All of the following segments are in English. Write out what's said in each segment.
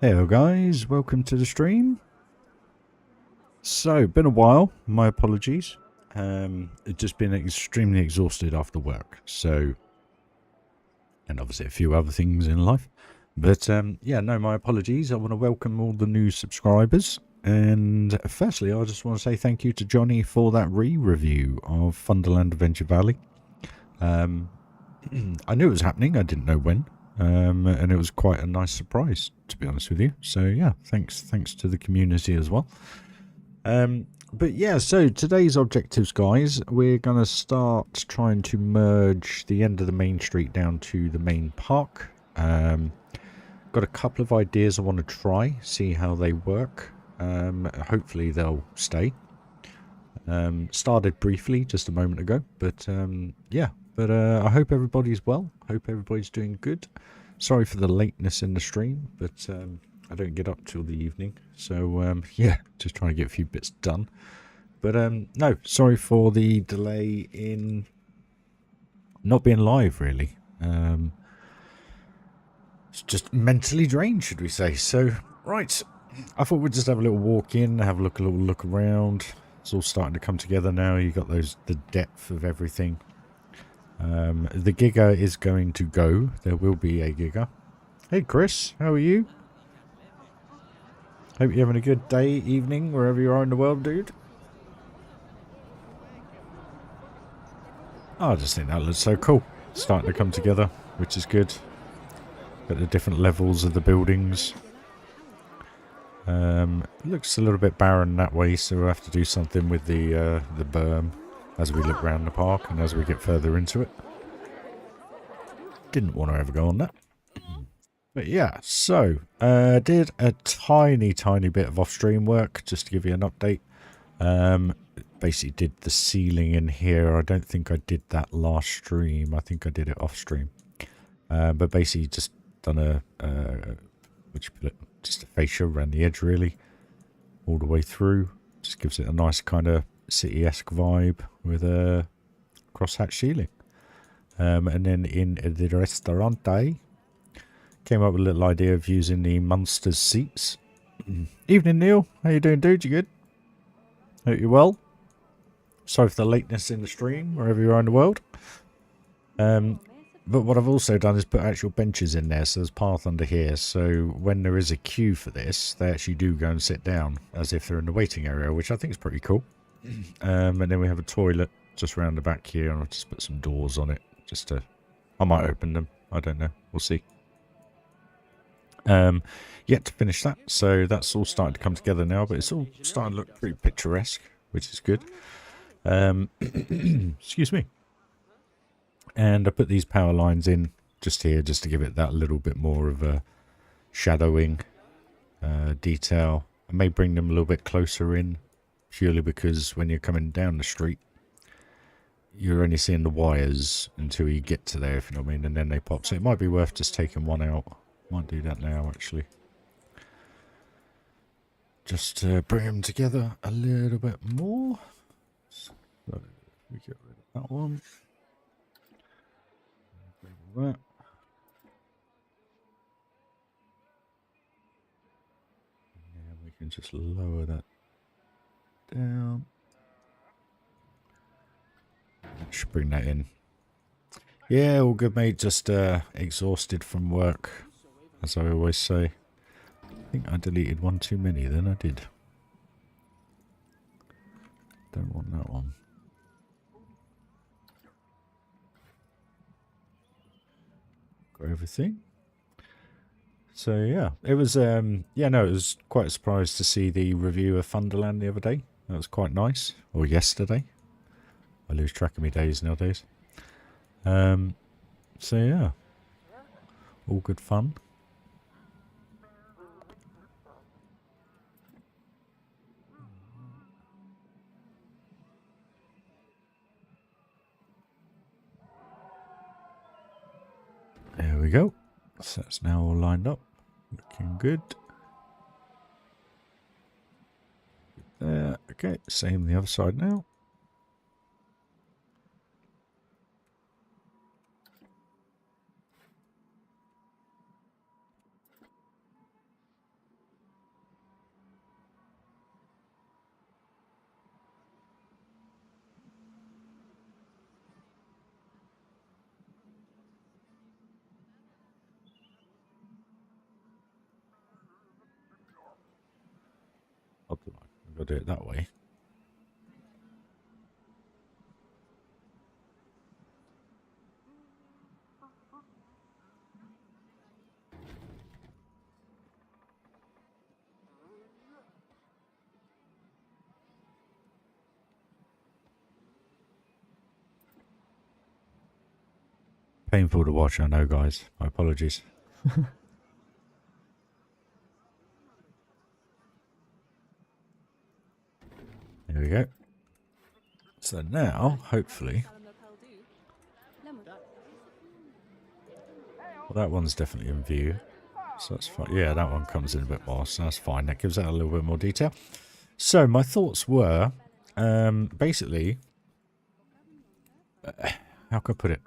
Heyo guys, welcome to the stream. So, been a while, my apologies. It's just been extremely exhausted after work, so, and obviously a few other things in life. But yeah, no, my apologies. I want to welcome all the new subscribers. And firstly, I just want to say thank you to Johnny for that re-review of Funderland Adventure Valley. I knew it was happening, I didn't know when. And it was quite a nice surprise, to be honest with you. So yeah, thanks to the community as well. But yeah, so today's objectives, guys, we're going to start trying to merge the end of the main street down to the main park. Got a couple of ideas I want to try, see how they work. Hopefully they'll stay. Started briefly just a moment ago, but yeah. But I hope everybody's well. Hope everybody's doing good. Sorry for the lateness in the stream, but I don't get up till the evening. So yeah, just trying to get a few bits done. But no, sorry for the delay in not being live, really. It's just mentally drained, should we say. So, right. I thought we'd just have a little walk in, have a little look around. It's all starting to come together now. You got the depth of everything. The Giga is going to go. There will be a Giga. Hey Chris, how are you? Hope you're having a good day, evening, wherever you are in the world, dude. Oh, I just think that looks so cool. Starting to come together, which is good. Got the different levels of the buildings. Looks a little bit barren that way, so we'll have to do something with the berm as we look around the park and as we get further into it. Didn't want to ever go on that. But yeah, so did a tiny bit of off-stream work just to give you an update. Basically did the ceiling in here. I don't think I did that last stream. I think I did it off-stream. But basically just done a just a fascia around the edge, really, all the way through. Just gives it a nice kind of city-esque vibe with a crosshatch ceiling. And then in the restaurante, came up with a little idea of using the Munsters seats. Evening, Neil. How you doing, dude? You good? Hope you're well. Sorry for the lateness in the stream, wherever you are in the world. But what I've also done is put actual benches in there, so there's path under here. So when there is a queue for this, they actually do go and sit down as if they're in the waiting area, which I think is pretty cool. And then we have a toilet just round the back here, and I'll just put some doors on it. Just to, I might open them. I don't know. We'll see. Yet to finish that, so that's all starting to come together now, but it's all starting to look pretty picturesque, which is good. Excuse me. And I put these power lines in just here, just to give it that little bit more of a shadowing detail. I may bring them a little bit closer in, purely because when you're coming down the street, you're only seeing the wires until you get to there, if you know what I mean, and then they pop. So it might be worth just taking one out. Might do that now, actually. Just to bring them together a little bit more. So we get rid of that one. That. Yeah, we can just lower that down. That should bring that in. Yeah, all good, mate. Just exhausted from work, as I always say. I think I deleted one too many, then I did. Don't want that one. Got everything. So yeah, it was yeah, no, it was quite a surprise to see the review of Funderland the other day. That was quite nice. Or yesterday. I lose track of my days nowadays. So yeah, all good fun. There we go. So that's now all lined up. Looking good. There. Okay, same the other side now. Optimize. I've got to do it that way. Painful to watch, I know, guys. My apologies. There we go. So now, hopefully... Well, that one's definitely in view. So that's fine. Yeah, that one comes in a bit more, so that's fine. That gives that a little bit more detail. So my thoughts were, basically... how can I put it?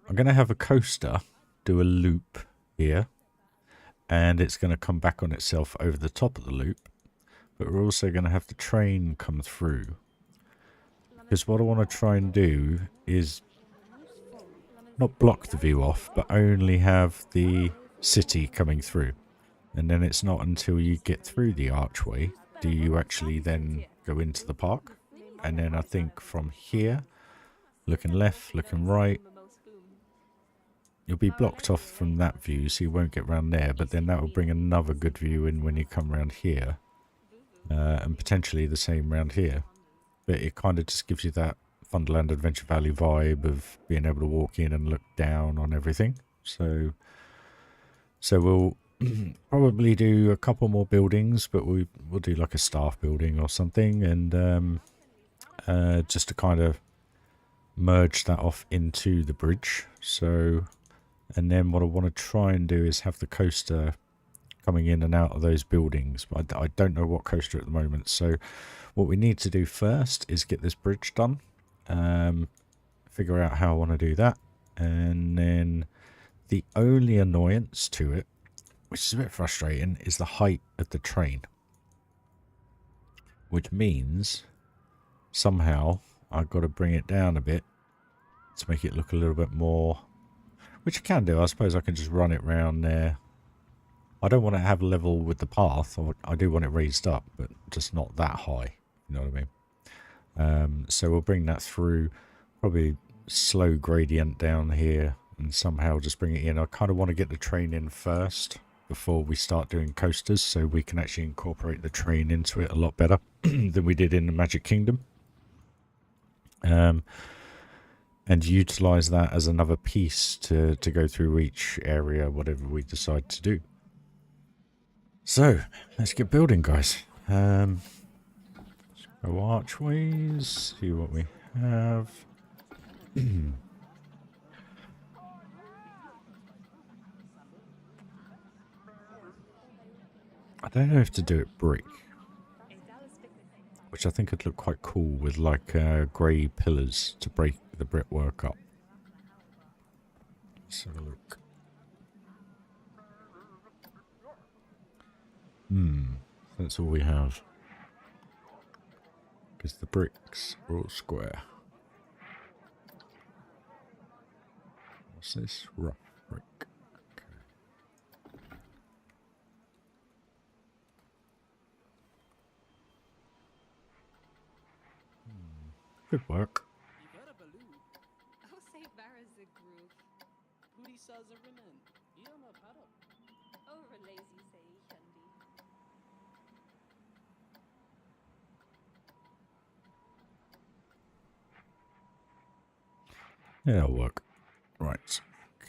I'm going to have a coaster do a loop here. And it's going to come back on itself over the top of the loop. But we're also going to have the train come through. Because what I want to try and do is not block the view off, but only have the city coming through. And then it's not until you get through the archway do you actually then go into the park. And then I think from here, looking left, looking right, you'll be blocked off from that view, so you won't get round there. But then that will bring another good view in when you come around here. And potentially the same round here. But it kind of just gives you that Funderland Adventure Valley vibe of being able to walk in and look down on everything. So we'll probably do a couple more buildings, but we'll do like a staff building or something, and just to kind of merge that off into the bridge. So, and then what I want to try and do is have the coaster coming in and out of those buildings, but I don't know what coaster at the moment. So what we need to do first is get this bridge done, figure out how I want to do that, and then the only annoyance to it, which is a bit frustrating, is the height of the train, which means somehow I've got to bring it down a bit to make it look a little bit more, which I can do. I suppose I can just run it round there. I don't want to have level with the path. I do want it raised up, but just not that high. You know what I mean? So we'll bring that through, probably slow gradient down here, and somehow just bring it in. I kind of want to get the train in first before we start doing coasters, so we can actually incorporate the train into it a lot better than we did in the Magic Kingdom. And utilize that as another piece to go through each area, whatever we decide to do. So, let's get building, guys. Let's go archways, see what we have. I don't know if to do it brick, which I think would look quite cool with like grey pillars to break the brickwork up. Let's have a look. That's all we have. Because the bricks are all square. What's this? Rough brick. Okay. Good work. Yeah, it'll work. Right.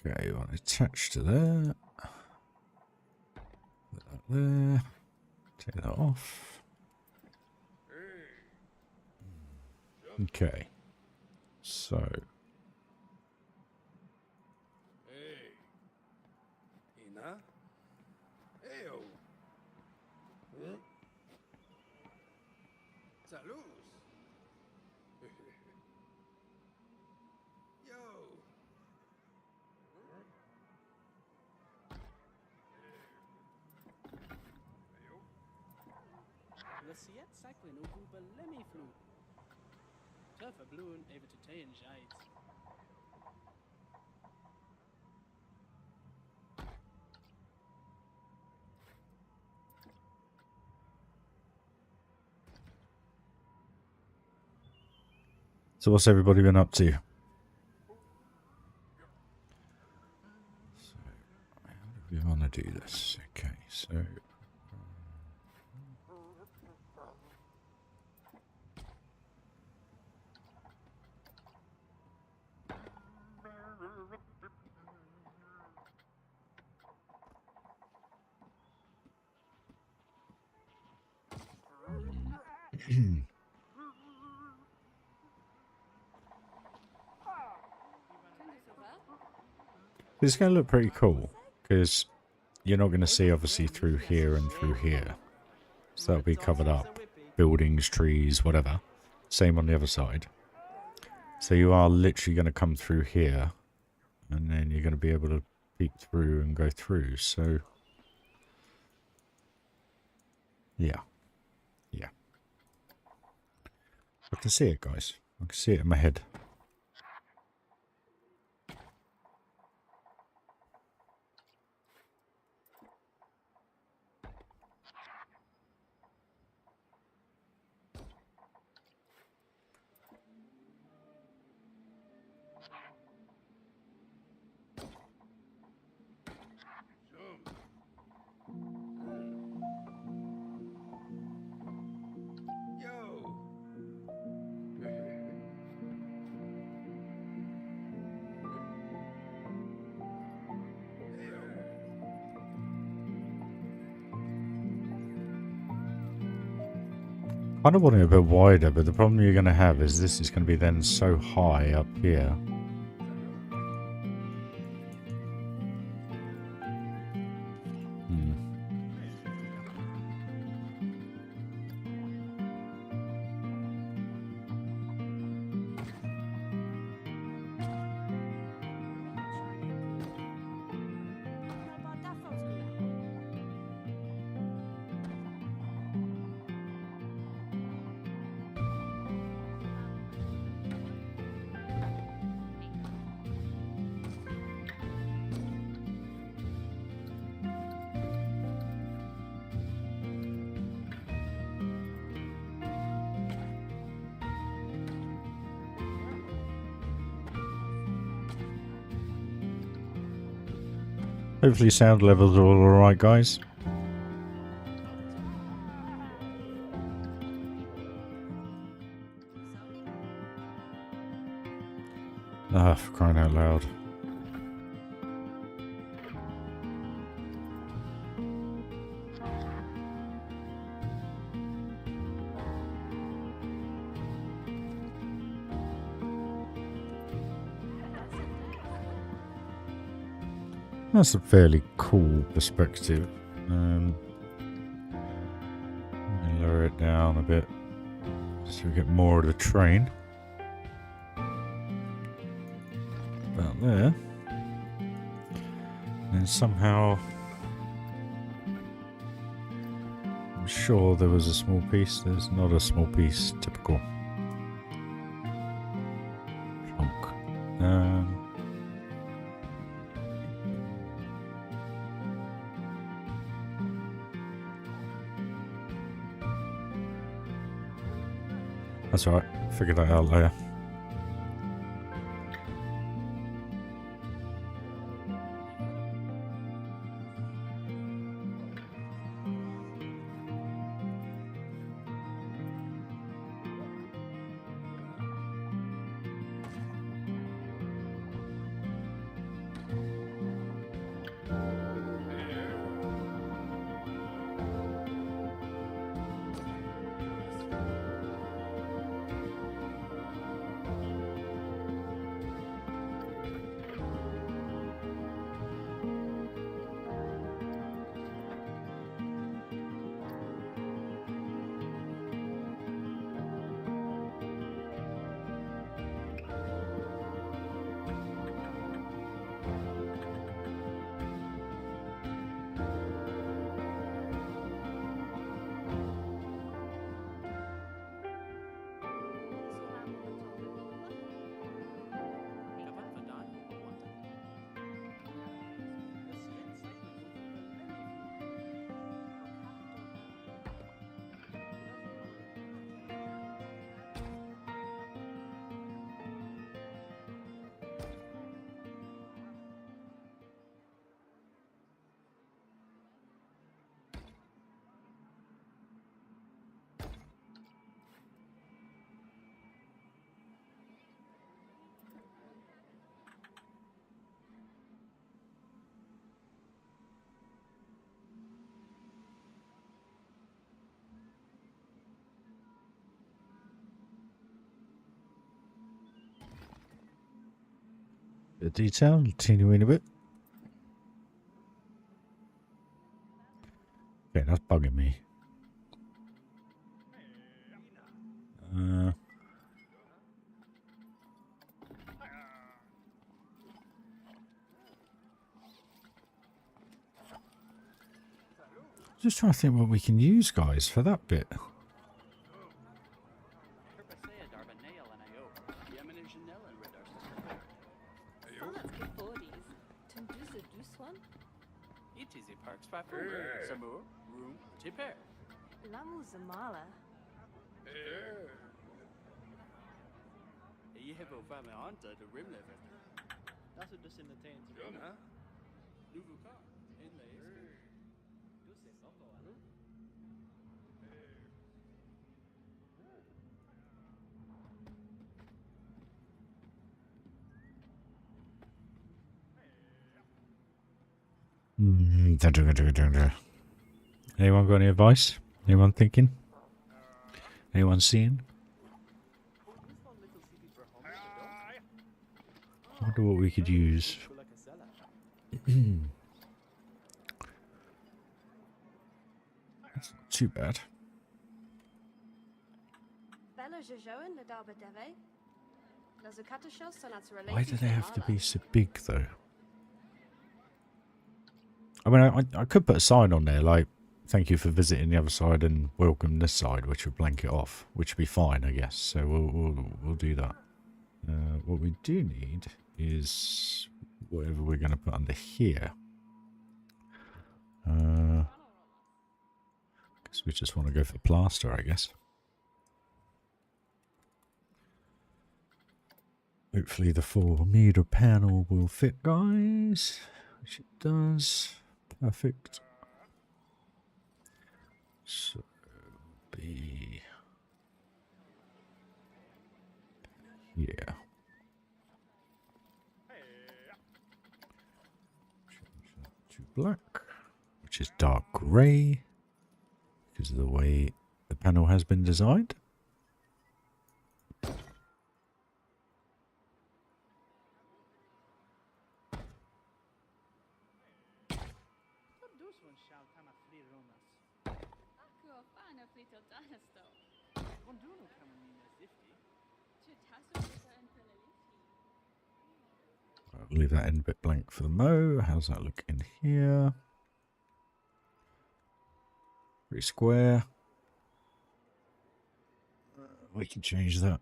Okay, one attached to there. Put that there. Take that off. Okay. So. Heyo. Salud. Yo. Lasiet Saquin Uguba Lemiflu. Turfa Bluen even to Tay and Jides. So what's everybody been up to? So, how do we want to do this? Okay, so... It's going to look pretty cool, because you're not going to see, obviously, through here and through here. So that'll be covered up. Buildings, trees, whatever. Same on the other side. So you are literally going to come through here, and then you're going to be able to peek through and go through, so... Yeah. Yeah. I can see it, guys. I can see it in my head. I kind of want it a bit wider, but the problem you're going to have is this is going to be then so high up here. Hopefully sound levels are all alright, guys. Ah, for crying out loud. That's a fairly cool perspective. Let me lower it down a bit so we get more of the train. About there. And somehow... I'm sure there was a small piece. There's not a small piece. Typical. Plonk. That's alright, figure that out later. Bit of detail, teeny weeny bit. Okay, that's bugging me. Just trying to think what we can use, guys, for that bit. Anyone got any advice? Anyone thinking? Anyone seeing? I wonder what we could use. That's not too bad. Why do they have to be so big, though? I mean, I could put a sign on there, like, thank you for visiting the other side and welcome this side, which would blank it off, which would be fine, I guess. So we'll do that. What we do need is whatever we're going to put under here. Guess we just want to go for plaster, I guess. Hopefully the 4-meter panel will fit, guys. Which it does. Perfect. So be here. Change that to black, which is dark grey because of the way the panel has been designed. I'll leave that end bit blank for the mo. How's that look in here? Pretty square. We can change that.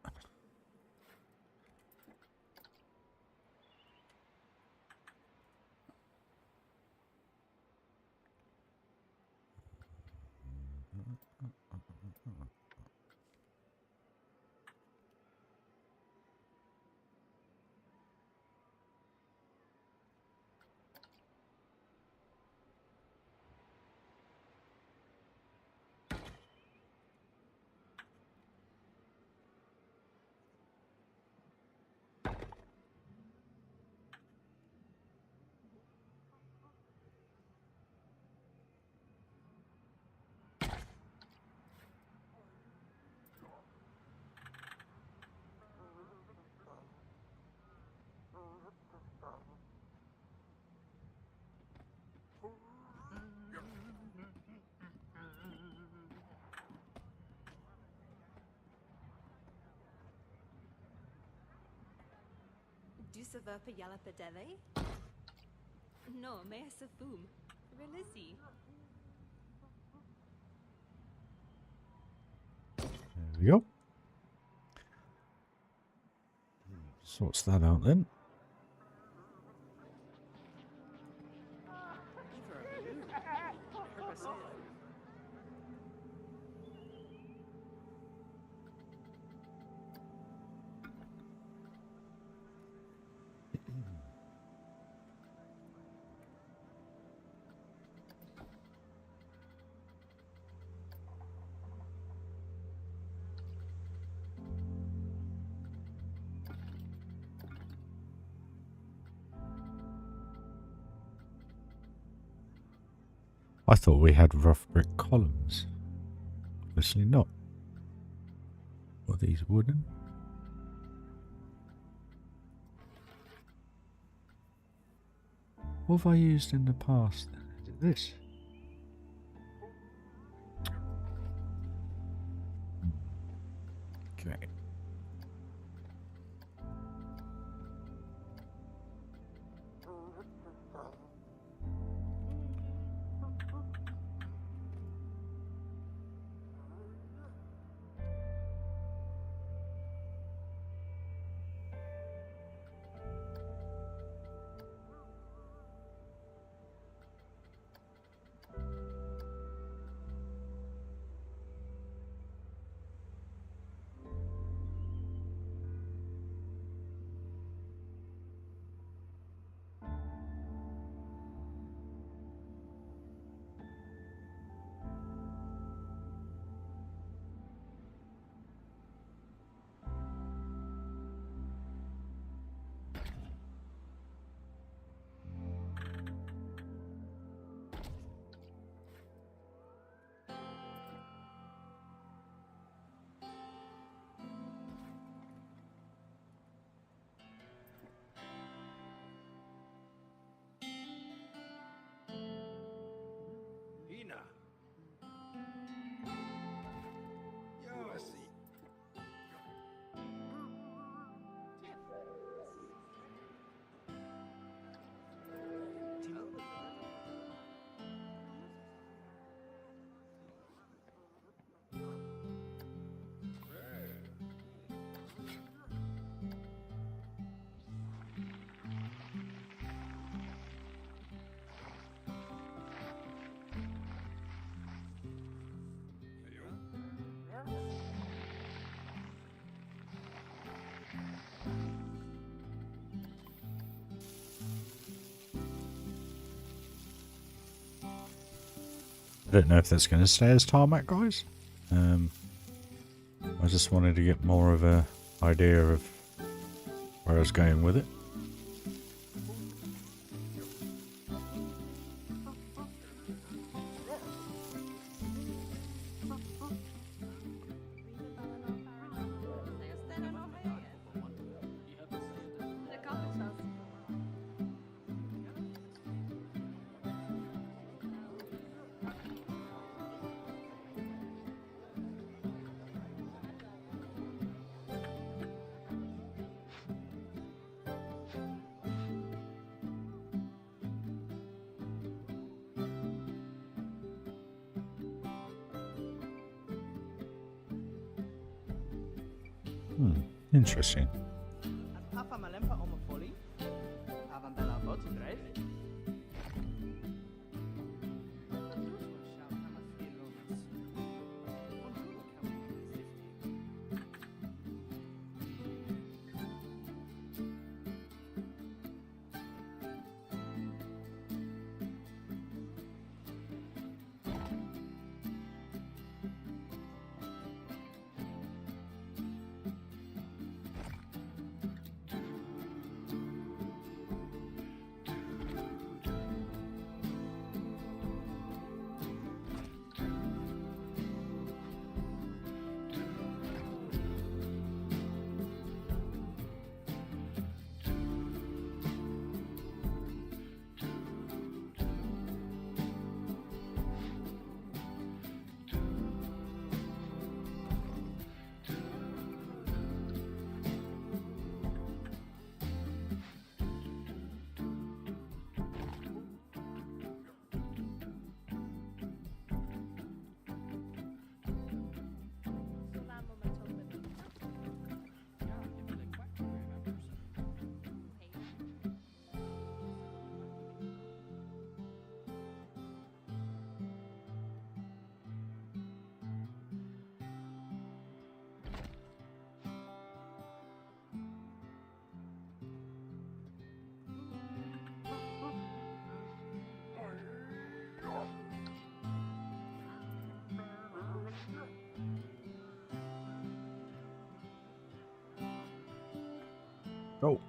No, me assume. Relisi. There we go. Sorts that out then. I thought we had rough brick columns. Obviously not. Are these wooden? What have I used in the past? This. Okay. Hina. Yosi. I don't know if that's going to stay as tarmac, guys. I just wanted to get more of a idea of where I was going with it. Interesting. Papa malempa oma foli. Avan bella voti breve. Oh.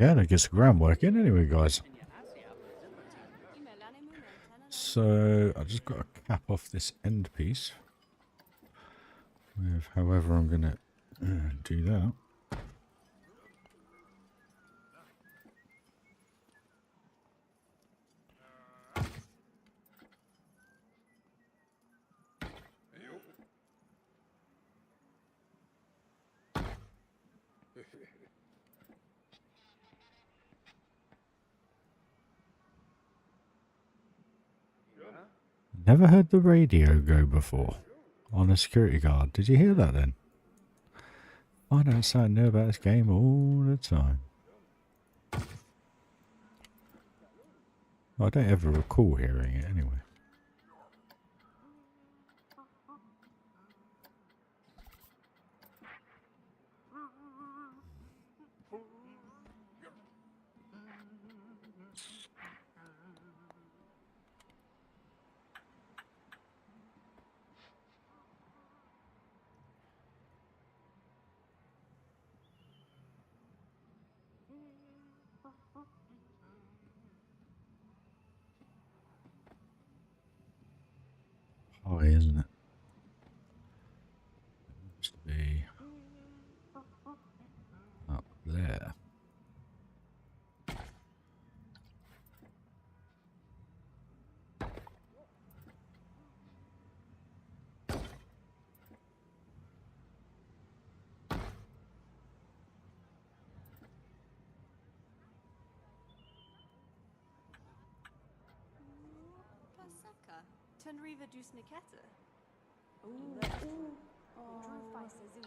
Yeah, that gets the groundwork in anyway, guys. So I just got to cap off this end piece with however I'm going to do that. Never heard the radio go before on a security guard. Did you hear that then? Find out something new about this game all the time. I don't ever recall hearing it anyway. High, isn't it? Used to be up there. Pasaka. Tenriva du snikette. Ooh. Drew Feisa Zoo.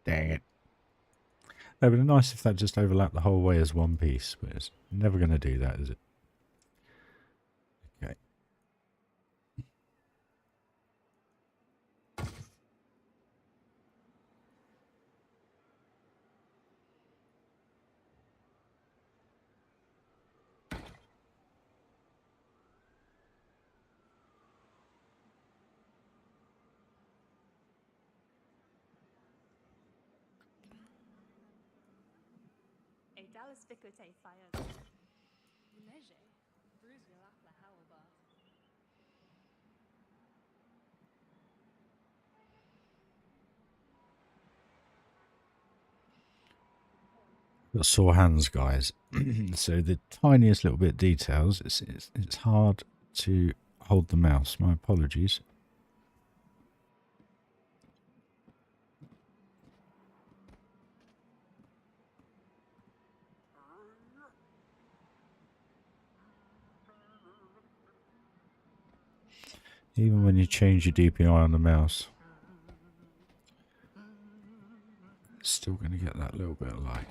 Dang it. It would be nice if that just overlapped the whole way as one piece, but it's never going to do that, is it? Okay. Et Dallas Bicote Fire. Neige. Bruce Yalakla Howlbart. Got sore hands, guys. So the tiniest little bit of details, it's hard to hold the mouse. My apologies. Even when you change your DPI on the mouse, it's still going to get that little bit of lag.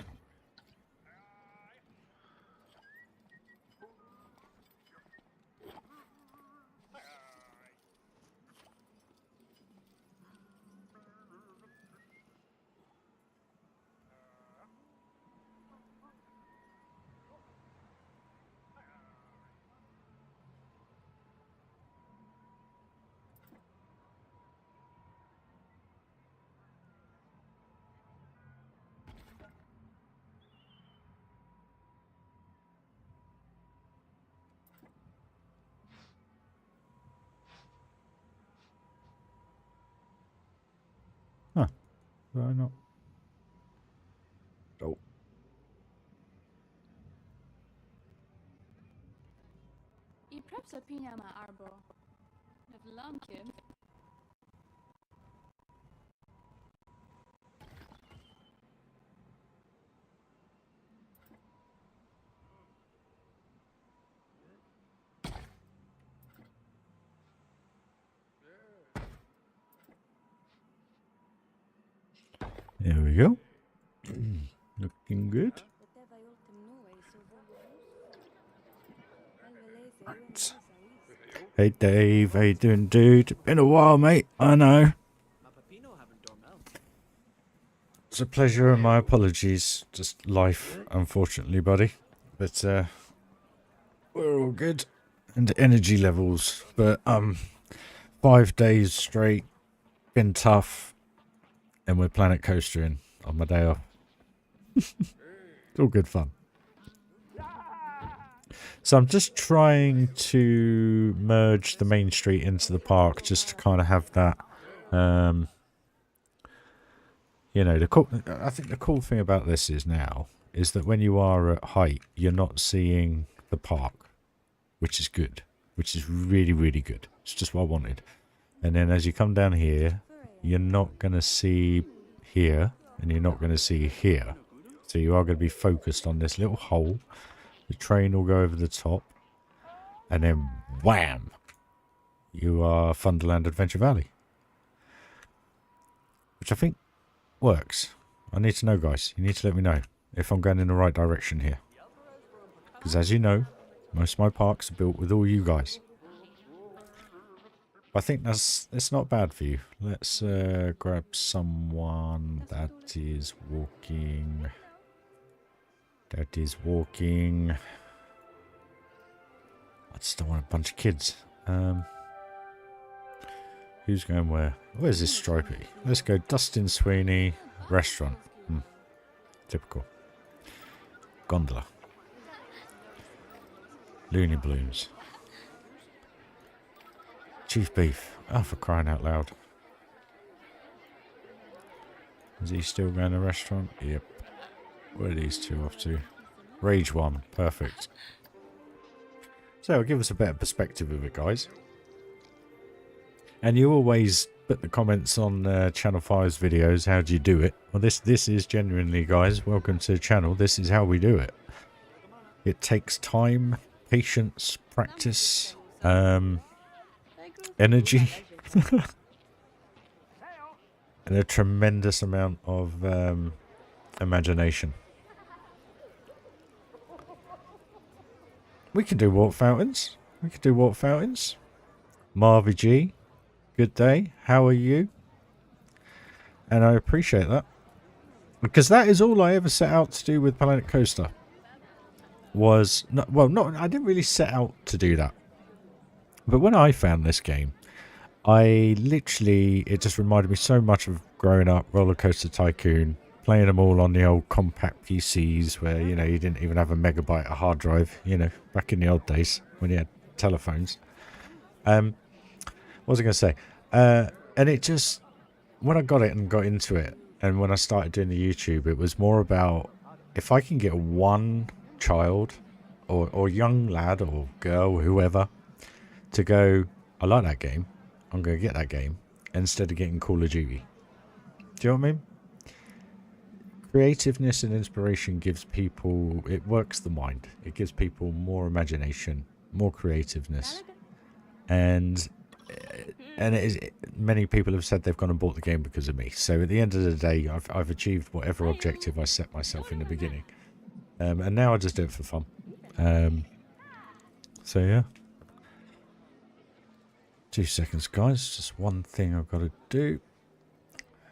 Huh. Why not? Oh. I preps opinia ma arbo. Of Lumkin. There we go. Looking good. Right. Hey Dave, how you doing, dude? Been a while, mate. I know. It's a pleasure and my apologies. Just life, unfortunately, buddy. But we're all good. And energy levels. But 5 days straight. Been tough. And we're planet coastering on my day off. It's all good fun. So I'm just trying to merge the main street into the park just to kind of have that, you know, I think the cool thing about this is that when you are at height, you're not seeing the park, which is good, which is really, really good. It's just what I wanted. And then as you come down here, you're not going to see here and you're not going to see here. So you are going to be focused on this little hole. The train will go over the top. And then, wham! You are Funderland Adventure Valley. Which I think works. I need to know, guys. You need to let me know if I'm going in the right direction here. Because as you know, most of my parks are built with all you guys. I think it's not bad for you. Let's grab someone that is walking... That is walking. I just don't want a bunch of kids. Who's going where? Where's this Stripey? Let's go Dustin Sweeney restaurant. Typical. Gondola. Looney Balloons. Chief Beef. Oh, for crying out loud. Is he still going to restaurant? Yep. Where are these two off to? Rage 1. Perfect. So it'll give us a better perspective of it, guys. And you always put the comments on Channel 5's videos. How do you do it? Well, this is genuinely, guys. Welcome to the channel. This is how we do it. It takes time, patience, practice, energy, and a tremendous amount of imagination. We can do water fountains. Marvy G, good day. How are you? And I appreciate that. Because that is all I ever set out to do with Planet Coaster. I didn't really set out to do that. But when I found this game, it just reminded me so much of growing up, Roller Coaster Tycoon, playing them all on the old compact PCs where, you know, you didn't even have a megabyte of hard drive, you know, back in the old days when you had telephones. What was I going to say? And it just, when I got it and got into it, and when I started doing the YouTube, it was more about if I can get one child or young lad or girl or whoever to go, I like that game, I'm going to get that game, instead of getting Call of Duty. Do you know what I mean? Creativeness and inspiration gives people, it works the mind. It gives people more imagination, more creativeness. And many people have said they've gone and bought the game because of me. So at the end of the day, I've achieved whatever objective I set myself in the beginning. And now I just do it for fun. So yeah. 2 seconds, guys. Just one thing I've got to do.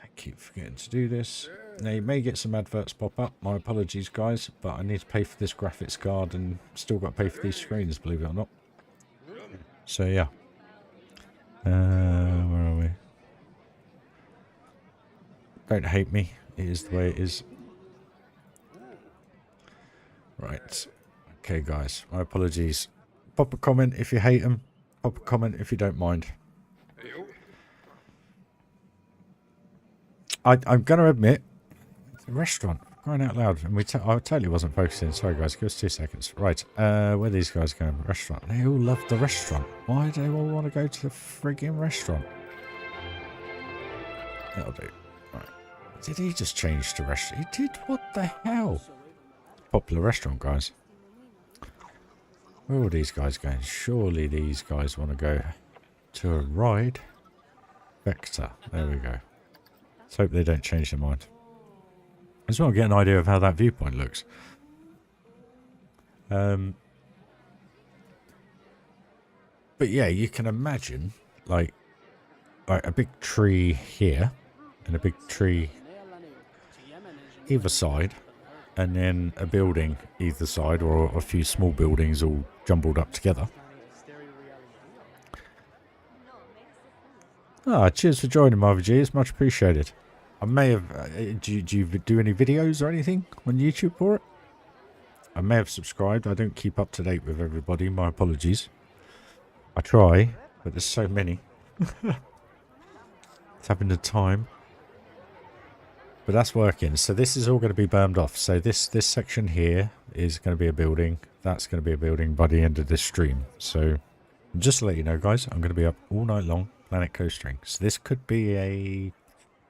I keep forgetting to do this. Now, you may get some adverts pop up. My apologies, guys. But I need to pay for this graphics card and still got to pay for these screens, believe it or not. So, yeah. Where are we? Don't hate me. It is the way it is. Right. Okay, guys. My apologies. Pop a comment if you hate them. Pop a comment if you don't mind. I'm going to admit, it's a restaurant. Crying out loud. And I totally wasn't focusing. Sorry, guys. Give us 2 seconds. Right. Where are these guys going? Restaurant. They all love the restaurant. Why do they all want to go to the frigging restaurant? That'll do. Right. Did he just change to restaurant? He did? What the hell? Popular restaurant, guys. Where are these guys going? Surely these guys want to go to a ride. Vector. There we go. Let's hope they don't change their mind. I just want to get an idea of how that viewpoint looks. But yeah, you can imagine like a big tree here and a big tree either side, and then a building either side, or a few small buildings all jumbled up together. Ah, cheers for joining, Marvin G. It's much appreciated. I may have... do you do any videos or anything on YouTube for it? I may have subscribed. I don't keep up to date with everybody. My apologies. I try, but there's so many. It's having the time. But that's working. So this is all going to be burned off. So this section here is going to be a building. That's going to be a building by the end of this stream. So just to let you know, guys, I'm going to be up all night long Planet Coastering. So this could be a...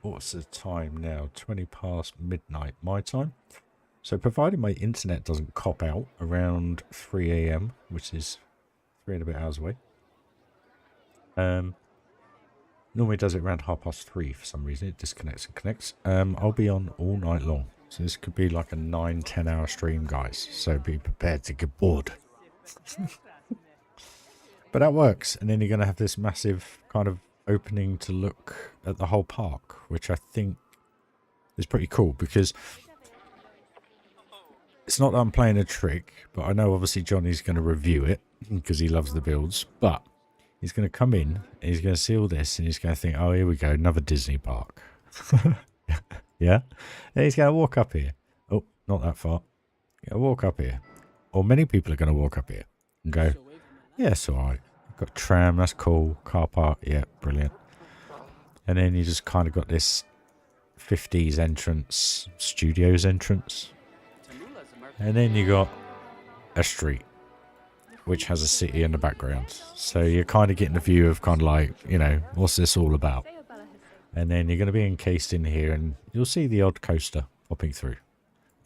what's the time now? 20 past midnight my time. So provided my internet doesn't cop out around 3 AM, which is 3 and a bit hours away. Normally it does it around 3:30 for some reason. It disconnects and connects. I'll be on all night long. So this could be like a 9-10 hour stream, guys. So be prepared to get bored. But that works. And then you're going to have this massive kind of opening to look at the whole park, which I think is pretty cool, because it's not that I'm playing a trick, but I know obviously Johnny's going to review it because he loves the builds, but he's going to come in and he's going to see all this and he's going to think, oh, here we go, another Disney park. Yeah? And he's going to walk up here. Oh, not that far. He'll walk up here. Or many people are going to walk up here and go, yeah, it's all right. Got tram, that's cool. Car park, yeah, brilliant. And then you just kind of got this 50s entrance, studios entrance. And then you got a street, which has a city in the background. So you're kind of getting a view of kind of like, you know, what's this all about? And then you're going to be encased in here and you'll see the odd coaster popping through.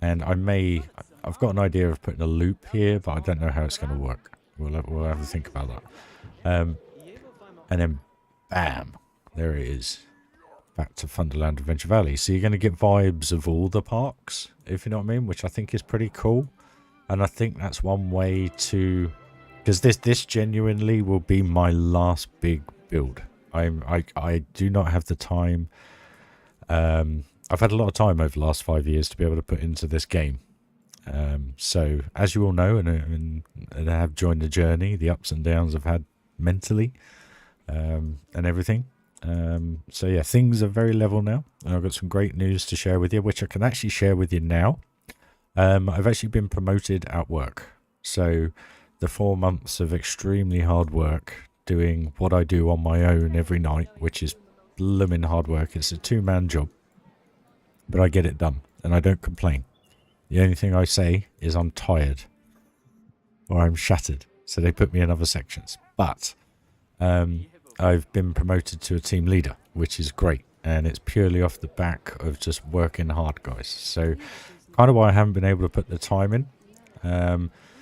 And I've got an idea of putting a loop here, but I don't know how it's going to work. We'll have to think about that. And then, bam, there it is. Back to Funderland Adventure Valley. So you're going to get vibes of all the parks, if you know what I mean, which I think is pretty cool. And I think that's one way to... because this genuinely will be my last big build. I do not have the time. I've had a lot of time over the last 5 years to be able to put into this game. So as you all know, and have joined the journey, the ups and downs I've had mentally, and everything. So yeah, things are very level now, and I've got some great news to share with you, which I can actually share with you now. I've actually been promoted at work. So the 4 months of extremely hard work doing what I do on my own every night, which is blooming hard work. It's a 2-man job, but I get it done and I don't complain. The only thing I say is I'm tired or I'm shattered. So they put me in other sections, but I've been promoted to a team leader, which is great. And it's purely off the back of just working hard, guys. So kind of why I haven't been able to put the time in.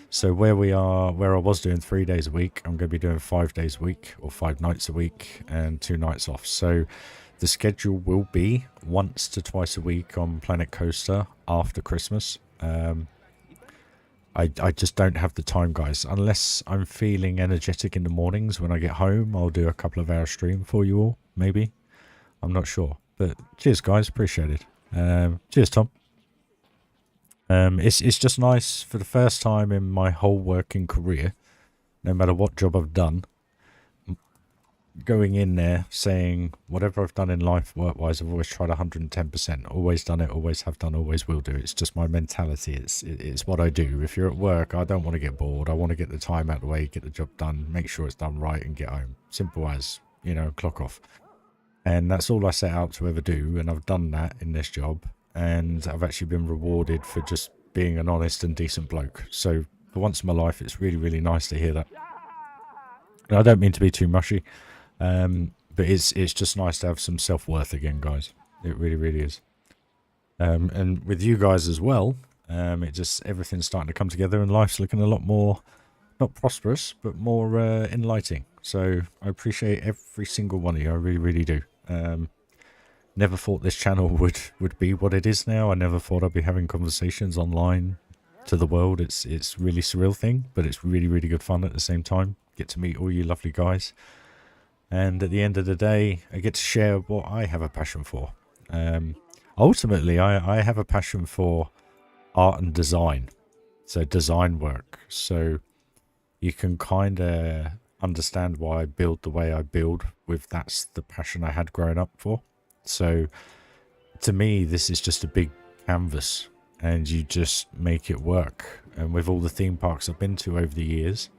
So where I was doing 3 days a week, I'm going to be doing 5 days a week, or 5 nights a week and 2 nights off. So the schedule will be once to twice a week on Planet Coaster after Christmas. I just don't have the time, guys. Unless I'm feeling energetic in the mornings when I get home, I'll do a couple of hour stream for you all, maybe. I'm not sure. But cheers, guys. Appreciate it. Cheers, Tom. It's just nice for the first time in my whole working career, no matter what job I've done, going in there saying whatever I've done in life work-wise, I've always tried 110%. Always done it, always have done, always will do. It's just my mentality. It's what I do. If you're at work, I don't want to get bored. I want to get the time out of the way, get the job done, make sure it's done right and get home. Simple as, you know, clock off. And that's all I set out to ever do, and I've done that in this job. And I've actually been rewarded for just being an honest and decent bloke. So for once in my life, it's really, really nice to hear that. And I don't mean to be too mushy, but it's just nice to have some self-worth again, guys. It really, really is. And with you guys as well, everything's starting to come together, and life's looking a lot more, not prosperous, but more enlightening. So I appreciate every single one of you. I really, really do. Never thought this channel would be what it is now. I never thought I'd be having conversations online to the world. It's really surreal thing, but it's really, really good fun at the same time. Get to meet all you lovely guys. And at the end of the day, I get to share what I have a passion for. Ultimately, I have a passion for art and design. So design work. So you can kind of understand why I build the way I build with that's the passion I had growing up for. So to me, this is just a big canvas and you just make it work. And with all the theme parks I've been to over the years,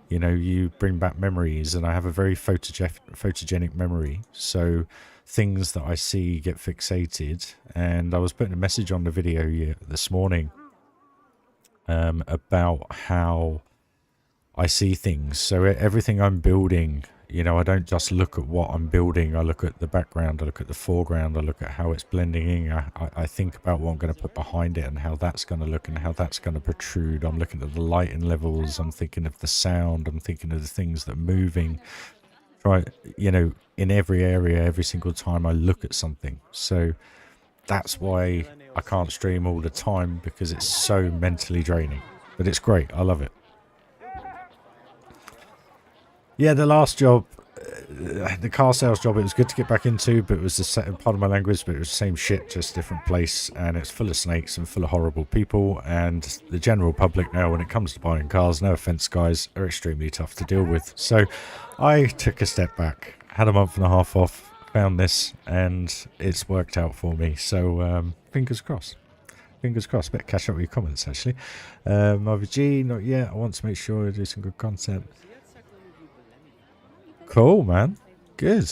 you know, you bring back memories, and I have a very photogenic memory. So things that I see get fixated. And I was putting a message on the video this morning about how I see things. So everything I'm building, you know, I don't just look at what I'm building. I look at the background, I look at the foreground, I look at how it's blending in. I think about what I'm going to put behind it and how that's going to look and how that's going to protrude. I'm looking at the lighting levels, I'm thinking of the sound, I'm thinking of the things that are moving. Try, you know, in every area, every single time I look at something. So that's why I can't stream all the time, because it's so mentally draining. But it's great, I love it. Yeah, the last job, the car sales job, it was good to get back into, but it was the part of my language, but it was the same shit, just different place, and it's full of snakes and full of horrible people, and the general public now, when it comes to buying cars, no offense guys, are extremely tough to deal with. So I took a step back, had a month and a half off, found this, and it's worked out for me. So fingers crossed. Fingers crossed. Better catch up with your comments, actually. Marvin G, not yet. I want to make sure I do some good content. Cool, man. Good.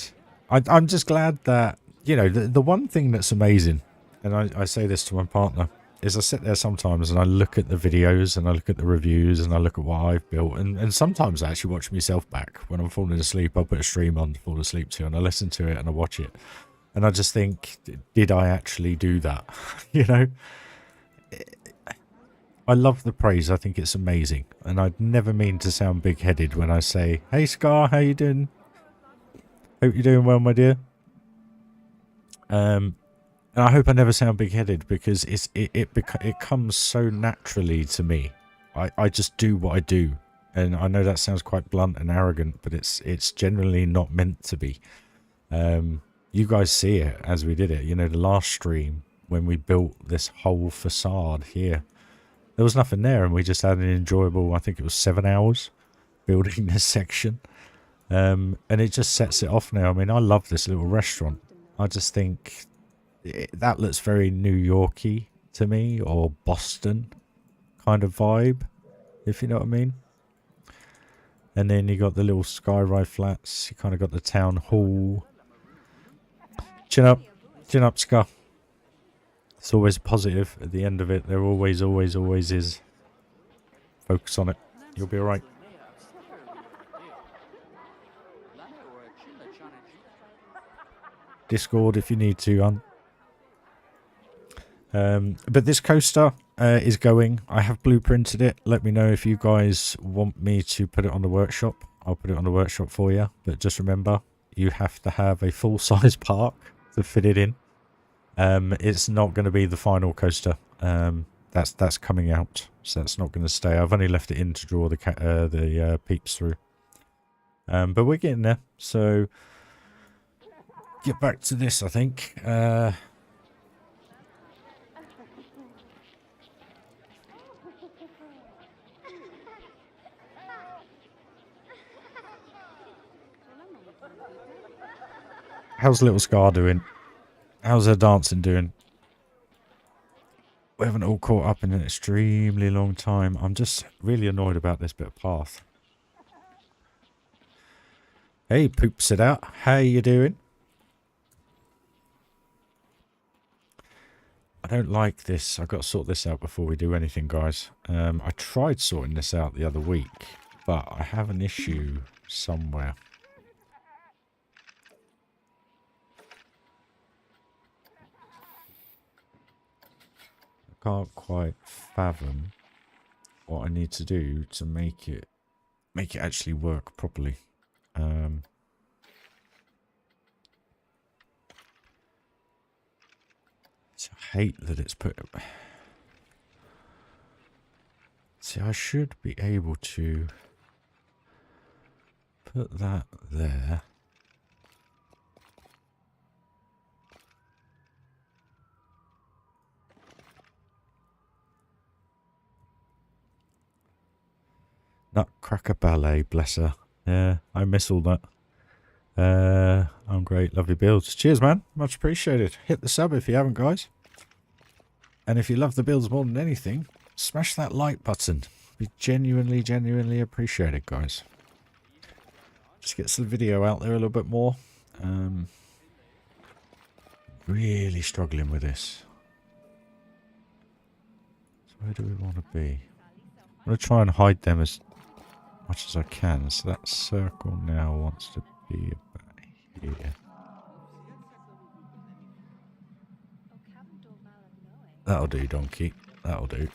I'm just glad that, you know, the one thing that's amazing, and I say this to my partner, is I sit there sometimes and I look at the videos and I look at the reviews and I look at what I've built, and sometimes I actually watch myself back. When I'm falling asleep, I'll put a stream on to fall asleep to, and I listen to it and I watch it. And I just think, did I actually do that? You know? I love the praise. I think it's amazing. And I'd never mean to sound big-headed when I say, hey Scar, how you doing? Hope you're doing well, my dear. And I hope I never sound big-headed, because it comes so naturally to me. I just do what I do. And I know that sounds quite blunt and arrogant, but it's generally not meant to be. You guys see it as we did it. You know, the last stream, when we built this whole facade here, there was nothing there, and we just had an enjoyable, I think it was 7 hours building this section. And it just sets it off now. I mean, I love this little restaurant. I just think that looks very New Yorky to me, or Boston kind of vibe, if you know what I mean. And then you got the little skyrise flats. You kind of got the town hall. Chin up, Scar. It's always positive at the end of it. There always is. Focus on it. You'll be alright. Discord if you need to, but this coaster is going. I have blueprinted it. Let me know if you guys want me to put it on the workshop. I'll put it on the workshop for you. But just remember, you have to have a full-size park to fit it in. It's not going to be the final coaster. That's coming out, so that's not going to stay. I've only left it in to draw the peeps through. But we're getting there. So get back to this, I think. How's little Scar doing? How's her dancing doing? We haven't all caught up in an extremely long time. I'm just really annoyed about this bit of path. Hey, Poop Sit Out. How you doing? I don't like this. I've got to sort this out before we do anything, guys. I tried sorting this out the other week, but I have an issue somewhere. I can't quite fathom what I need to do to make it actually work properly. hate that it's put... See, I should be able to put that there. Nutcracker Ballet, bless her. Yeah, I miss all that. I'm great, lovely builds. Cheers, man. Much appreciated. Hit the sub if you haven't, guys. And if you love the builds more than anything, smash that like button. We genuinely, genuinely appreciate it, guys. Just gets the video out there a little bit more. Really struggling with this. So where do we want to be? I'm going to try and hide them as much as I can. So that circle now wants to be about here. That'll do, donkey. That'll do.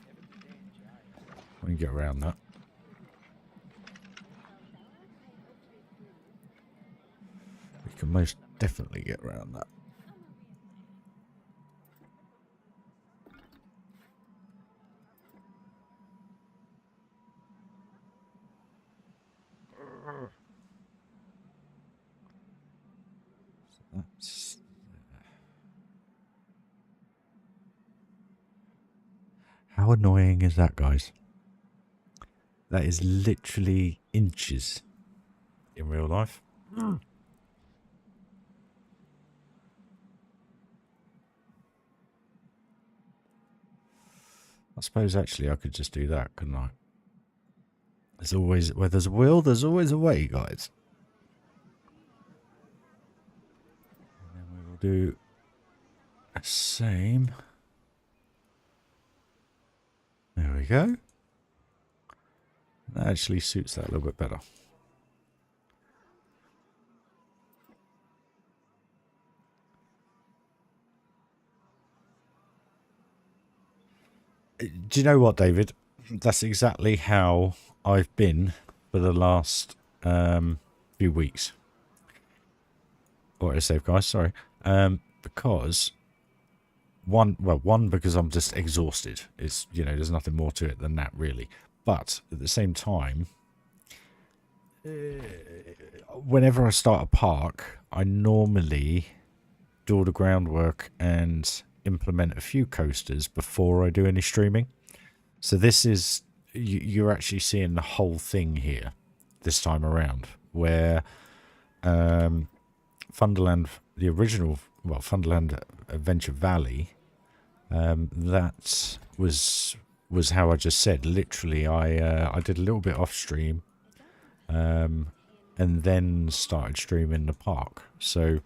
We can get around that. We can most definitely get around that. That's how annoying is that, guys? That is literally inches in real life. I suppose actually I could just do that, couldn't I? There's always, where there's a will, there's always a way, guys. And then we will do the same. There we go. That actually suits that a little bit better. Do you know what, David? That's exactly how I've been for the last few weeks. Or I say, guys, sorry. Because one, because I'm just exhausted. It's, you know, there's nothing more to it than that, really. But at the same time, whenever I start a park, I normally do all the groundwork and implement a few coasters before I do any streaming. So this is, you're actually seeing the whole thing here this time around, where Funderland, the original, well, Funderland Adventure Valley, that was how I just said. Literally, I did a little bit off stream, and then started streaming the park. So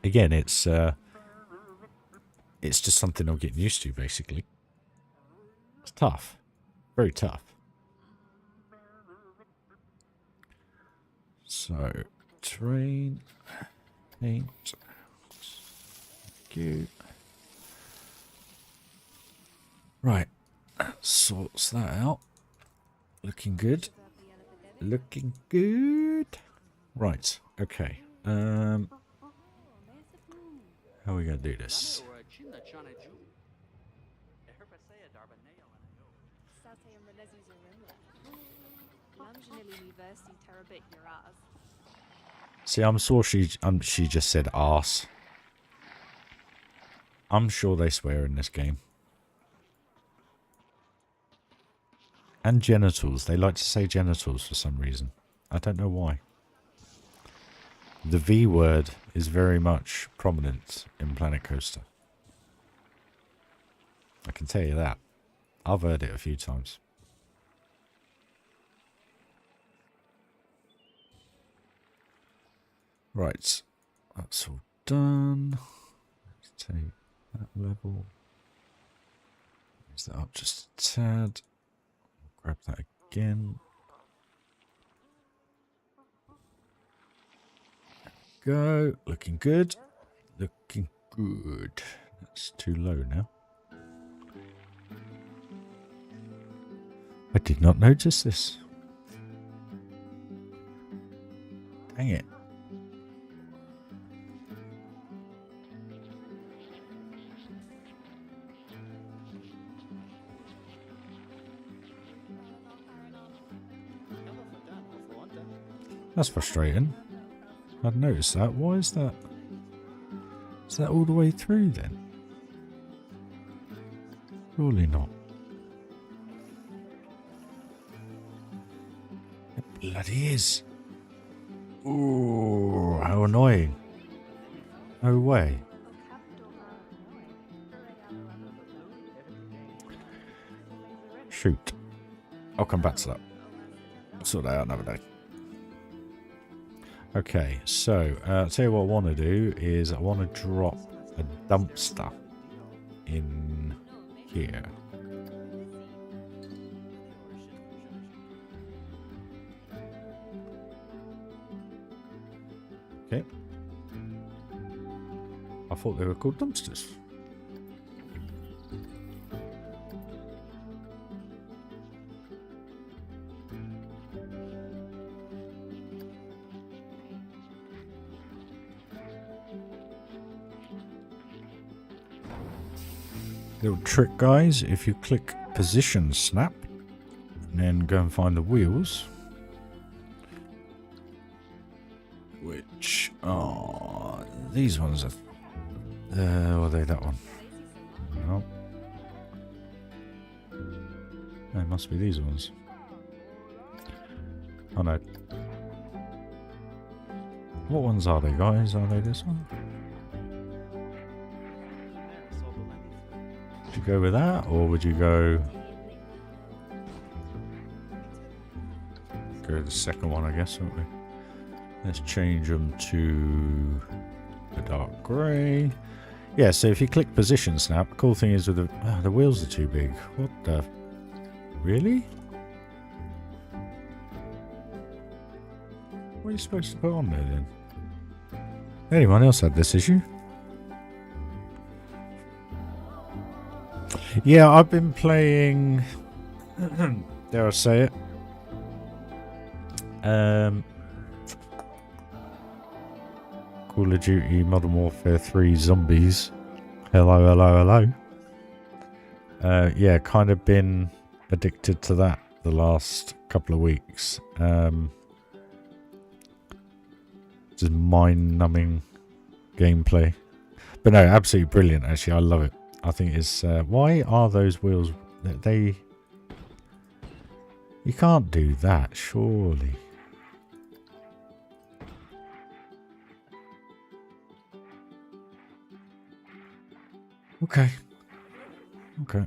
again, it's just something I'm getting used to, basically. It's tough. Very tough. So, terrain, paint, thank you. Right, sorts that out. Looking good. Looking good. Right, okay. How are we going to do this? See, I'm sure she just said arse. I'm sure they swear in this game. And genitals. They like to say genitals for some reason. I don't know why. The V word is very much prominent in Planet Coaster. I can tell you that. I've heard it a few times. Right. That's all done. Let's take that level. Raise that up just a tad. Grab that again. Go. Looking good. Looking good. That's too low now. I did not notice this. Dang it. That's frustrating. I'd noticed that. Why is that? Is that all the way through then? Surely not. It bloody is. Ooh, how annoying. No way. Shoot. I'll come back to that. Sort that out another day. Okay, so I'll tell you what I want to do is I want to drop a dumpster in here. Okay. I thought they were called dumpsters. Little trick, guys, if you click position snap and then go and find the wheels, which are these ones. Are they that one? No. They must be these ones. Oh no. What ones are they, guys? Are they this one? Would you go with that, or would you go the second one, I guess, won't we? Let's change them to the dark grey. Yeah, so if you click position snap, the cool thing is with the wheels are too big. What the? Really? What are you supposed to put on there then? Anyone else had this issue? Yeah, I've been playing, dare I say it, Call of Duty Modern Warfare 3 Zombies. Hello, hello, hello. Yeah, kind of been addicted to that the last couple of weeks. Just mind-numbing gameplay. But no, absolutely brilliant, actually. I love it. I think it's... why are those wheels... You can't do that, surely. Okay. Okay.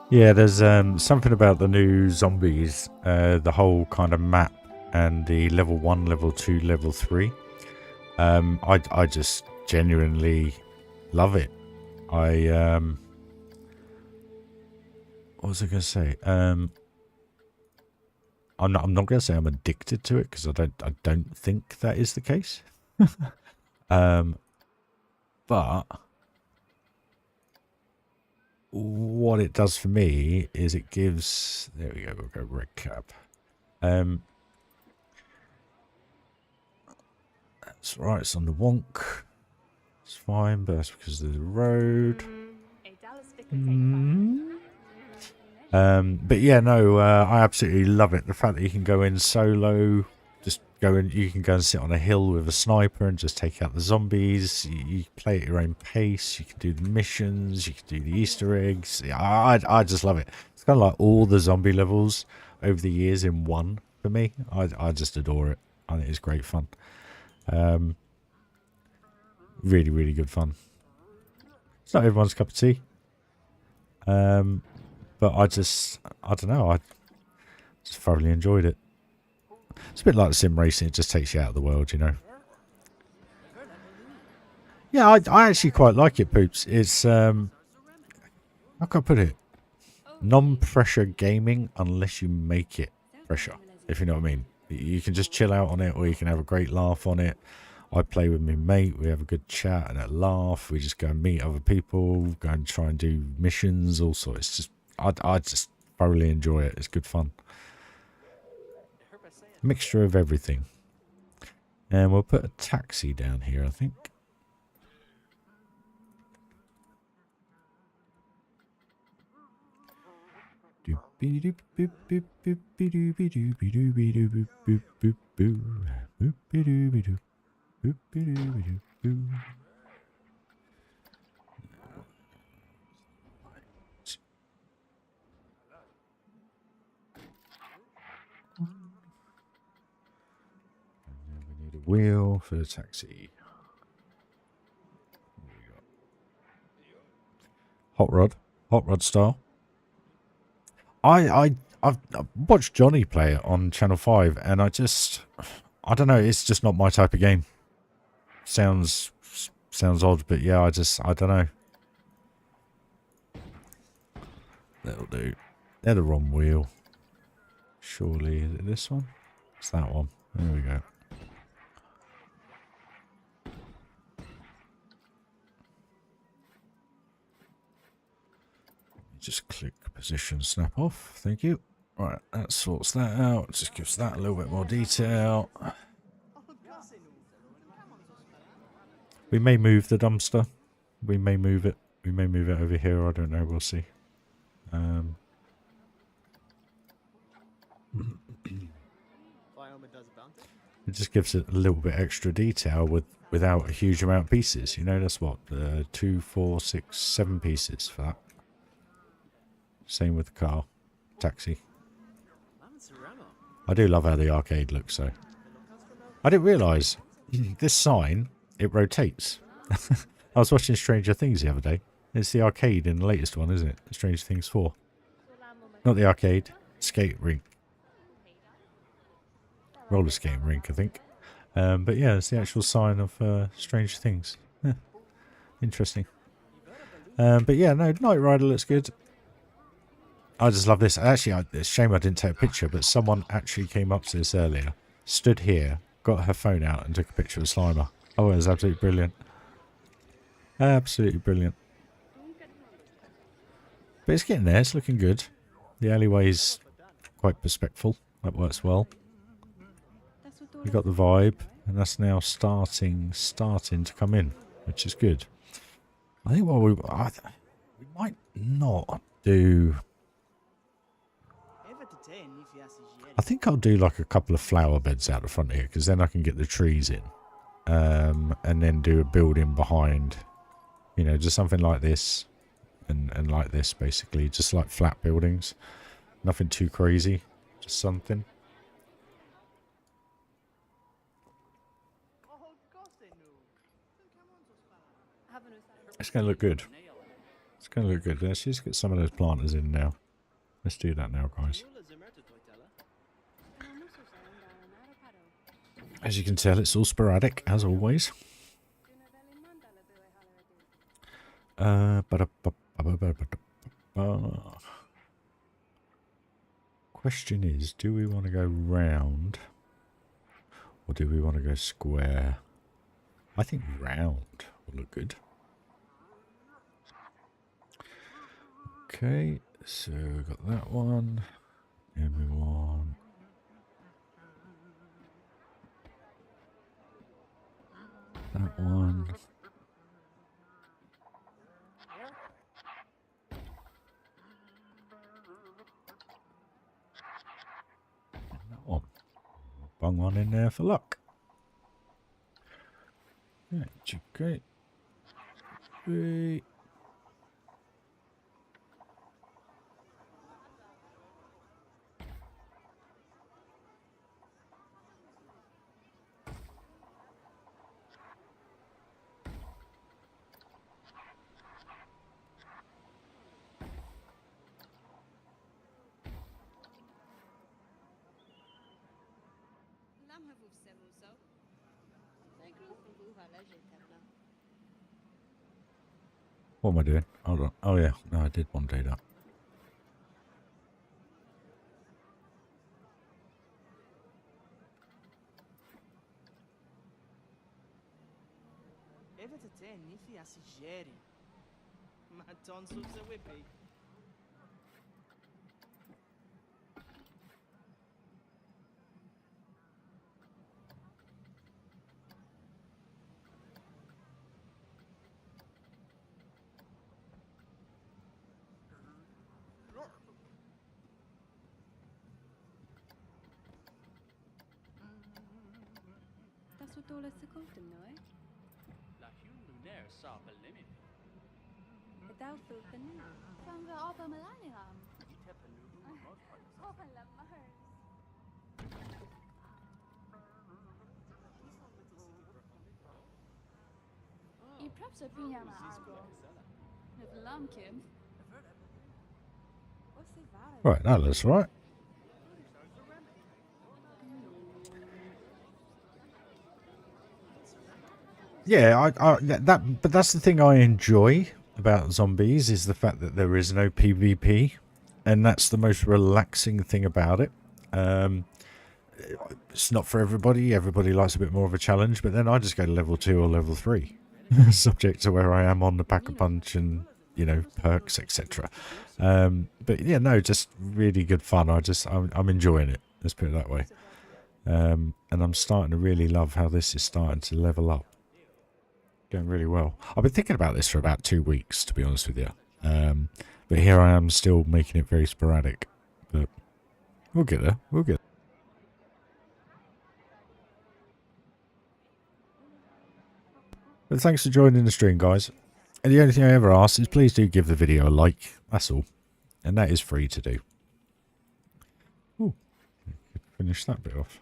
Yeah, there's something about the new zombies, the whole kind of map and the level 1, level 2, level 3. I just genuinely love it. What was I going to say? I'm not going to say I'm addicted to it, because I don't think that is the case. But what it does for me is it gives... There we go, we'll go red cap. That's right, it's on the wonk. It's fine, but that's because of the road. But yeah, no, I absolutely love it. The fact that you can go in solo, just go in, you can go and sit on a hill with a sniper and just take out the zombies. You play at your own pace. You can do the missions. You can do the Easter eggs. Yeah, I just love it. It's kind of like all the zombie levels over the years in one for me. I just adore it. I think it's great fun. Really, really good fun. It's not everyone's cup of tea. But I don't know, I just thoroughly enjoyed it. It's a bit like sim racing, it just takes you out of the world, you know. Yeah, I actually quite like it, Poops. It's, how can I put it? Non-pressure gaming unless you make it pressure, if you know what I mean. You can just chill out on it or you can have a great laugh on it. I play with my mate, we have a good chat and a laugh. We just go and meet other people, go and try and do missions, all sorts. It's just, I just thoroughly enjoy it. It's good fun. Mixture of everything. And we'll put a taxi down here, I think. We need a wheel for the taxi. Hot rod style. I've watched Johnny play it on Channel 5 and I don't know, it's just not my type of game. Sounds odd, but yeah, I don't know. That'll do. They're the wrong wheel. Surely, is it this one? It's that one. There we go. Just click position snap off. Thank you. Right, that sorts that out. Just gives that a little bit more detail. We may move the dumpster. We may move it. We may move it over here. I don't know. We'll see. It just gives it a little bit extra detail without a huge amount of pieces. You know, that's what 2, 4, 6, 7 pieces for that. Same with the car, taxi. I do love how the arcade looks though. I didn't realise this sign, it rotates. I was watching Stranger Things the other day. It's the arcade in the latest one, isn't it? Stranger Things 4. Not the arcade, skate rink. Roller skating rink, I think. But yeah, it's the actual sign of Stranger Things. Yeah. Interesting. But yeah, no, Knight Rider looks good. I just love this. Actually, it's a shame I didn't take a picture, but someone actually came up to this earlier, stood here, got her phone out and took a picture of Slimer. Oh, it was absolutely brilliant. Absolutely brilliant. But it's getting there. It's looking good. The alleyway's quite perspectful. That works well. You got the vibe, and that's now starting to come in, which is good. I think what we might not do. I think I'll do like a couple of flower beds out the front here, because then I can get the trees in, and then do a building behind. You know, just something like this, and like this, basically, just like flat buildings. Nothing too crazy, just something. It's going to look good. It's going to look good. Let's just get some of those planters in now. Let's do that now, guys. As you can tell, it's all sporadic, as always. Question is, do we want to go round or do we want to go square? I think round will look good. Okay, so we've got that one, and we want that one. And that one. Bung one in there for luck. Okay. Great. What am I doing? Hold on. Oh yeah, no, I did want to do that. Das wird dole sekunde, no? La Hune Lunaire saw a limit. Without the banana. Van we op een millennium. Open la Mars. Je preps op in mijn arbo. Met lamkin. Right, that looks right. Yeah, but that's the thing I enjoy about zombies is the fact that there is no PvP, and that's the most relaxing thing about it. It's not for everybody. Everybody likes a bit more of a challenge, but then I just go to level 2 or level 3, subject to where I am on the Pack-a-Punch and, you know, perks, etc. But yeah, no, just really good fun. I'm enjoying it. Let's put it that way. And I'm starting to really love how this is starting to level up. Going really well. I've been thinking about this for about 2 weeks, to be honest with you. But here I am still making it very sporadic. But we'll get there. We'll get there. But thanks for joining the stream, guys. And the only thing I ever ask is please do give the video a like. That's all. And that is free to do. Ooh. Finish that bit off.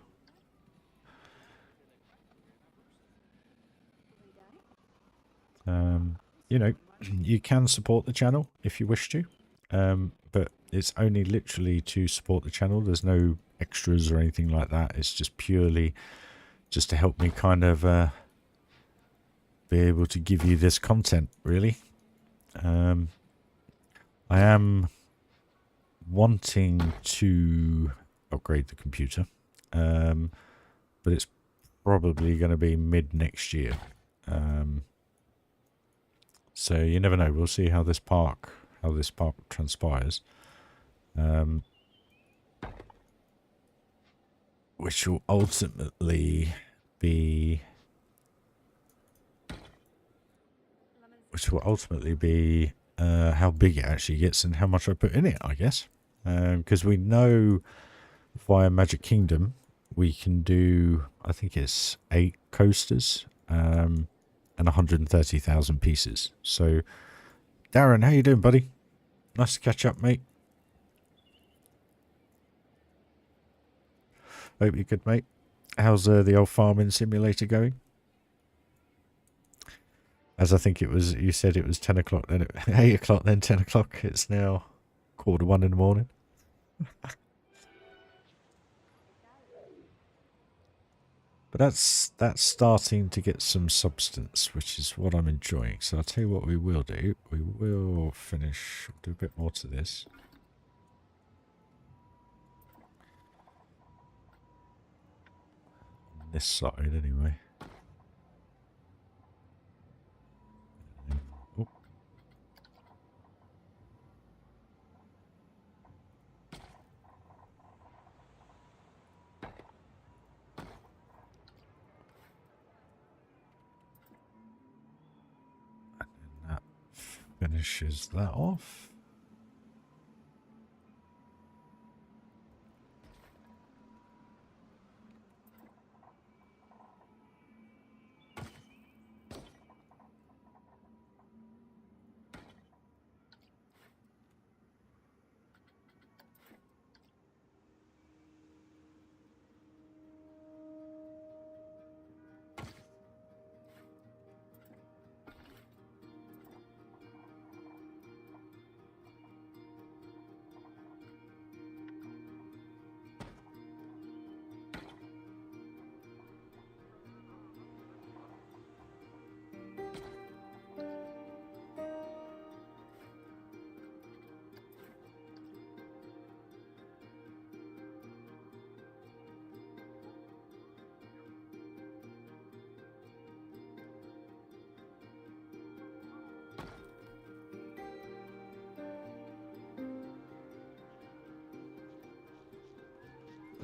You know, you can support the channel if you wish to, but it's only literally to support the channel. There's no extras or anything like that. It's just purely just to help me kind of be able to give you this content, really. I am wanting to upgrade the computer, but it's probably going to be mid next year. So you never know. We'll see how this park transpires. Which will ultimately be how big it actually gets and how much I put in it, I guess. Because we know via Magic Kingdom we can do, I think it's 8 coasters. And 130,000 pieces. So, Darren, how you doing, buddy? Nice to catch up, mate. Hope you're good, mate. How's the old farming simulator going? As I think it was, you said it was 10 o'clock, then 8 o'clock, then 10 o'clock. It's now 1:15 in the morning. But that's starting to get some substance, which is what I'm enjoying. So I'll tell you what we will do. We will finish, do a bit more to this. On this side, anyway. Oh. Finishes that off.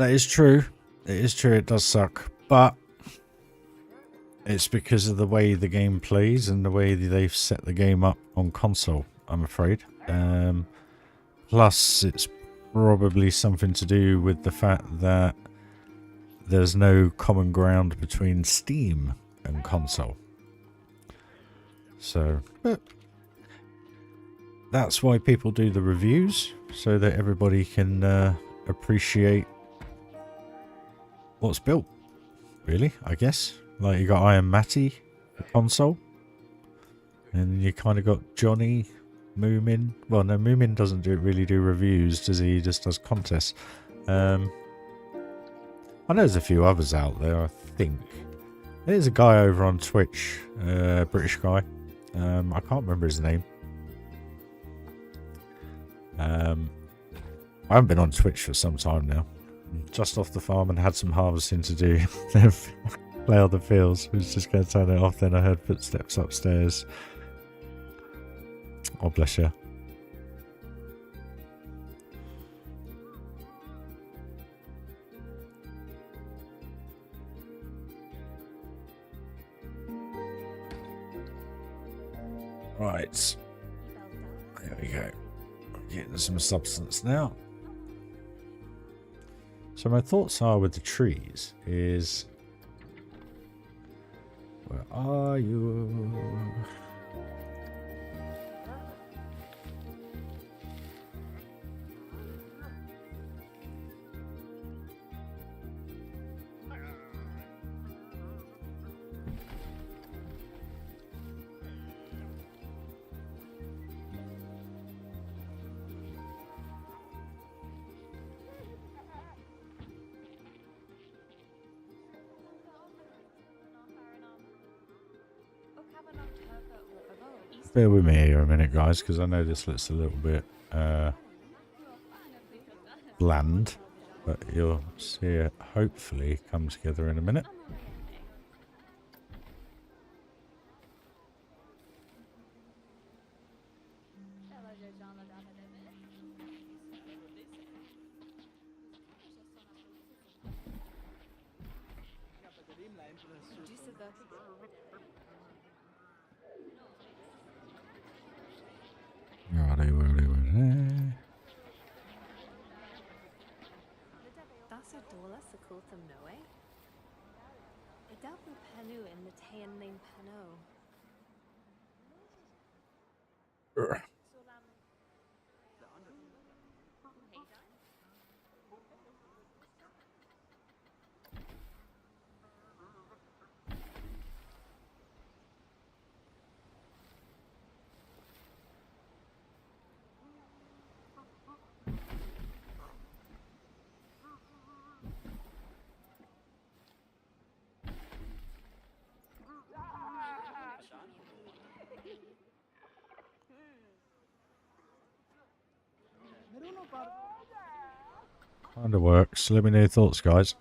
That is true. It is true. It does suck, but it's because of the way the game plays and the way they've set the game up on console, I'm afraid. Plus, it's probably something to do with the fact that there's no common ground between Steam and console. So, but that's why people do the reviews, so that everybody can appreciate what's built, really, I guess. Like, you got Iron Matty for console, and you kind of got Johnny, Moomin. Well, no, Moomin doesn't really do reviews, does he? He just does contests. I know there's a few others out there, I think. There's a guy over on Twitch, British guy. I can't remember his name. I haven't been on Twitch for some time now. I'm just off the farm and had some harvesting to do. Play on the fields. I was just going to turn it off. Then I heard footsteps upstairs. Oh, bless you. Right. There we go. Getting some substance now. So my thoughts are with the trees is... Where are you? Bear with me here a minute, guys, because I know this looks a little bit bland, but you'll see it hopefully come together in a minute. That's a dollar så coolt som Noe. I double Penu in the tan name Peno. Kind of works. Let me know your thoughts, guys.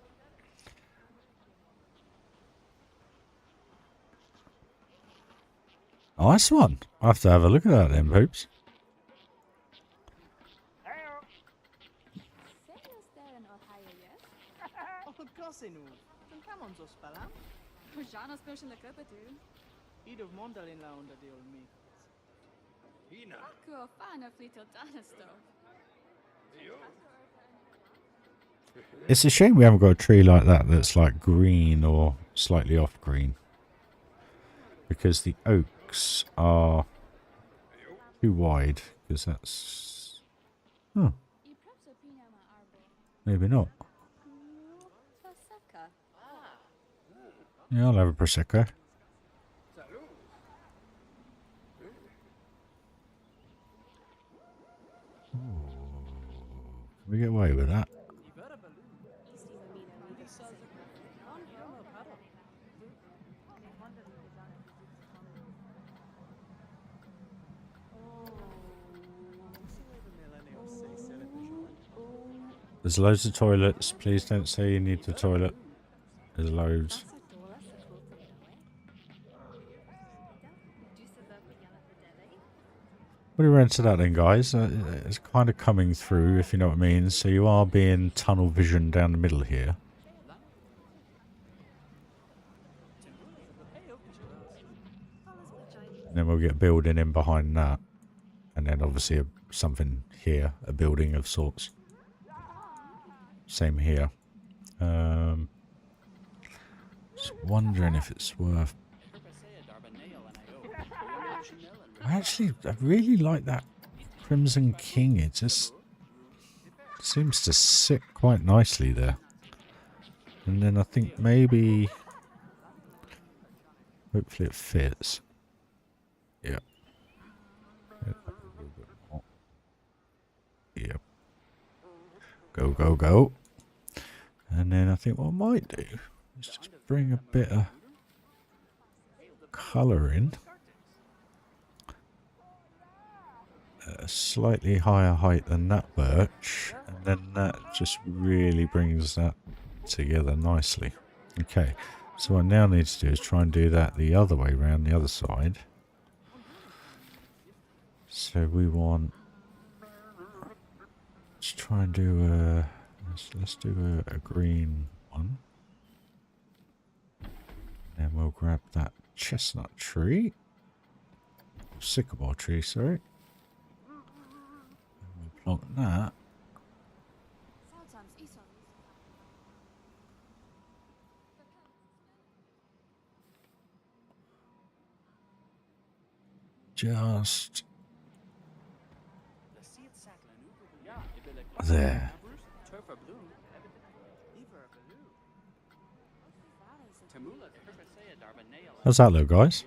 Nice one. I have to have a look at that then, poops. Hina. It's a shame we haven't got a tree like that that's like green or slightly off green. Because the oaks are too wide. Because that's... Huh. Maybe not. Yeah, I'll have a Prosecco. Can we get away with that? There's loads of toilets. Please don't say you need the toilet. There's loads. What do you rent to that then, guys? It's kind of coming through, if you know what I mean. So you are being tunnel vision down the middle here. And then we'll get a building in behind that. And then obviously something here, a building of sorts. Same here. Just wondering if it's worth... I really like that Crimson King. It just seems to sit quite nicely there. And then I think maybe... Hopefully it fits. Yeah. Yep. Go, go, go. And then I think what I might do is just bring a bit of colour in. At a slightly higher height than that birch. And then that just really brings that together nicely. Okay. So what I now need to do is try and do that the other way around, the other side. So we want... Let's try and do a... Let's do a green one. Then we'll grab that chestnut tree. Sycamore tree, sorry. And we'll plonk that. Just... there. How's that look, guys?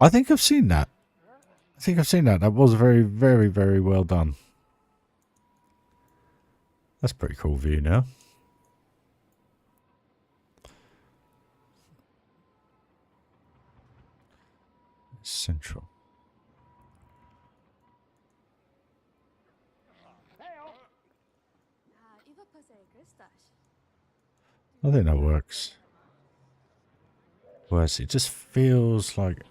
I think I've seen that. That was very, very, very well done. That's a pretty cool view now. Central. I think that works. Whereas it just feels like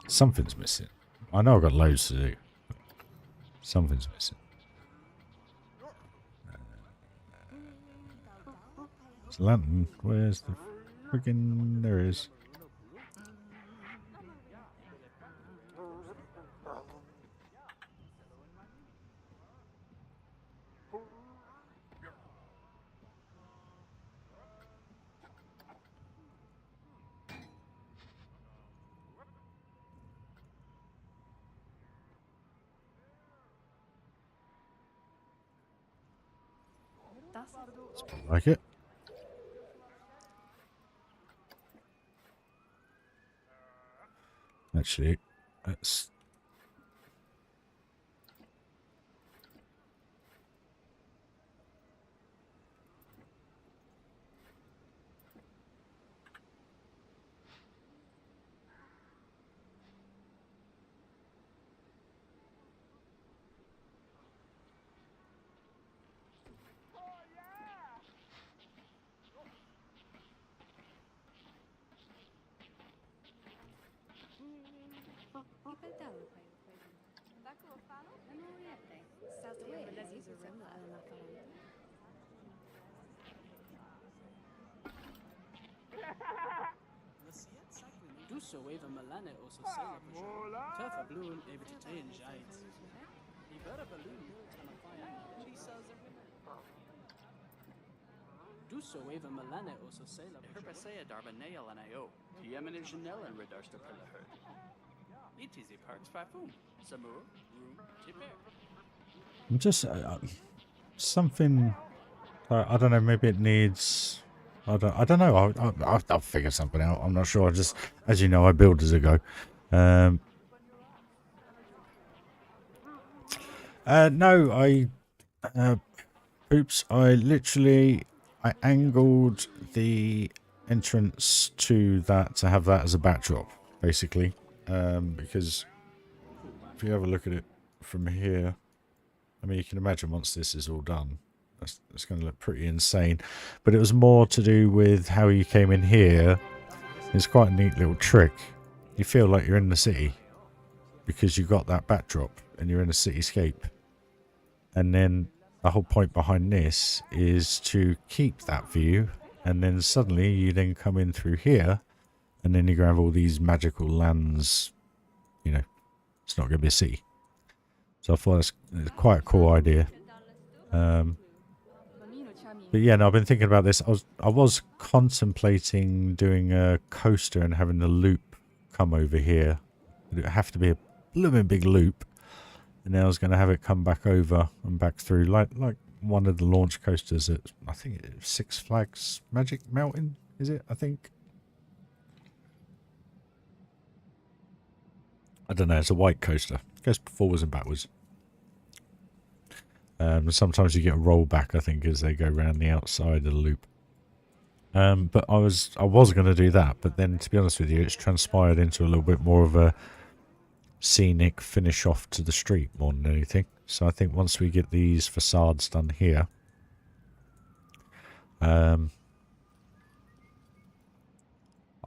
something's missing. I know I've got loads to do. Something's missing. It's a lantern. Where's the friggin... There it is. Like it. Actually, let's... Du så even Melane och så säger person. Tuffa bluen even till tagen giant. I börjar balloon kan man she sells everything. Du så even Melane och så säger person. Hörpa säga darba nail and IO. PM and Janelle and redarsta pilla hurt. ETZ parks fafum. Samur room chipper. I'm just something. I don't know. Maybe it needs. I don't know. I'll figure something out. I'm not sure. I just, as you know, I build as I go. No, oops. I angled the entrance to that to have that as a backdrop. basically, because if you have a look at it from here, I mean, you can imagine once this is all done, it's going to look pretty insane. But it was more to do with how you came in here. It's quite a neat little trick. You feel like you're in the city because you've got that backdrop and you're in a cityscape. And then the whole point behind this is to keep that view, and then suddenly you then come in through here, and then you go have all these magical lands. You know, it's not going to be a city. So I thought it's quite a cool idea. But yeah, no, I've been thinking about this. I was contemplating doing a coaster and having the loop come over here. It would have to be a blooming big loop. And then I was going to have it come back over and back through, like one of the launch coasters at, I think it's Six Flags Magic Mountain, is it? I think. I don't know, it's a white coaster. It goes forwards and backwards. Sometimes you get a rollback, I think, as they go around the outside of the loop. But I was going to do that, but then, to be honest with you, it's transpired into a little bit more of a scenic finish off to the street more than anything. So I think once we get these facades done here, I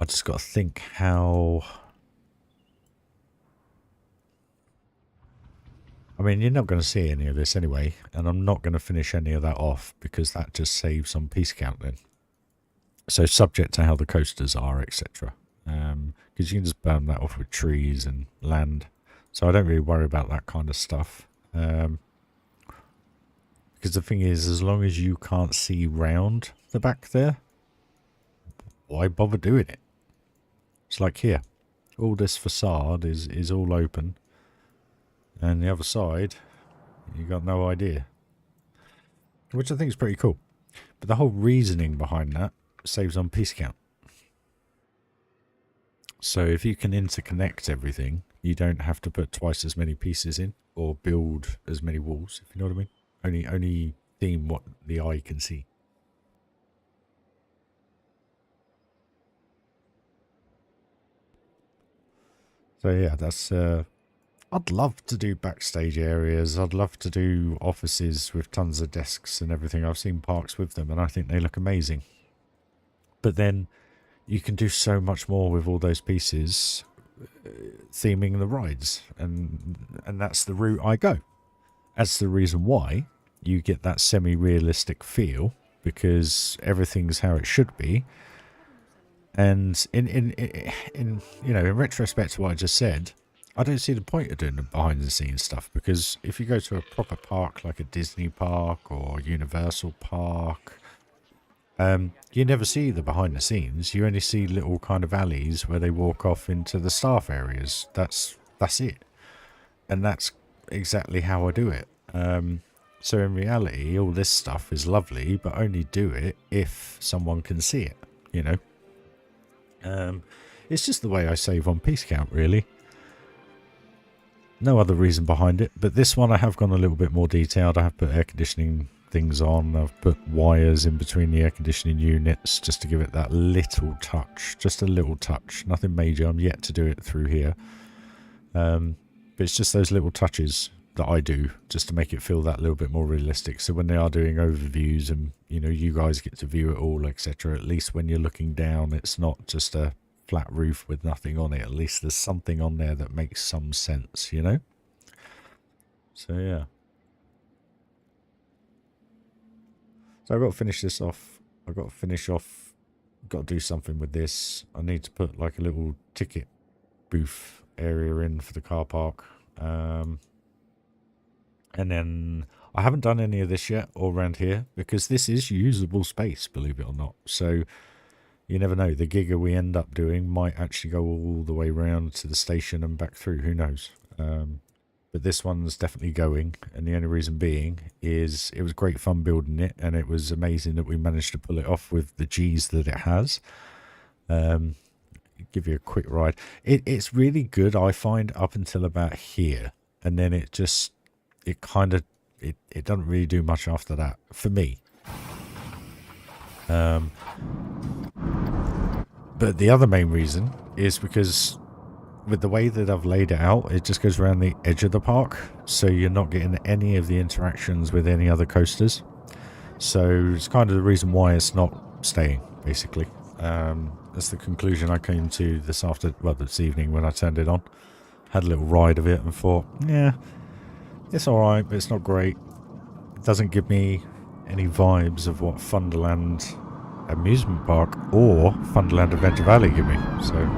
just got to think how... I mean, you're not going to see any of this anyway, and I'm not going to finish any of that off because that just saves on piece count then. So subject to how the coasters are, etc. Because you can just burn that off with trees and land. So I don't really worry about that kind of stuff. Because the thing is, as long as you can't see round the back there, why bother doing it? It's like here. All this facade is all open. And the other side, you got no idea. Which I think is pretty cool. But the whole reasoning behind that saves on piece count. So if you can interconnect everything, you don't have to put twice as many pieces in or build as many walls, if you know what I mean. Only theme what the eye can see. So yeah, that's I'd love to do backstage areas. I'd love to do offices with tons of desks and everything. I've seen parks with them and I think they look amazing. But then you can do so much more with all those pieces theming the rides. And that's the route I go. That's the reason why you get that semi-realistic feel, because everything's how it should be. And in you know, in retrospect to what I just said, I don't see the point of doing the behind the scenes stuff, because if you go to a proper park like a Disney park or Universal Park, you never see the behind the scenes. You only see little kind of alleys where they walk off into the staff areas. That's it. And that's exactly how I do it. So in reality, all this stuff is lovely, but only do it if someone can see it, you know. It's just the way I save on piece count, really. No other reason behind it, but this one I have gone a little bit more detailed. I have put air conditioning things on. I've put wires in between the air conditioning units just to give it that little touch, just a little touch. Nothing major. I'm yet to do it through here. But it's just those little touches that I do just to make it feel that little bit more realistic. So when they are doing overviews and, you know, you guys get to view it all, etc., at least when you're looking down, it's not just a flat roof with nothing on it. At least there's something on there that makes some sense, you know. So yeah, so I've got to finish this off. I've got to finish off, got to do something with this. I need to put like a little ticket booth area in for the car park, and then I haven't done any of this yet all around here because this is usable space, believe it or not. So you never know, the Giga we end up doing might actually go all the way around to the station and back through, who knows. But this one's definitely going, and the only reason being is it was great fun building it, and it was amazing that we managed to pull it off with the G's that it has. Give you a quick ride. It's really good, I find, up until about here, and then it doesn't really do much after that, for me. But the other main reason is because with the way that I've laid it out, it just goes around the edge of the park, so you're not getting any of the interactions with any other coasters. So it's kind of the reason why it's not staying, basically. That's the conclusion I came to this evening when I turned it on. Had a little ride of it and thought, yeah, it's alright, but it's not great. It doesn't give me any vibes of what Funderland Amusement Park or Funderland Adventure Valley give me, so...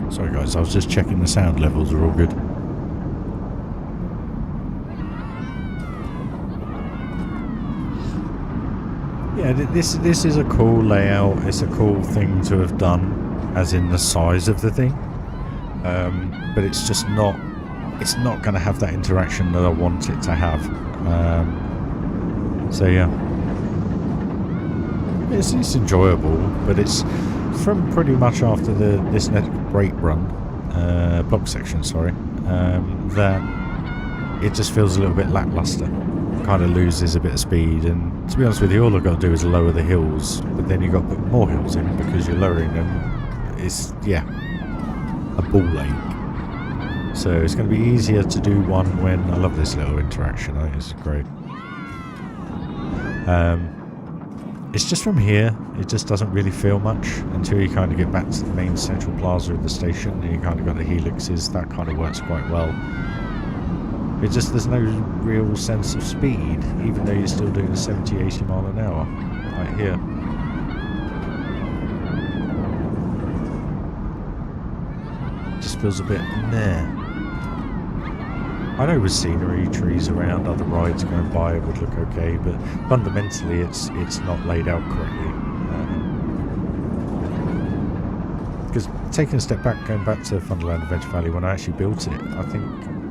Sorry guys, I was just checking the sound levels are all good. Yeah, this is a cool layout. It's a cool thing to have done, as in the size of the thing. But it's just not. It's not going to have that interaction that I want it to have. So yeah, it's enjoyable, but it's from pretty much after this next break run, block section, sorry, that it just feels a little bit lackluster. Kind of loses a bit of speed, and to be honest with you, all I've got to do is lower the hills, but then you've got to put more hills in because you're lowering them. It's, yeah, a ball ache. So it's going to be easier to do one when I love this little interaction. I think it's great. It's just from here, it just doesn't really feel much until you kind of get back to the main central plaza of the station, and you kind of got the helixes. That kind of works quite well. It just, there's no real sense of speed, even though you're still doing a 70-80 mile an hour right here. It just feels a bit meh. I know with scenery, trees around, other rides going by, it would look okay, but fundamentally it's not laid out correctly. Because taking a step back, going back to Funderland Adventure Valley, when I actually built it, I think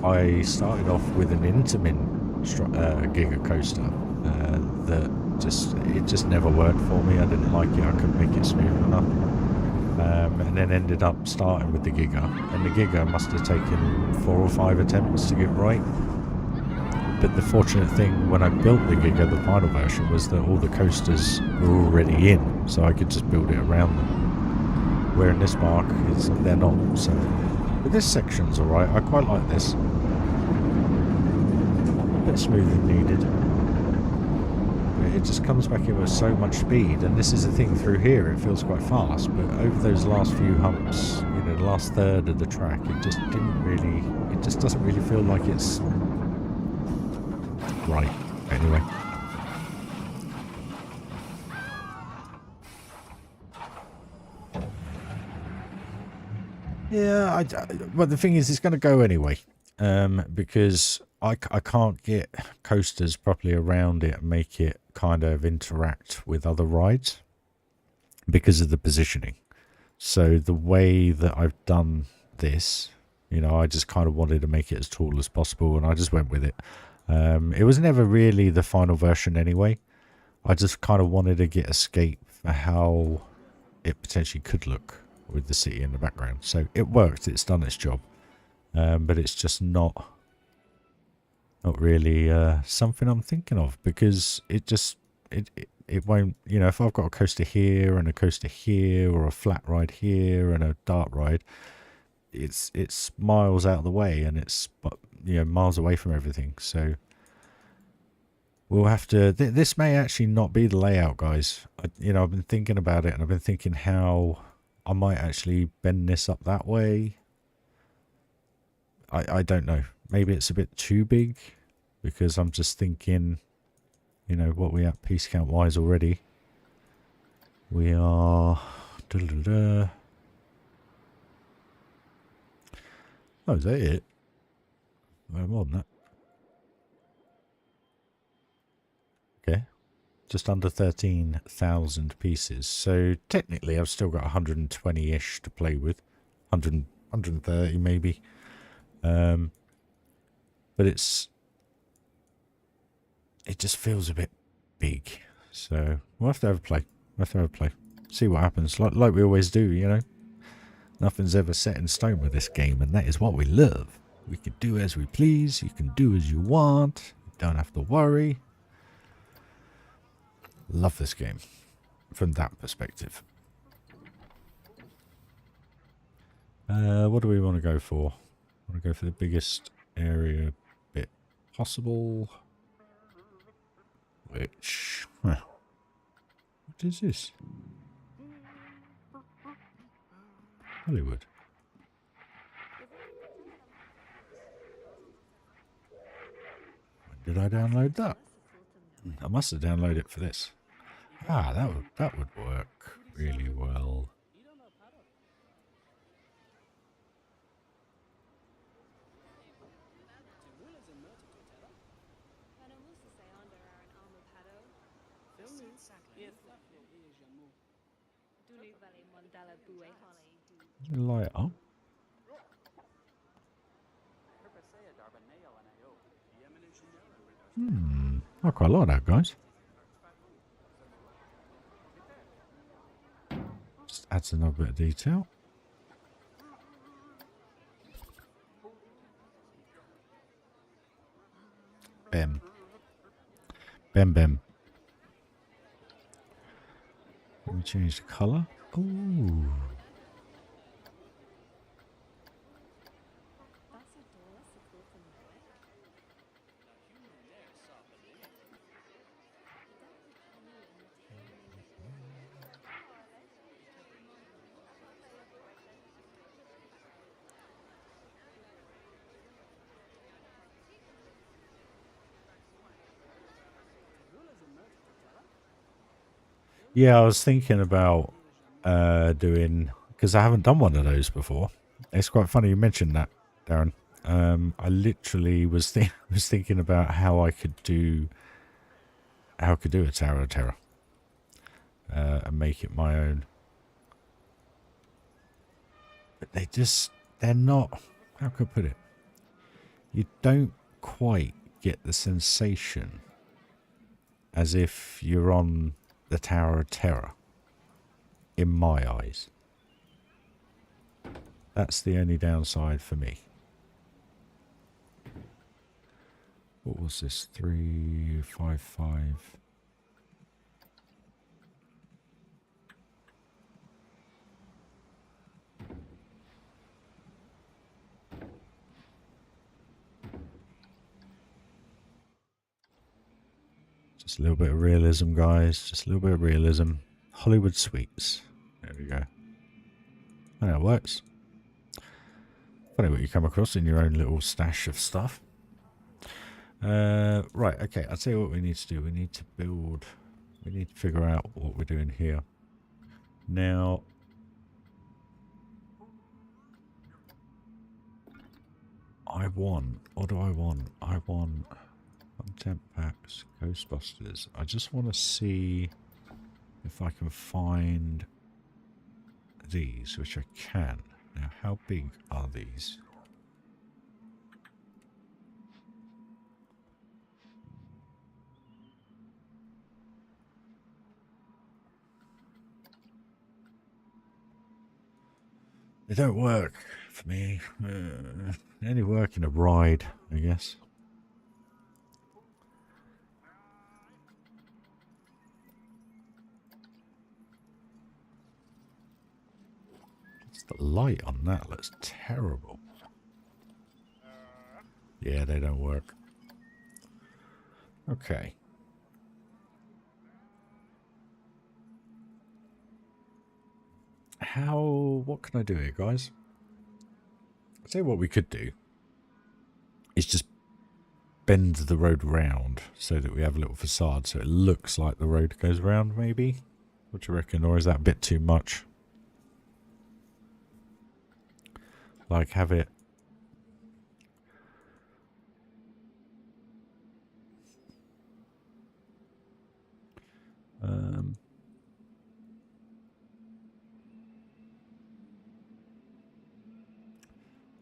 I started off with an Intamin Giga coaster that just never worked for me. I didn't like it. I couldn't make it smooth enough. And then ended up starting with the Giga, and the Giga must have taken 4 or 5 attempts to get right. But the fortunate thing when I built the Giga, the final version, was that all the coasters were already in, so I could just build it around them. Where in this park, they're not. So, but this section's alright. I quite like this. A bit smoother than needed. It just comes back in with so much speed, and this is the thing, through here it feels quite fast, but over those last few humps, you know, the last third of the track, it just doesn't really feel like it's right. Anyway. Yeah, well, the thing is, it's going to go anyway, because I can't get coasters properly around it and make it kind of interact with other rides because of the positioning. So the way that I've done this, you know, I just kind of wanted to make it as tall as possible, and I just went with it. It was never really the final version anyway. I just kind of wanted to get a scape for how it potentially could look with the city in the background. So it worked, it's done its job, but it's just not really something I'm thinking of, because it won't, you know, if I've got a coaster here and a coaster here, or a flat ride here and a dart ride, it's miles out of the way, and it's, you know, miles away from everything. So we'll have to, this may actually not be the layout, guys. You know, I've been thinking about it, and I've been thinking how I might actually bend this up that way. I don't know. Maybe it's a bit too big, because I'm just thinking, you know, what we at piece count wise already. We are... Oh, is that it? More than that. Okay. Just under 13,000 pieces. So technically I've still got 120-ish to play with. 130 maybe. But it just feels a bit big. So we'll have to have a play. We'll have to have a play. See what happens. Like we always do, you know. Nothing's ever set in stone with this game, and that is what we love. We can do as we please. You can do as you want. You don't have to worry. Love this game from that perspective. What do we want to go for? I want to go for the biggest area bit possible. Which... Huh. What is this? Hollywood. When did I download that? I must have downloaded it for this. Ah, that would work really well. Light up. I quite like that, guys. Just adds another bit of detail. Bem. Bem bem. Let me change the colour. Ooh. Yeah, I was thinking about doing, because I haven't done one of those before. It's quite funny you mentioned that, Darren. I literally was thinking about how I could do a Tower of Terror and make it my own. But they're not, how could I put it? You don't quite get the sensation as if you're on the Tower of Terror, in my eyes. That's the only downside for me. What was this? 355. Just a little bit of realism, guys. Just a little bit of realism. Hollywood Suites. There we go. I know it works. Funny what you come across in your own little stash of stuff. Right, okay. I'll tell you what we need to do. We need to build... We need to figure out what we're doing here. Now... What do I want? I want... Content packs, Ghostbusters. I just want to see if I can find these, which I can. Now, how big are these? They don't work for me. They only work in a ride, I guess. The light on that looks terrible. Yeah, they don't work. Okay. What can I do here, guys? I'll tell you what we could do is just bend the road round so that we have a little facade so it looks like the road goes round, maybe? What do you reckon? Or is that a bit too much? Like, have it...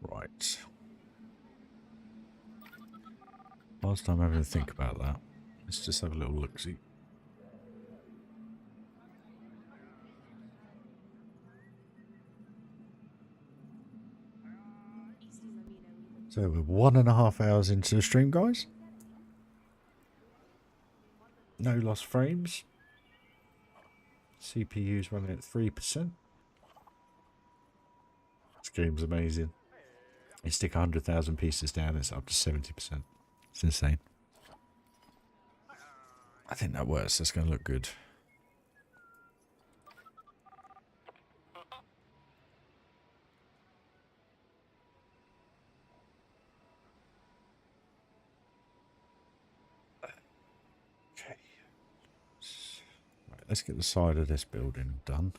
Right. Whilst I'm having to think about that, let's just have a little look-see. So we're 1.5 hours into the stream, guys. No lost frames. CPU's running at 3%. This game's amazing. You stick 100,000 pieces down, it's up to 70%. It's insane. I think that works. That's going to look good. Okay. Right, let's get the side of this building done.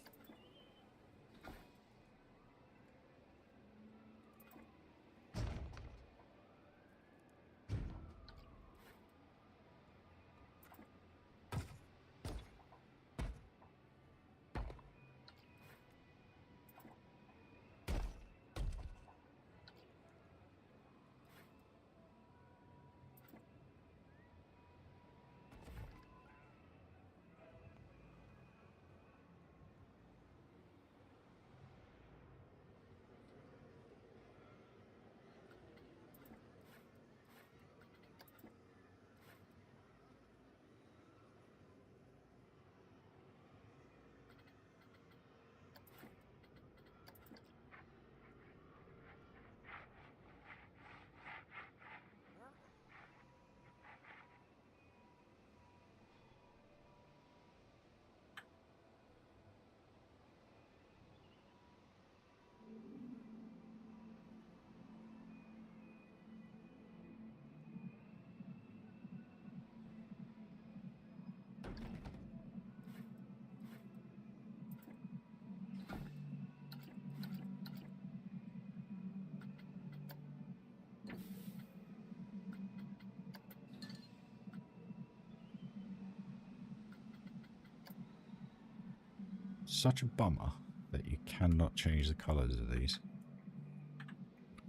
Such a bummer that you cannot change the colours of these.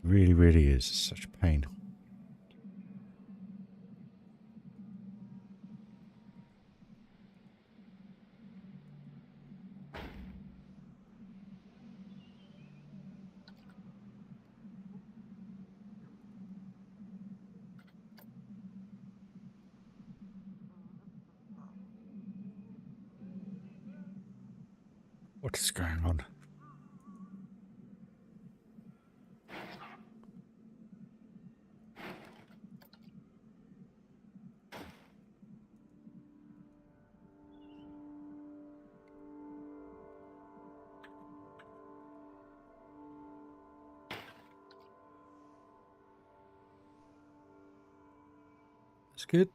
Really, really is such a pain. What is going on? That's good.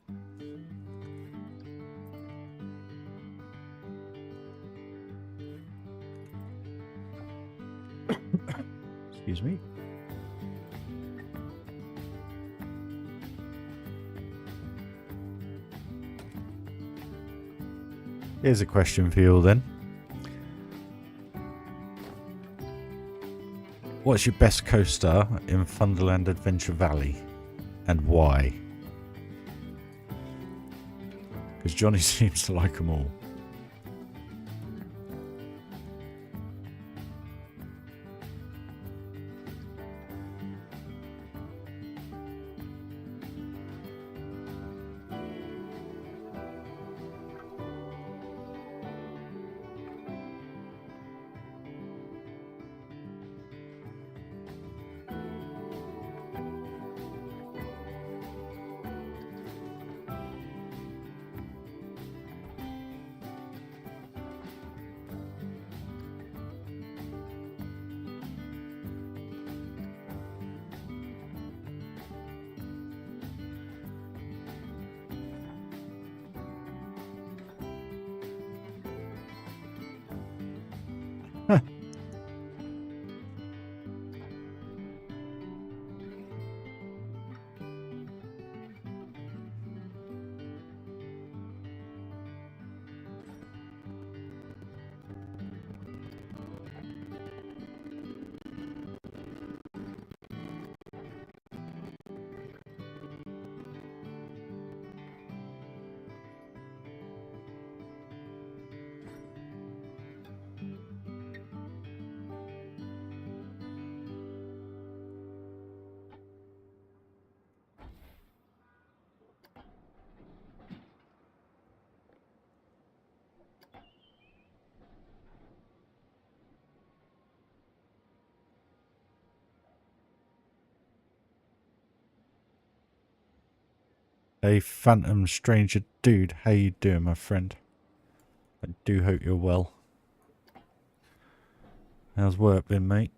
Excuse me. Here's a question for you all then. What's your best coaster in Funderland Adventure Valley and why? Because Johnny seems to like them all. Hey, Phantom Stranger Dude, how you doing, my friend? I do hope you're well. How's work been, mate?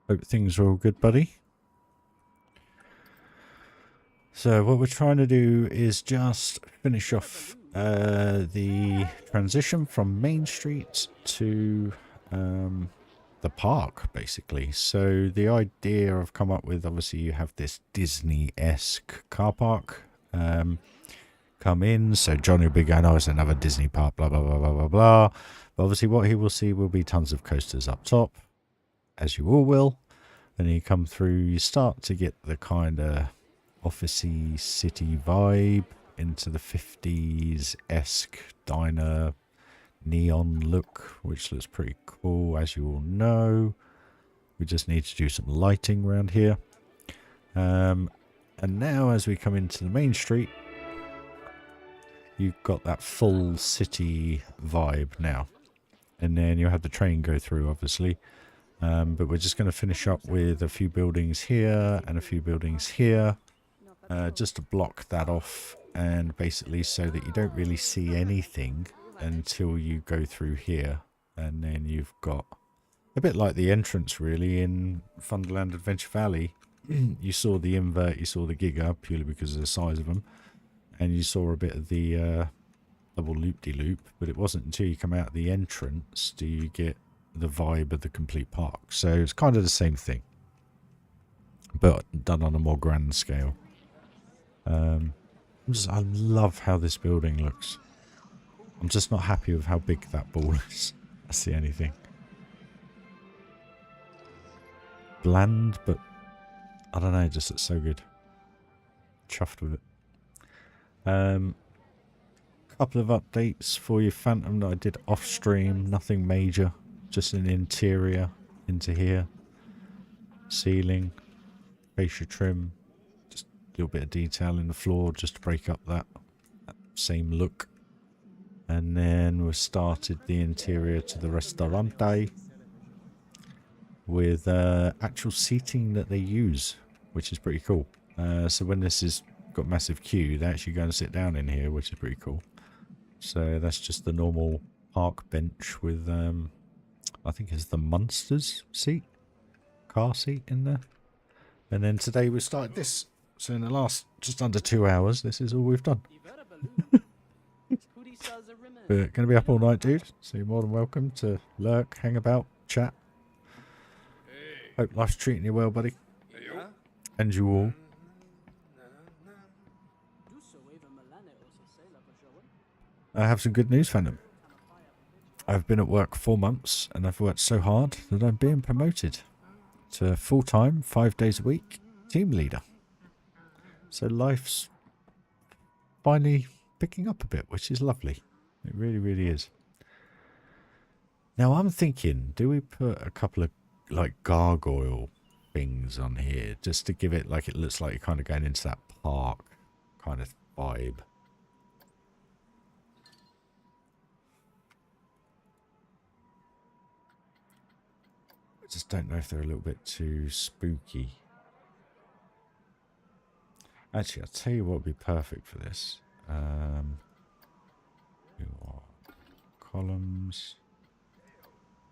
Hope things are all good, buddy. So what we're trying to do is just finish off the transition from Main Street to the park, basically. So the idea I've come up with, obviously you have this Disney-esque car park. Come in, so Johnny will be going, oh, it's another Disney park, blah, blah, blah, blah, blah, blah. But obviously what he will see will be tons of coasters up top, as you all will. Then you come through, you start to get the kind of officey city vibe into the 50s-esque diner neon look, which looks pretty cool, as you all know. We just need to do some lighting around here. And now as we come into the main street, you've got that full city vibe now. And then you have the train go through, obviously. But we're just going to finish up with a few buildings here and a few buildings here. Just to block that off, and basically so that you don't really see anything until you go through here. And then you've got a bit like the entrance really in Funderland Adventure Valley. You saw the invert, you saw the Giga purely because of the size of them, and you saw a bit of the double loop-de-loop, but it wasn't until you come out of the entrance do you get the vibe of the complete park. So it's kind of the same thing, but done on a more grand scale. I love how this building looks. I'm just not happy with how big that ball is. That's the only thing. Bland, but I don't know, it just looks so good. Chuffed with it. Couple of updates for you, Phantom, that I did off stream. Nothing major, just an interior into here. Ceiling, fascia trim, just a little bit of detail in the floor just to break up that same look. And then we started the interior to the Ristorante with actual seating that they use, which is pretty cool. So when this is got massive queue, they actually go and sit down in here, which is pretty cool. So that's just the normal park bench with, I think it's the Munsters seat, car seat in there. And then today we started this. So in the last just under 2 hours, this is all we've done. We're going to be up all night, dude. So you're more than welcome to lurk, hang about, chat. Hope life's treating you well, buddy. And you all. I have some good news, Phantom. I've been at work 4 months and I've worked so hard that I'm being promoted to full-time, 5 days a week, team leader. So life's finally picking up a bit, which is lovely. It really, really is. Now I'm thinking, do we put a couple of like gargoyle things on here just to give it like it looks like you're kind of going into that park kind of vibe? I just don't know if they're a little bit too spooky. Actually, I'll tell you what would be perfect for this. Columns.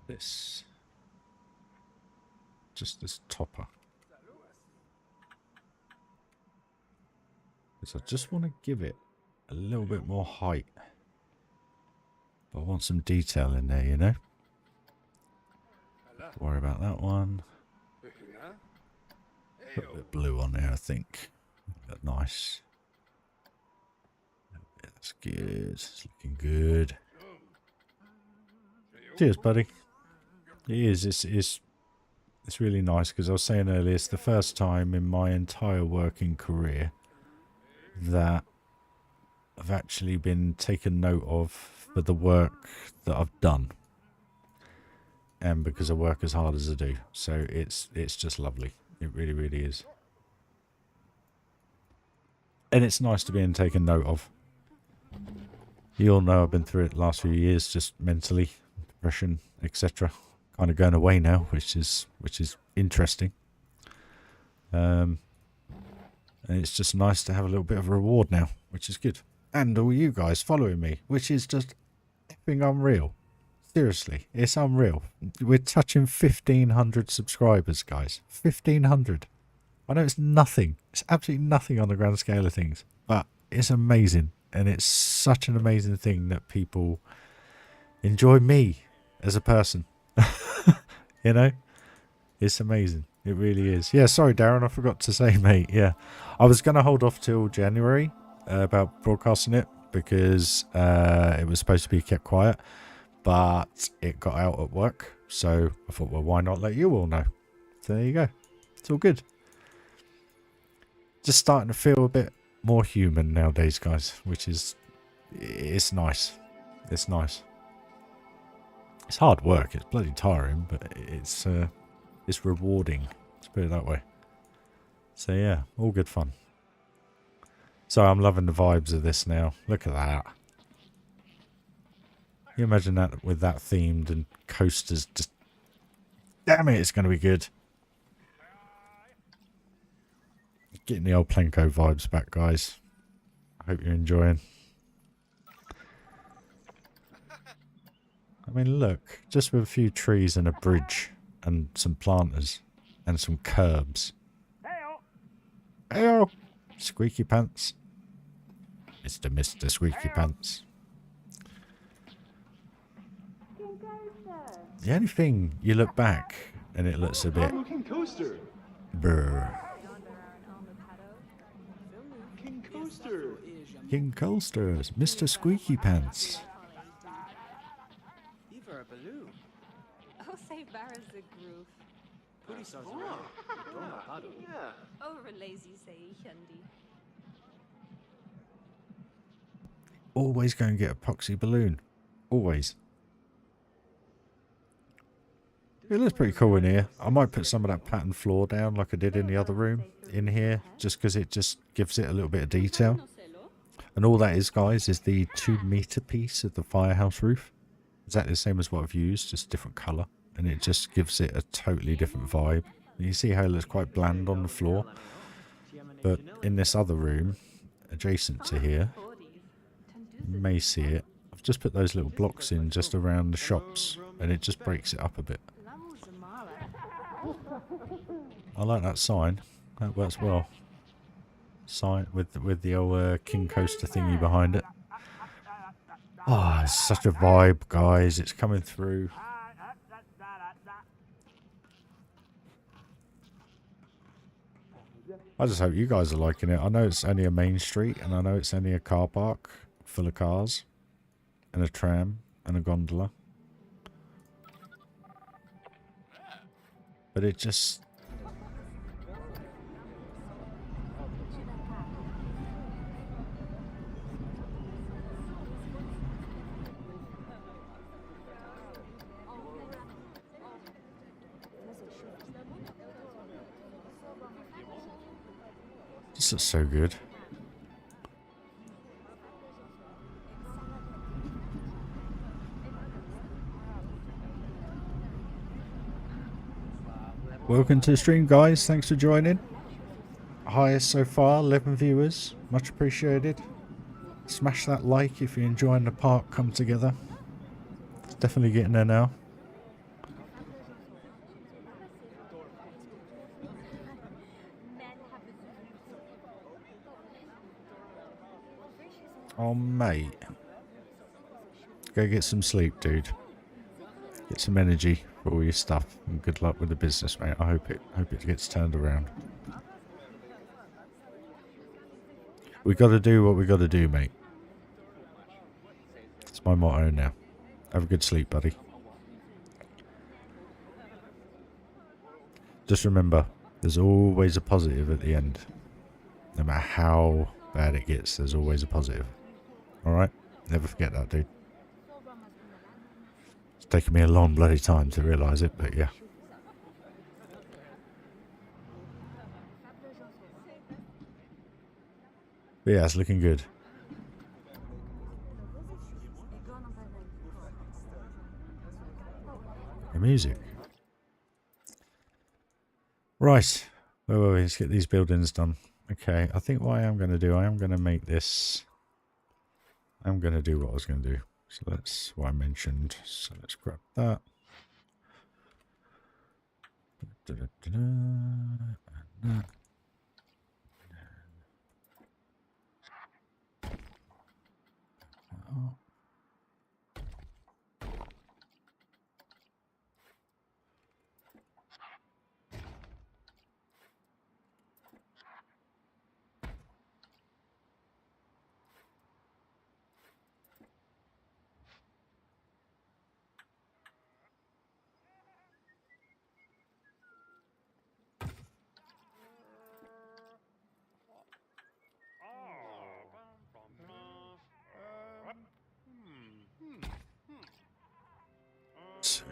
This. Just this topper. Because I just want to give it a little bit more height. But I want some detail in there, you know? Don't worry about that one. Put a bit of blue on there, I think. That's nice. That's good. It's looking good. Cheers, buddy. It is. It's really nice because I was saying earlier, it's the first time in my entire working career that I've actually been taken note of for the work that I've done. and because I work as hard as I do. So it's just lovely. It really, really is. And it's nice to be taken note of. You all know I've been through it the last few years, just mentally, depression, etc. Kind of going away now, which is interesting. And it's just nice to have a little bit of a reward now, which is good. And all you guys following me, which is just effing unreal. Seriously, it's unreal. We're touching 1,500 subscribers, guys. 1,500. I know it's nothing. It's absolutely nothing on the grand scale of things. But it's amazing. And it's such an amazing thing that people enjoy me as a person. You know? It's amazing. It really is. Yeah, sorry, Darren. I forgot to say, mate. Yeah. I was going to hold off till January about broadcasting it because it was supposed to be kept quiet. But it got out at work. So I thought, well, why not let you all know? So there you go. It's all good. Just starting to feel a bit more human nowadays, guys, which is, it's nice. It's nice. It's hard work. It's bloody tiring, but it's rewarding. Let's put it that way. So yeah, all good fun. So I'm loving the vibes of this now. Look at that. You imagine that with that themed and coasters, just damn it, it's going to be good. Getting the old Plenko vibes back, guys. I hope you're enjoying. I mean, look, just with a few trees and a bridge and some planters and some curbs. Heyo! Squeaky Pants. Mr. Squeaky Pants. The only thing, you look back and it looks a bit... Brr. King Coasters, Mr. Squeaky Pants. Oh, say Barra's the groove. Oh, lazy say Hyundi. Always go and get a epoxy balloon. Always. It looks pretty cool in here. I might put some of that pattern floor down like I did in the other room in here, just because it just gives it a little bit of detail. And all that is, guys, is the 2-meter piece of the firehouse roof. Exactly the same as what I've used, just different colour. And it just gives it a totally different vibe. You see how it looks quite bland on the floor. But in this other room, adjacent to here, you may see it. I've just put those little blocks in just around the shops. And it just breaks it up a bit. I like that sign. That works well. Sign with the old King Coaster thingy behind it. Oh, it's such a vibe, guys. It's coming through. I just hope you guys are liking it. I know it's only a main street, and I know it's only a car park full of cars, and a tram, and a gondola. But it just... This looks so good. Welcome to the stream, guys. Thanks for joining. Highest so far, 11 viewers. Much appreciated. Smash that like if you're enjoying the park come together. It's definitely getting there now. Oh, mate. Go get some sleep, dude. Get some energy for all your stuff. And good luck with the business, mate. I hope it gets turned around. We got to do what we got to do, mate. It's my motto now. Have a good sleep, buddy. Just remember, there's always a positive at the end. No matter how bad it gets, there's always a positive. Alright? Never forget that, dude. It's taken me a long bloody time to realise it, but yeah. But yeah, it's looking good. The music. Right. Wait, let's get these buildings done. Okay, I think what I am going to do, I am going to make this... I'm going to do what I was going to do. So that's what I mentioned. So let's grab that. And that. Oh.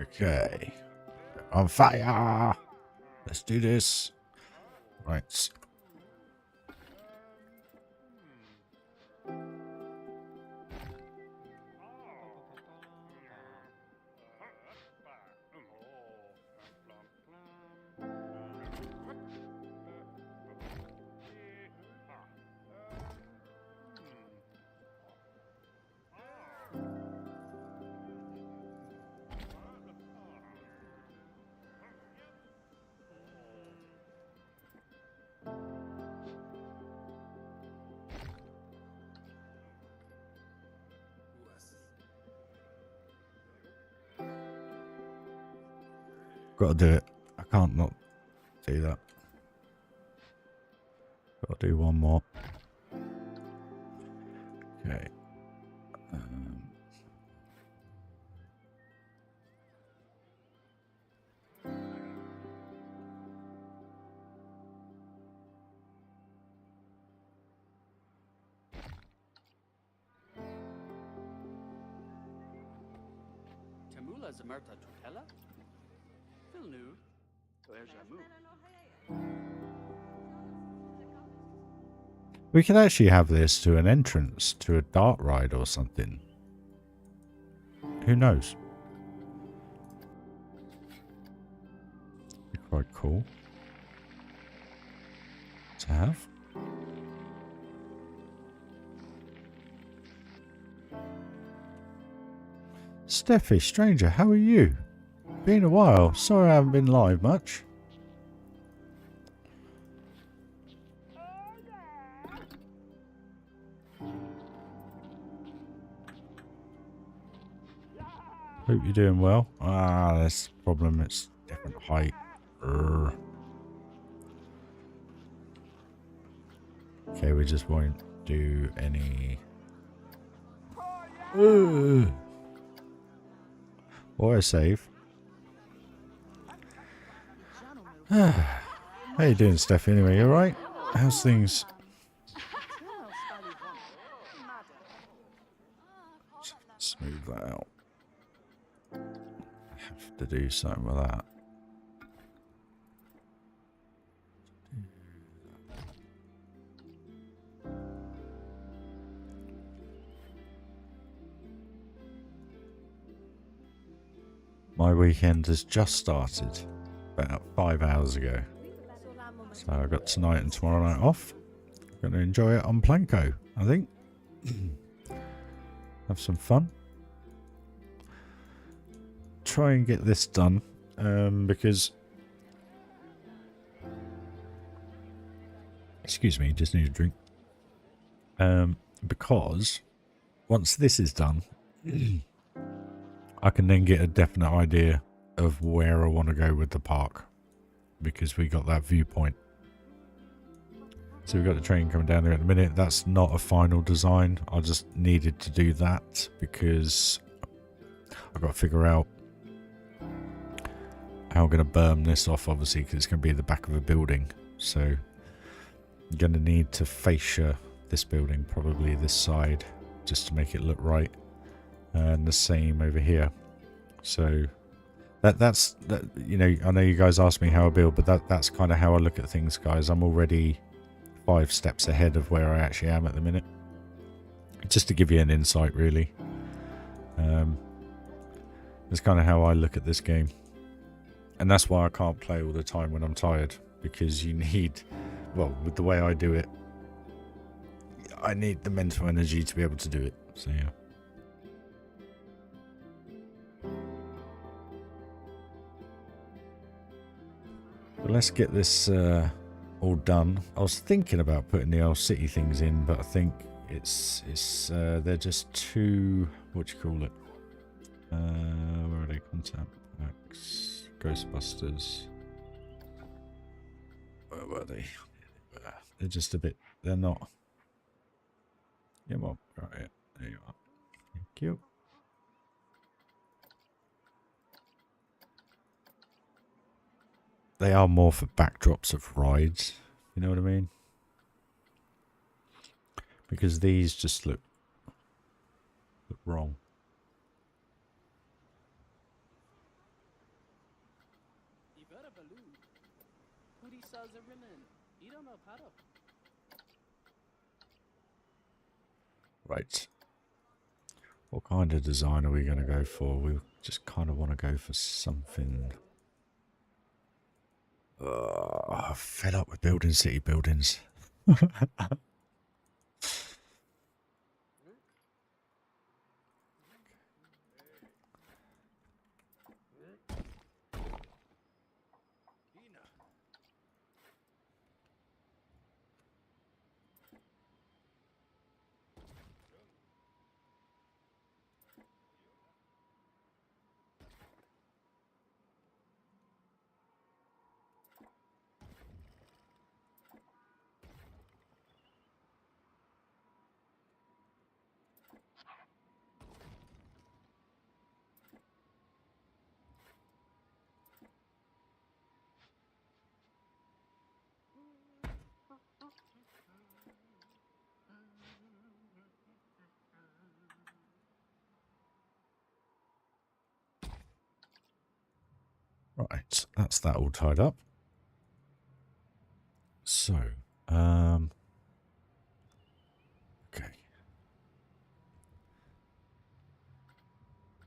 Okay. On fire! Let's do this. Right. Got to do it. I can't not do that. Got to do one more. Okay. Tamula Zamerta Tutela? Phil nu. Where's Jamu? We can actually have this to an entrance to a dart ride or something. Who knows? Be quite cool to have. Steffi, stranger, how are you? Been a while. Sorry I haven't been live much. Hope you're doing well. Ah, that's the problem. It's different height. Urgh. Okay, we just won't do any... Or a save. How you doing, Steffi? Anyway, you alright? How's things? Smooth that out. I have to do something with that. My weekend has just started about 5 hours ago. So I've got tonight and tomorrow night off. I'm going to enjoy it on Planko, I think. Have some fun. Try and get this done because... Excuse me, just need a drink. Because once this is done... I can then get a definite idea of where I want to go with the park, because we got that viewpoint. So we've got the train coming down there at the minute. That's not a final design. I just needed to do that because I've got to figure out how I'm going to berm this off, obviously, because it's going to be at the back of a building. So I'm going to need to fascia this building, probably this side, just to make it look right. And the same over here. So that's you know, I know you guys asked me how I build, but that's kind of how I look at things, guys. I'm already 5 steps ahead of where I actually am at the minute. Just to give you an insight, really. That's kind of how I look at this game. And that's why I can't play all the time when I'm tired. Because you need, well, with the way I do it, I need the mental energy to be able to do it. So, yeah. But let's get this all done. I was thinking about putting the old city things in, but I think it's they're just too, what do you call it? Where are they? Content packs, Ghostbusters. Where were they? They're just a bit. They're not. Yeah, well, right. There you are. Thank you. They are more for backdrops of rides. You know what I mean? Because these just look wrong. Right. What kind of design are we going to go for? We just kind of want to go for something. I'm fed up with building city buildings. Right, that's that all tied up. So, okay.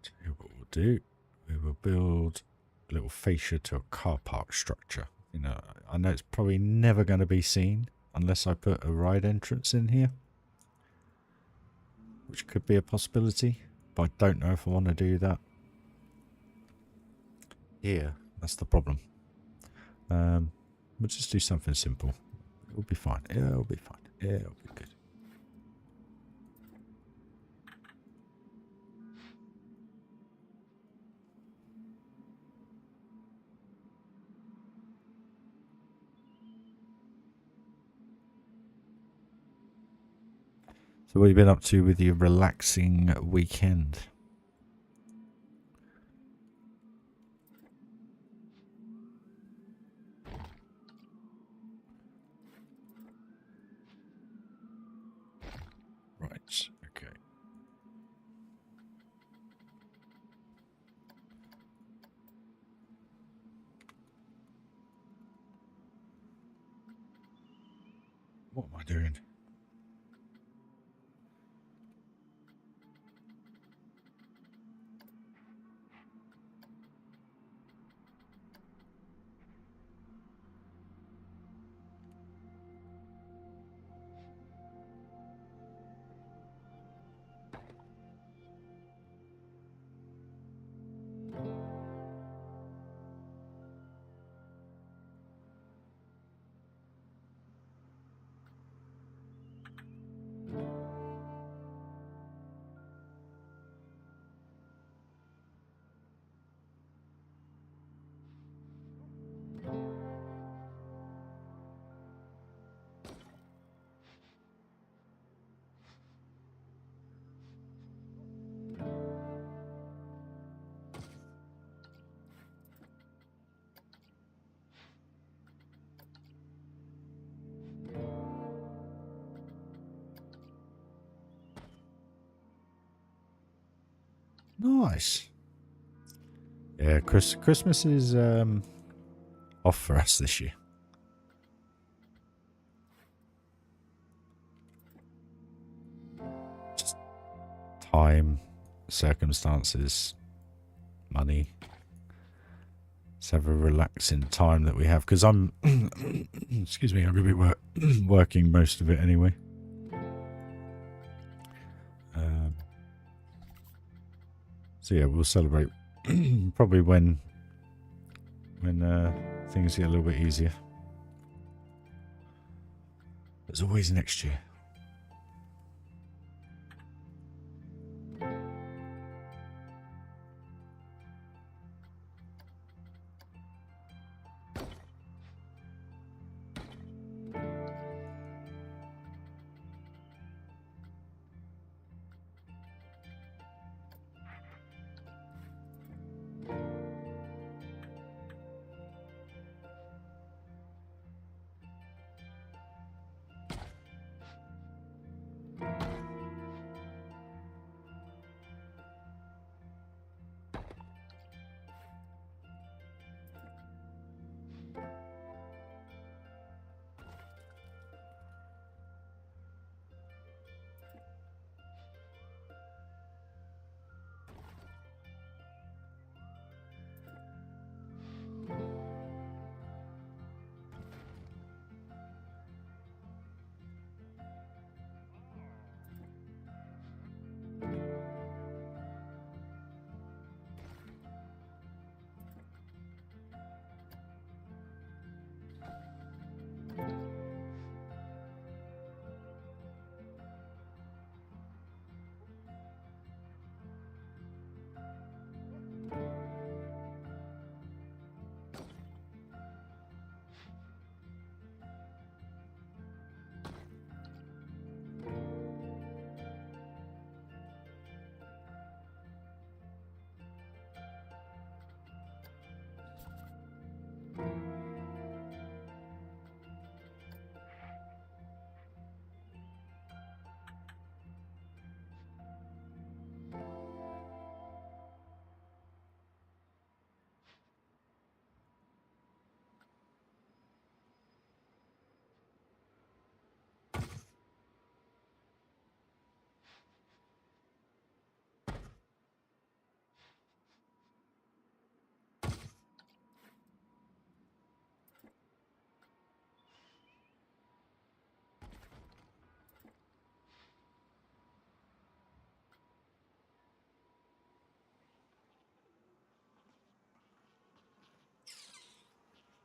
Tell you what we'll do. We will build a little fascia to a car park structure. You know, I know it's probably never going to be seen unless I put a ride entrance in here, which could be a possibility, but I don't know if I want to do that. Yeah, that's the problem. We'll just do something simple. It'll be fine. Yeah, it'll be fine. Yeah, it'll be good. So what have you been up to with your relaxing weekend? Right, okay. What am I doing? Nice. Yeah, Christmas is off for us this year. Just time, circumstances, money. Let's have a relaxing time that we have, because I'm excuse me, I'm going to be working most of it anyway. So yeah, we'll celebrate probably when things get a little bit easier. There's always next year.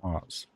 Arts.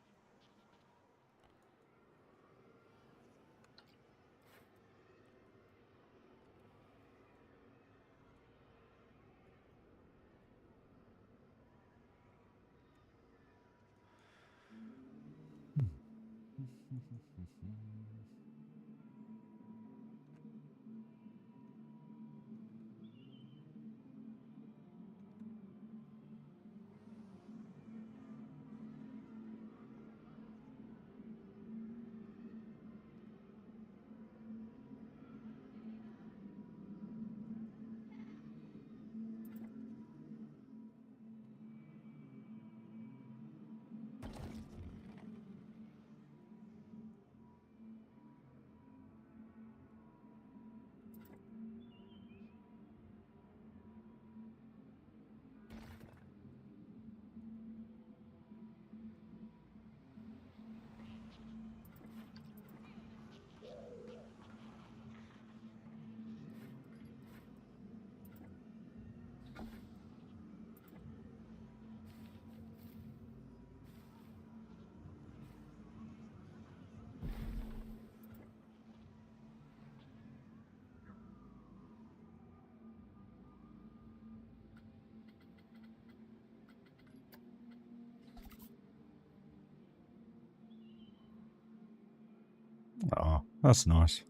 Oh, that's nice.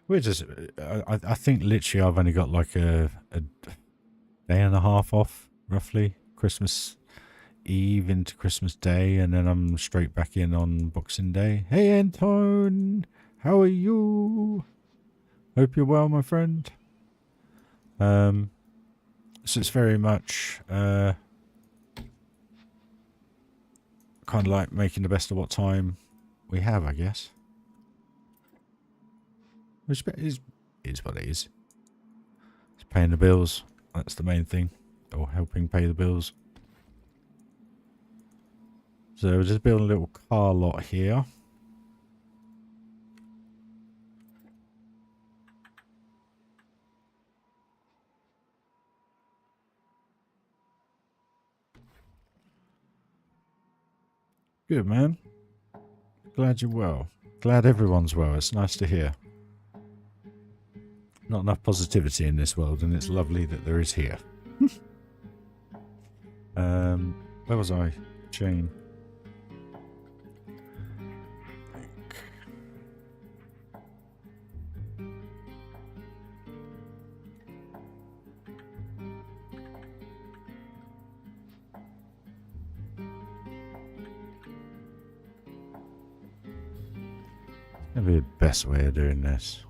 We're just, I think literally I've only got like a day and a half off, roughly, Christmas Eve into Christmas Day, and then I'm straight back in on Boxing Day. Hey, Anton! How are you? Hope you're well, my friend. So it's very much kind of like making the best of what time we have, I guess. Which is what it is. It's paying the bills. That's the main thing. Or helping pay the bills. So we're just building a little car lot here. Good, man. Glad you're well. Glad everyone's well. It's nice to hear. Not enough positivity in this world, and it's lovely that there is here. Where was I? Jane. Maybe the best way of doing this.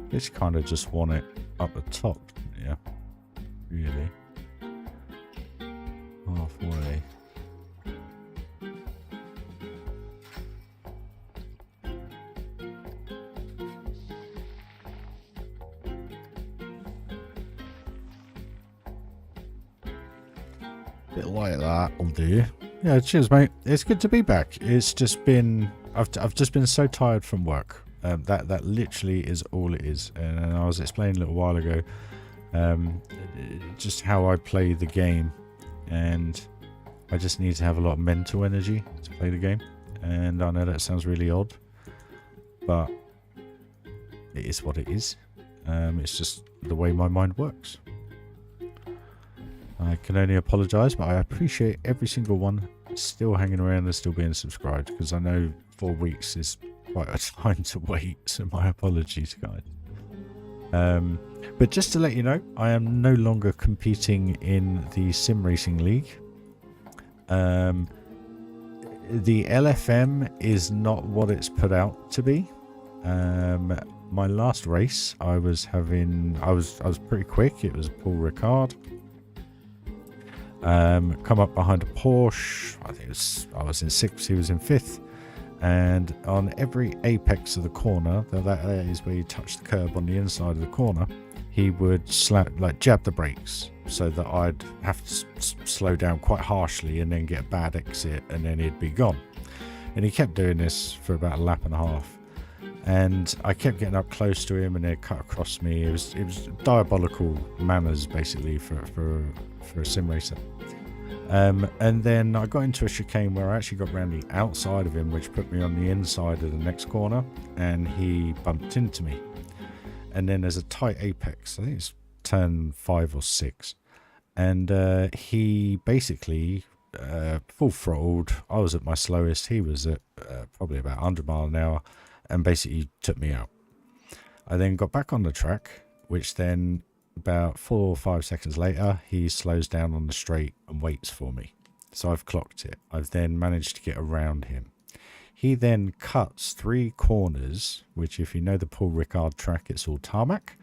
Just kind of just want it up the top, yeah. Really. Halfway. Bit like that will do. Yeah, cheers, mate. It's good to be back. It's just been I've just been so tired from work. That literally is all it is. And I was explaining a little while ago just how I play the game, and I just need to have a lot of mental energy to play the game. And I know that sounds really odd, but it is what it is. It's just the way my mind works. I can only apologise, but I appreciate every single one still hanging around and still being subscribed, because I know 4 weeks is quite a time to wait, so my apologies, guys. But just to let you know, I am no longer competing in the Sim Racing League. The LFM is not what it's put out to be. My last race, I was pretty quick. It was Paul Ricard. Come up behind a Porsche. I was in 6th, he was in 5th. And on every apex of the corner, that is where you touch the curb on the inside of the corner, he would jab the brakes so that I'd have to slow down quite harshly and then get a bad exit, and then he'd be gone. And he kept doing this for about a lap and a half. And I kept getting up close to him, and he'd cut across me. It was diabolical manners, basically, for a sim racer. And then I got into a chicane where I actually got around the outside of him, which put me on the inside of the next corner, and he bumped into me. And then there's a tight apex. I think it's turn 5 or 6. And he basically full throttled. I was at my slowest. He was at probably about 100 miles an hour, and basically took me out. I then got back on the track, which then about 4 or 5 seconds later, he slows down on the straight and waits for me. So I've clocked it. I've then managed to get around him. He then cuts 3 corners, which if you know the Paul Ricard track, it's all tarmac.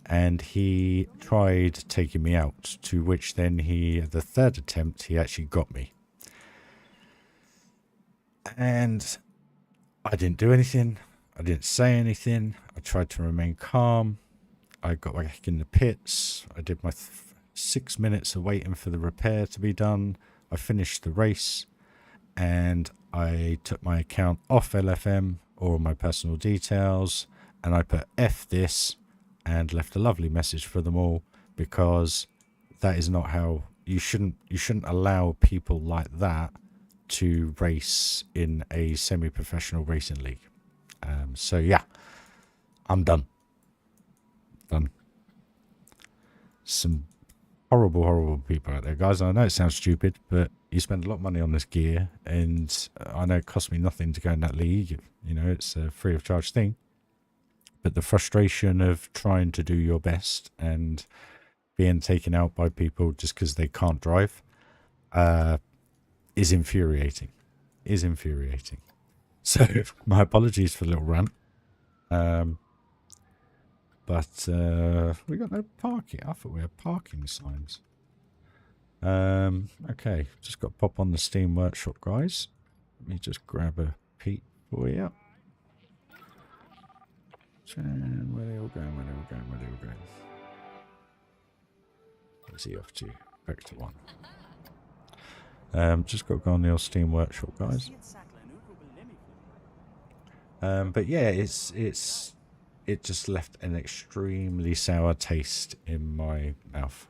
And he tried taking me out, to which then the third attempt, he actually got me. And I didn't do anything. I didn't say anything. I tried to remain calm. I got back in the pits. I did my 6 minutes of waiting for the repair to be done. I finished the race, and I took my account off LFM, all my personal details, and I put F this and left a lovely message for them all, because that is not how you shouldn't allow people like that to race in a semi-professional racing league. So yeah, I'm done. Some horrible people out there, guys. I know it sounds stupid, but you spend a lot of money on this gear, and I know it cost me nothing to go in that league. You know, it's a free of charge thing. but the frustration of trying to do your best and being taken out by people just because they can't drive is infuriating. So my apologies for the little rant. But we got no parking. I thought we had parking signs. Okay, just got to pop on the Steam Workshop, guys. Let me just grab a peek for you. Where they all going? Where's he off to? Back to one. Just got to go on the old Steam Workshop, guys. But yeah, it just left an extremely sour taste in my mouth.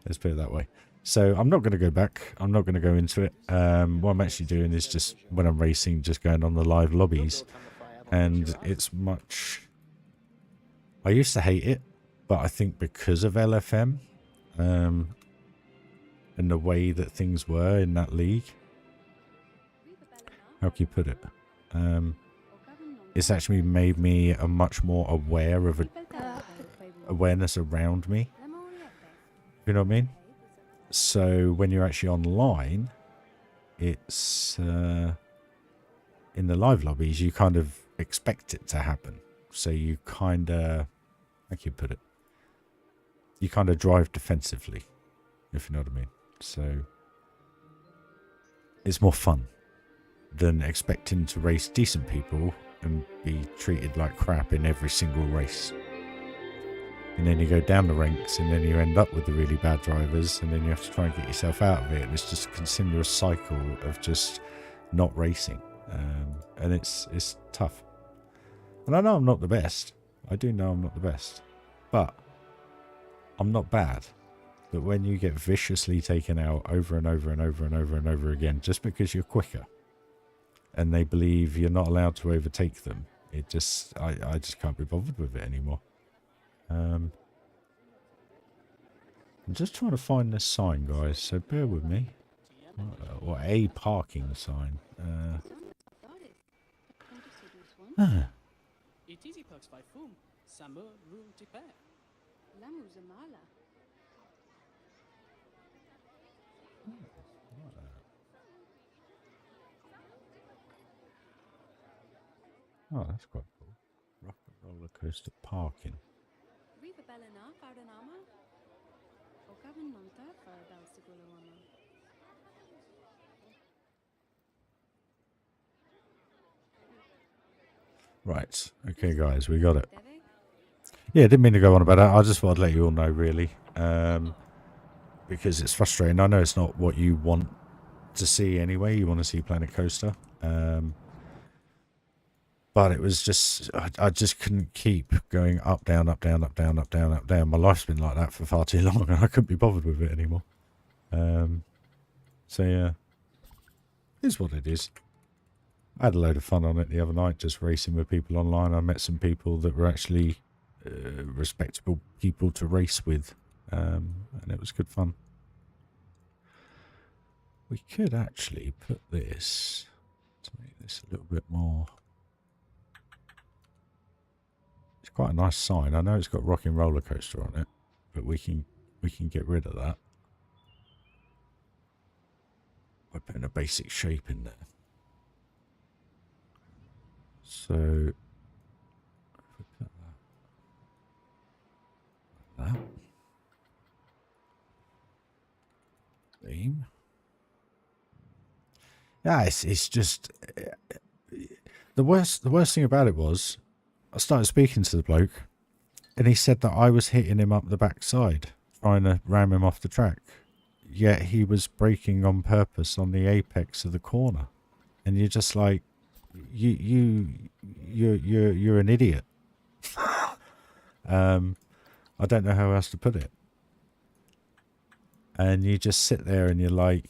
Let's put it that way. So I'm not going to go back. I'm not going to go into it. What I'm actually doing is just, when I'm racing, just going on the live lobbies. And it's much... I used to hate it, but I think because of LFM and the way that things were in that league, how can you put it? It's actually made me a much more aware of awareness around me. You know what I mean? So when you're actually online, it's in the live lobbies, you kind of expect it to happen. So you kind of, how can you put it? You kind of drive defensively, if you know what I mean. So it's more fun than expecting to race decent people and be treated like crap in every single race. And then you go down the ranks and then you end up with the really bad drivers and then you have to try and get yourself out of it. And it's just a continuous cycle of just not racing. And it's tough. And I know I'm not the best. I do know I'm not the best. But I'm not bad. But when you get viciously taken out over and over and over and over and over again, just because you're quicker, and they believe you're not allowed to overtake them, it just, I just can't be bothered with it anymore. I'm just trying to find this sign, guys, so bear with me. Or a parking sign. Oh, that's quite cool. Rock and roller coaster parking. Right. Okay, guys, we got it. Yeah, didn't mean to go on about that. I just thought I'd let you all know, really. Because it's frustrating. I know it's not what you want to see anyway. You want to see Planet Coaster. But it was just, I just couldn't keep going up, down, up, down, up, down, up, down, up, down. My life's been like that for far too long, and I couldn't be bothered with it anymore. So yeah, it is what it is. I had a load of fun on it the other night, just racing with people online. I met some people that were actually respectable people to race with, and it was good fun. We could actually put this to make this a little bit more. It's quite a nice sign. I know it's got Rocking Roller Coaster on it, but we can get rid of that by putting a basic shape in there. So if we put that like that. Theme. Yeah, it's just the worst thing about it was I started speaking to the bloke and he said that I was hitting him up the backside, trying to ram him off the track. Yet he was braking on purpose on the apex of the corner. And you're just like, you're an idiot. I don't know how else to put it. And you just sit there and you're like,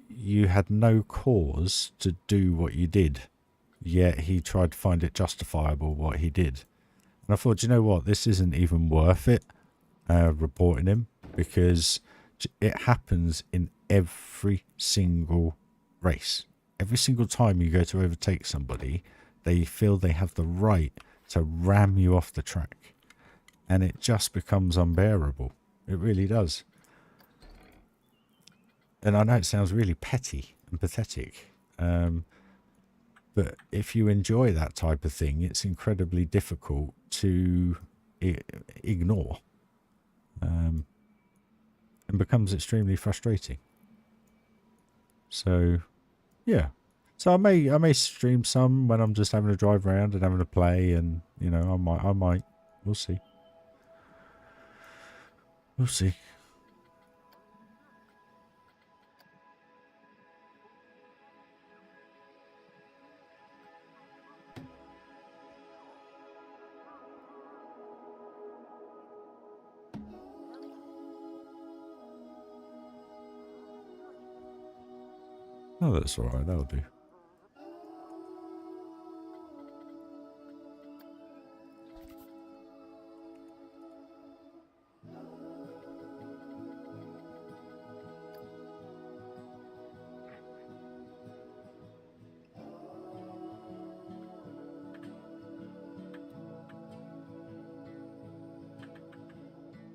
you had no cause to do what you did. Yet he tried to find it justifiable what he did. And I thought, you know what, this isn't even worth it, reporting him, because it happens in every single race. Every single time you go to overtake somebody, they feel they have the right to ram you off the track. And it just becomes unbearable. It really does. And I know it sounds really petty and pathetic. But if you enjoy that type of thing, it's incredibly difficult to ignore. And becomes extremely frustrating. So, yeah. So I may stream some when I'm just having a drive around and having a play, and you know, I might. We'll see. We'll see. Oh, that's all right. That'll do.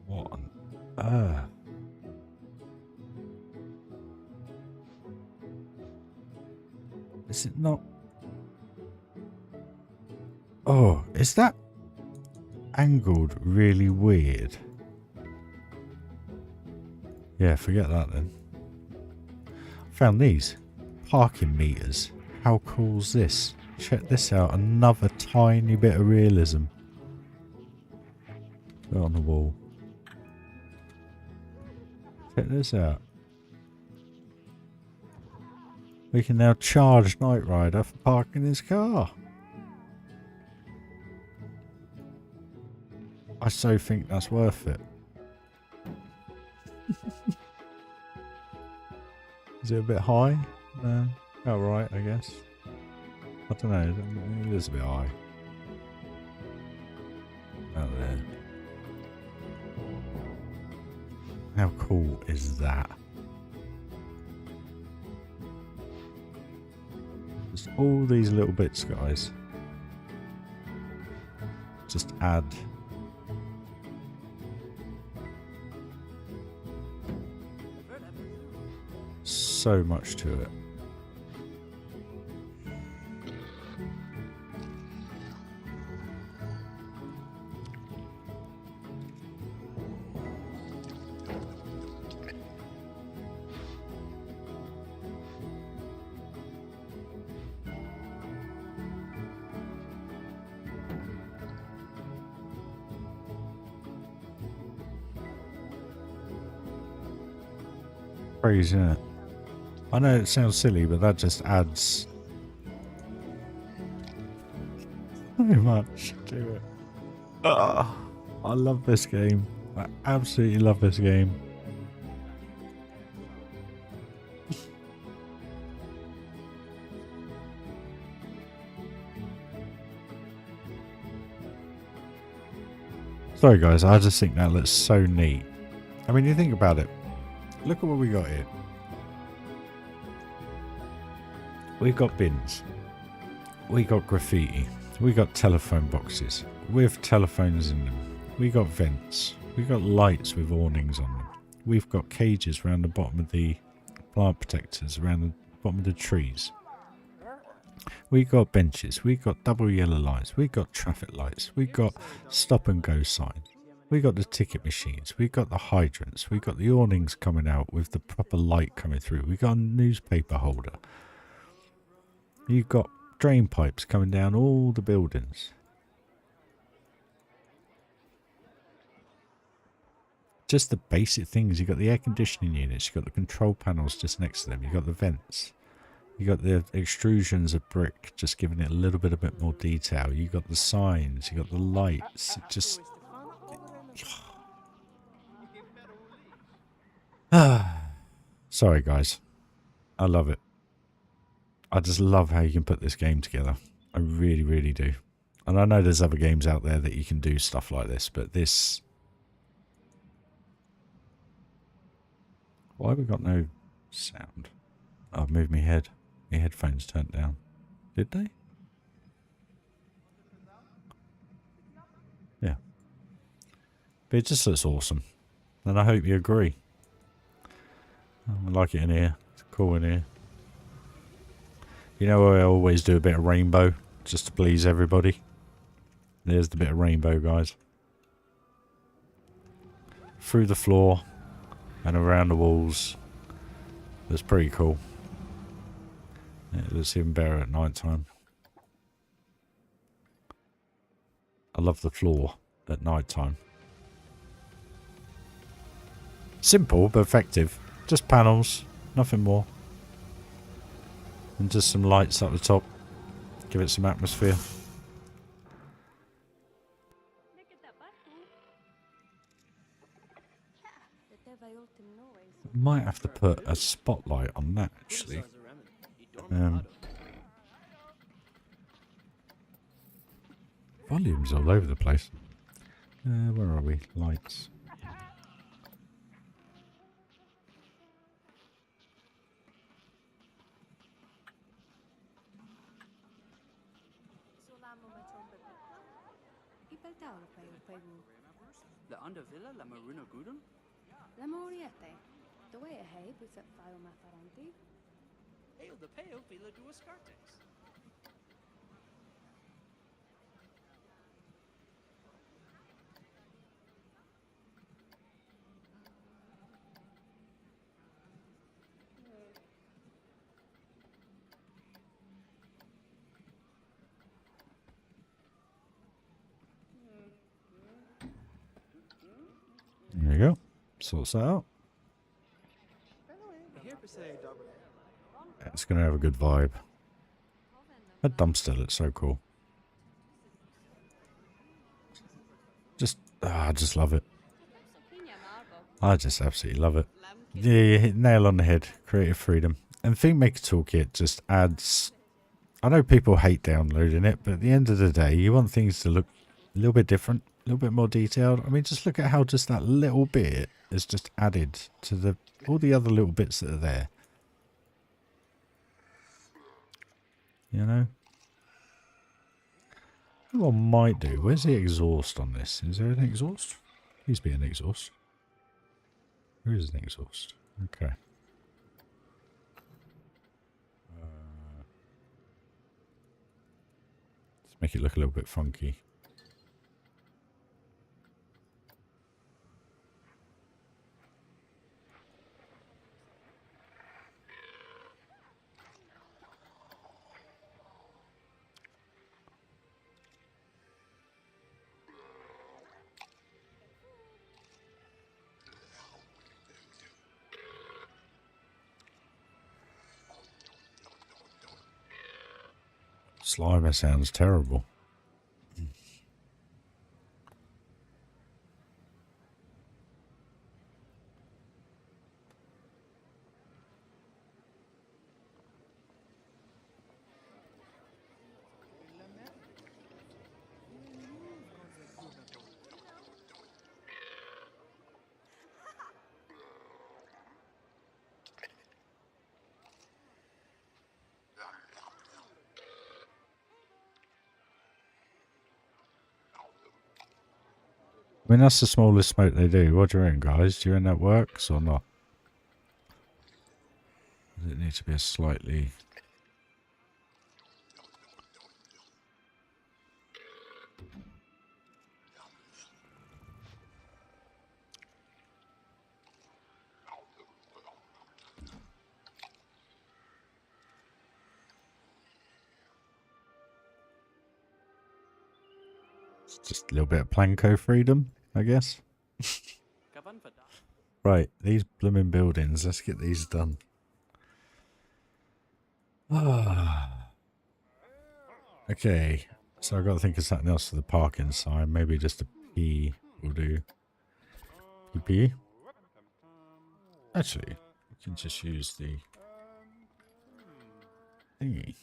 What on earth? Is it not? Oh, is that angled really weird? Yeah, forget that then. Found these parking meters. How cool's this? Check this out. Another tiny bit of realism. Put it on the wall. Check this out. We can now charge Knight Rider for parking his car. I so think that's worth it. Is it a bit high? No. Oh, right, I guess. I don't know. It is a bit high. Out there. How cool is that? Just all these little bits, guys. Just add. So much to it. Crazy, isn't it? I know it sounds silly, but that just adds so much to it. Oh, I love this game. I absolutely love this game. Sorry guys, I just think that looks so neat. I mean, you think about it. Look at what we got here. We've got bins. We got graffiti. We got telephone boxes with telephones in them. We got vents. We got lights with awnings on them. We've got cages around the bottom of the plant protectors, around the bottom of the trees. We got benches. We got double yellow lights. We got traffic lights. We got stop and go signs. We got the ticket machines. We got the hydrants. We got the awnings coming out with the proper light coming through. We got a newspaper holder. You've got drain pipes coming down all the buildings. Just the basic things. You've got the air conditioning units. You've got the control panels just next to them. You've got the vents. You've got the extrusions of brick, just giving it a little bit more detail. You've got the signs. You've got the lights. It just... Sorry, guys. I love it. I just love how you can put this game together. I really, really do. And I know there's other games out there that you can do stuff like this, but this... Why have we got no sound? Oh, I've moved my head. My headphones turned down. Did they? But it just looks awesome. And I hope you agree. I like it in here. It's cool in here. You know, I always do a bit of rainbow just to please everybody. There's the bit of rainbow, guys. Through the floor and around the walls. It's pretty cool. It looks even better at night time. I love the floor at night time. Simple but effective. Just panels, nothing more. And just some lights up the top. Give it some atmosphere. Look at that button. The devil ultim noise. Might have to put a spotlight on that actually. Volume's all over the place. Where are we? Lights. La under villa la maruna gudun? La Moriete. The way ahead was at File Mafaranti. Eo de peo villa duas cartes. There you go. Sorts that out. It's going to have a good vibe. That dumpster looks so cool. I just love it. I just absolutely love it. Yeah, you hit nail on the head. Creative freedom. And ThemeMaker Toolkit just adds... I know people hate downloading it, but at the end of the day, you want things to look a little bit different, a little bit more detailed. I mean, just look at how just that little bit is just added to all the other little bits that are there. You know? What I might do, where's the exhaust on this? Is there an exhaust? Please be an exhaust. There is an exhaust. Okay. Let's make it look a little bit funky. Slimer sounds terrible. I mean, that's the smallest smoke they do. What do you reckon, guys? Do you reckon that works or not? Does it need to be a slightly... It's just a little bit of Planko freedom, I guess. Right, these blooming buildings. Let's get these done. Okay, so I've got to think of something else for the parking sign. Maybe just a P will do. PP. Actually, we can just use the thingy.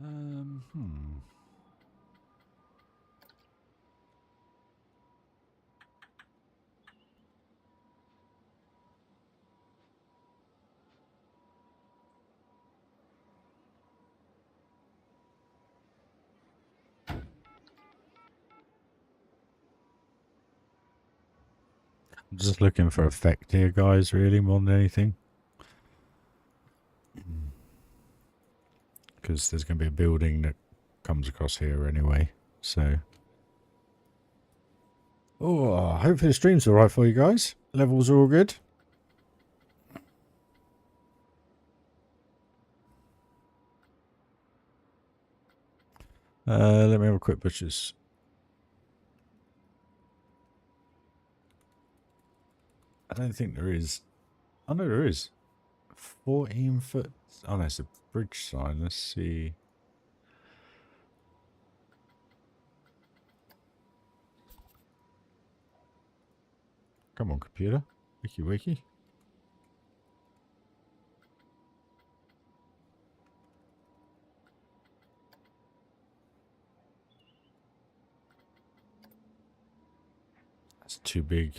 Hmm. I'm just looking for effect here, guys, really, more than anything. Because there's going to be a building that comes across here anyway, so... Oh, hopefully the stream's alright for you guys. Levels are all good. Let me have a quick butcher's. I don't think there is. Oh no, there is. 14 foot. Oh no, it's a bridge sign. Let's see. Come on, computer. Wiki wiki. That's too big.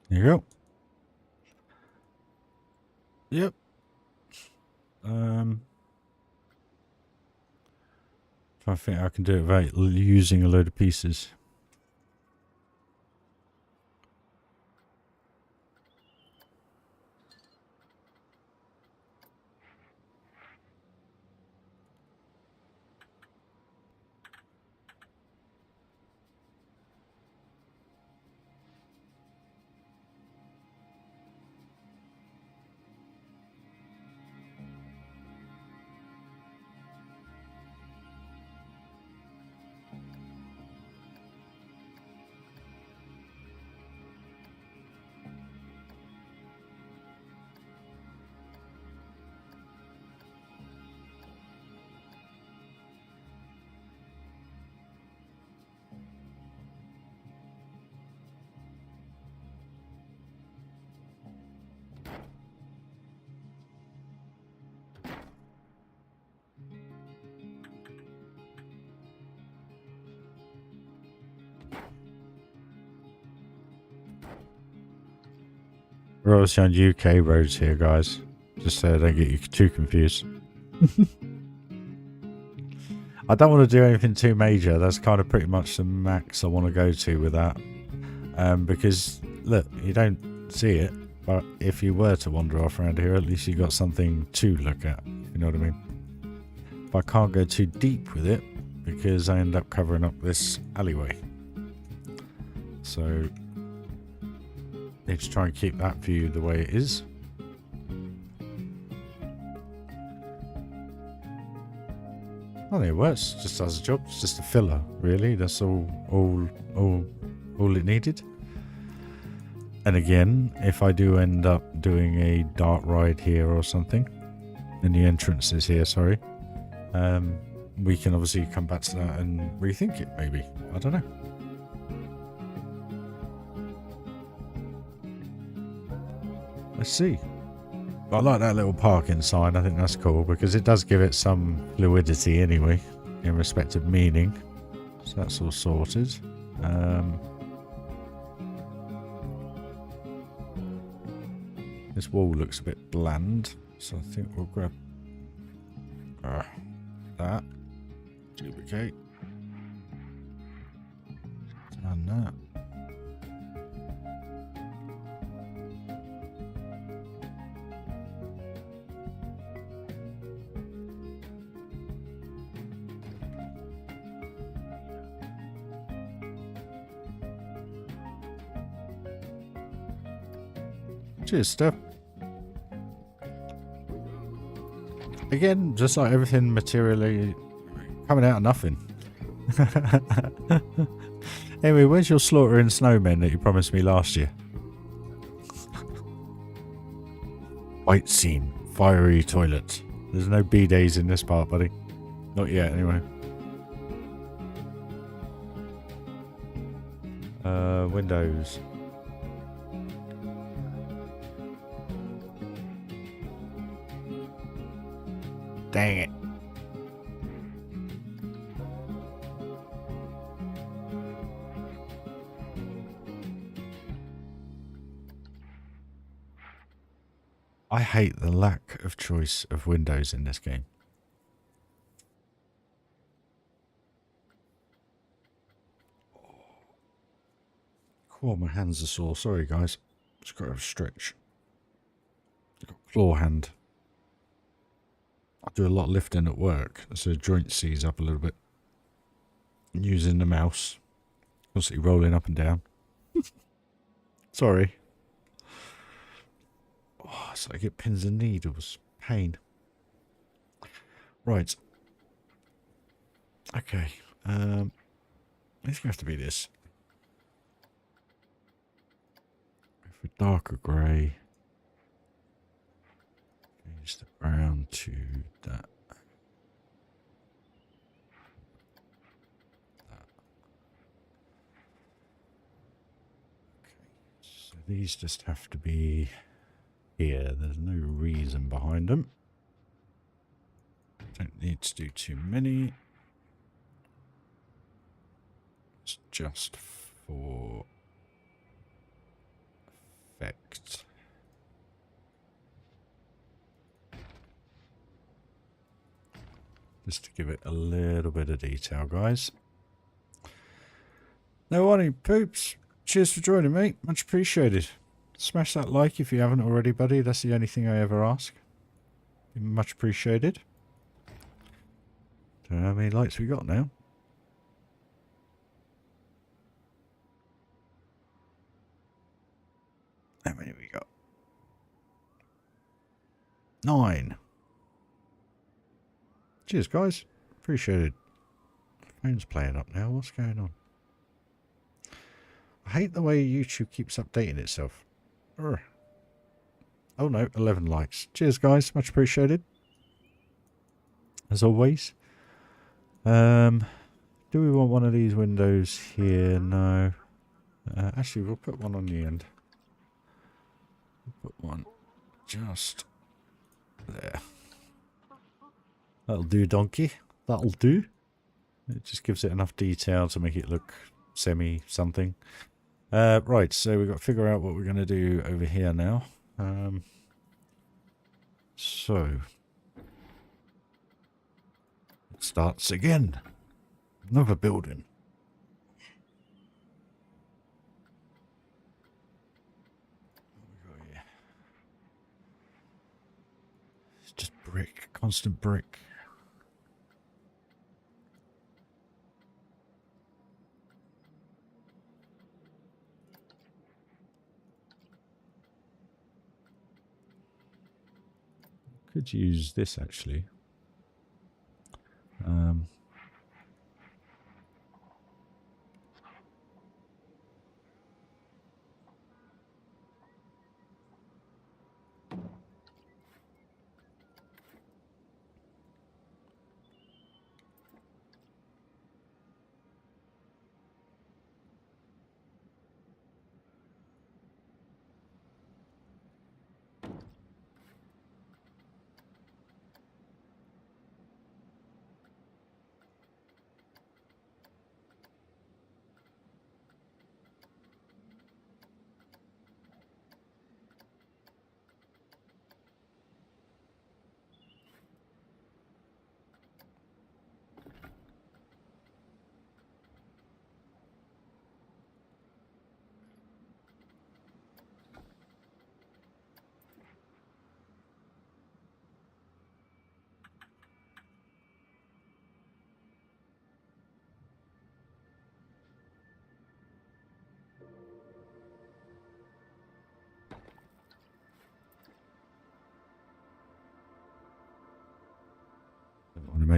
There you go. Yep. I think I can do it without using a load of pieces. We're obviously on UK roads here, guys. Just so I don't get you too confused. I don't want to do anything too major. That's kind of pretty much the max I want to go to with that. Because, look, you don't see it. But if you were to wander off around here, at least you got something to look at. You know what I mean? But I can't go too deep with it because I end up covering up this alleyway. So... need to try and keep that view the way it is. I think it works. Just does a job. It's just a filler, really. That's all all it needed. And again, if I do end up doing a dart ride here or something, and the entrance is here, sorry, we can obviously come back to that and rethink it, maybe. I don't know. Let's see. I like that little parking sign. I think that's cool because it does give it some fluidity anyway in respect of meaning. So that's all sorted. This wall looks a bit bland, so I think we'll grab that. Duplicate. And that. Cheers, Steph. Again, just like everything materially coming out of nothing. Anyway, where's your slaughtering snowmen that you promised me last year? White scene, fiery toilet. There's no B-days in this part, buddy. Not yet, anyway. Windows. Dang it. I hate the lack of choice of windows in this game. Cool, my hands are sore. Sorry, guys. Just got to have a stretch. I've got claw hand. I do a lot of lifting at work, so the joint seize up a little bit. Using the mouse. Constantly rolling up and down. Sorry. Oh, it's like I get pins and needles. Pain. Right. Okay. I think it has to be this. For darker grey. Change the brown to that. Okay. So these just have to be here. There's no reason behind them. Don't need to do too many. It's just for effect. Just to give it a little bit of detail, guys. No worry, poops. Cheers for joining, mate. Much appreciated. Smash that like if you haven't already, buddy. That's the only thing I ever ask. Much appreciated. Don't know how many likes we got now. How many we got? 9. Cheers, guys. Appreciate it. Phone's playing up now. What's going on? I hate the way YouTube keeps updating itself. Urgh. Oh no, 11 likes. Cheers, guys. Much appreciated. As always. Do we want one of these windows here? No. Actually, we'll put one on the end. We'll put one just there. That'll do, donkey. That'll do. It just gives it enough detail to make it look semi-something. Right, so we've got to figure out what we're going to do over here now. So, it starts again. Another building. What we got here? It's just brick, constant brick. Could use this actually.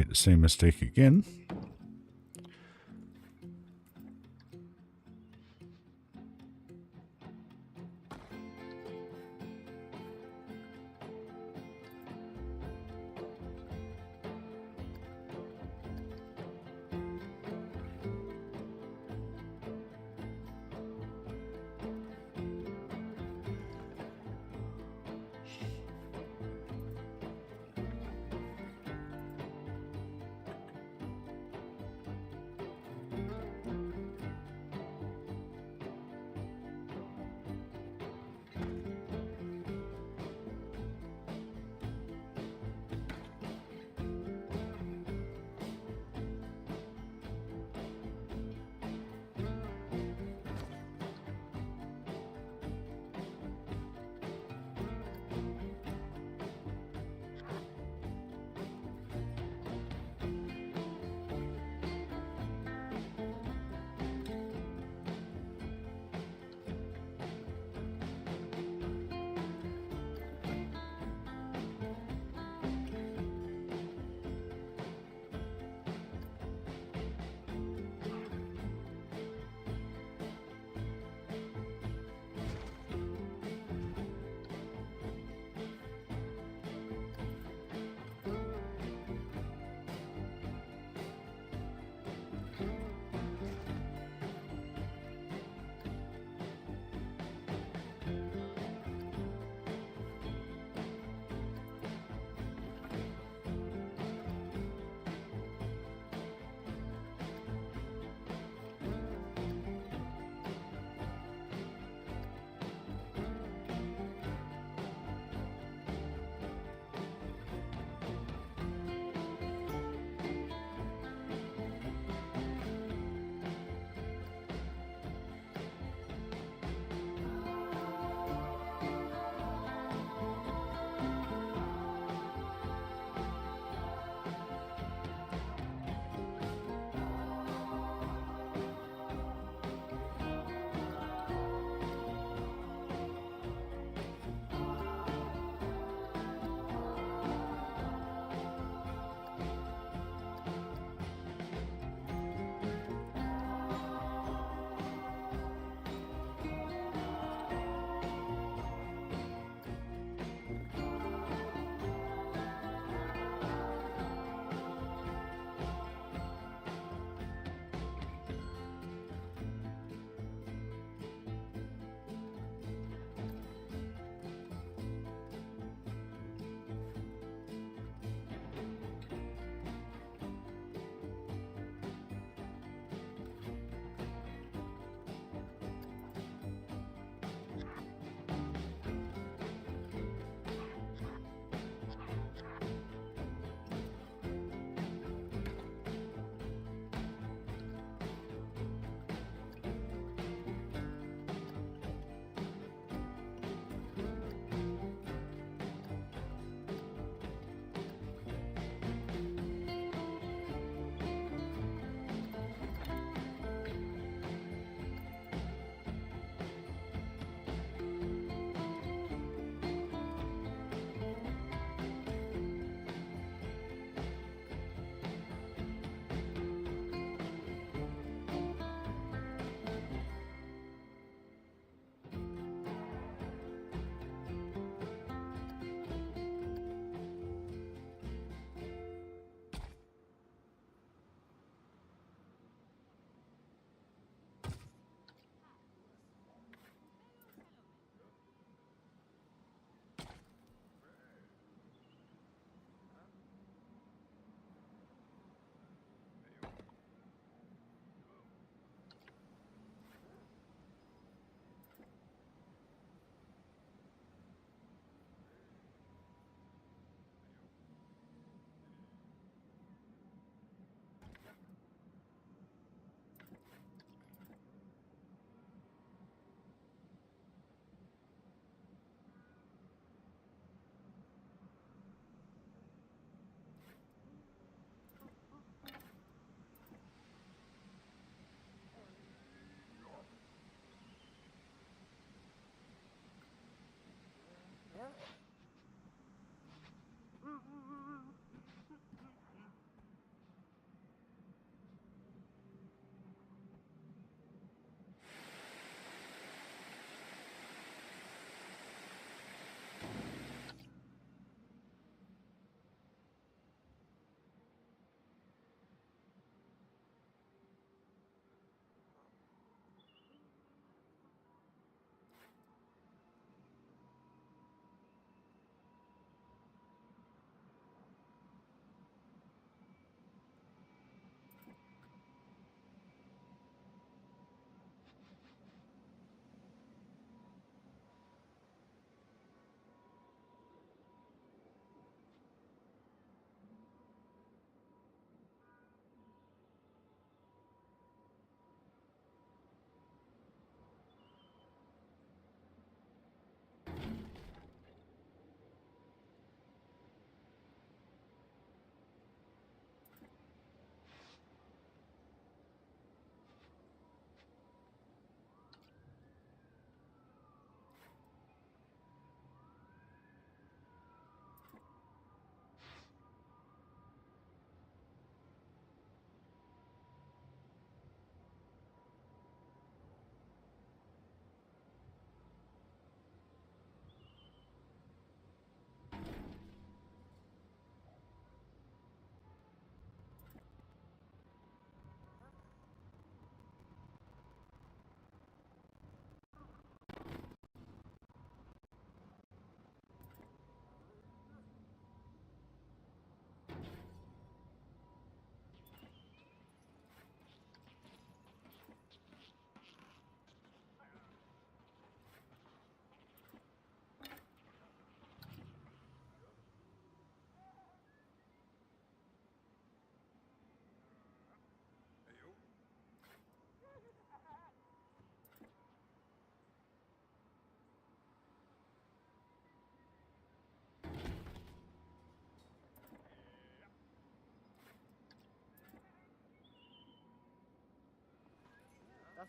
make the same mistake again.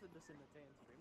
That's it, just in the Tayan stream.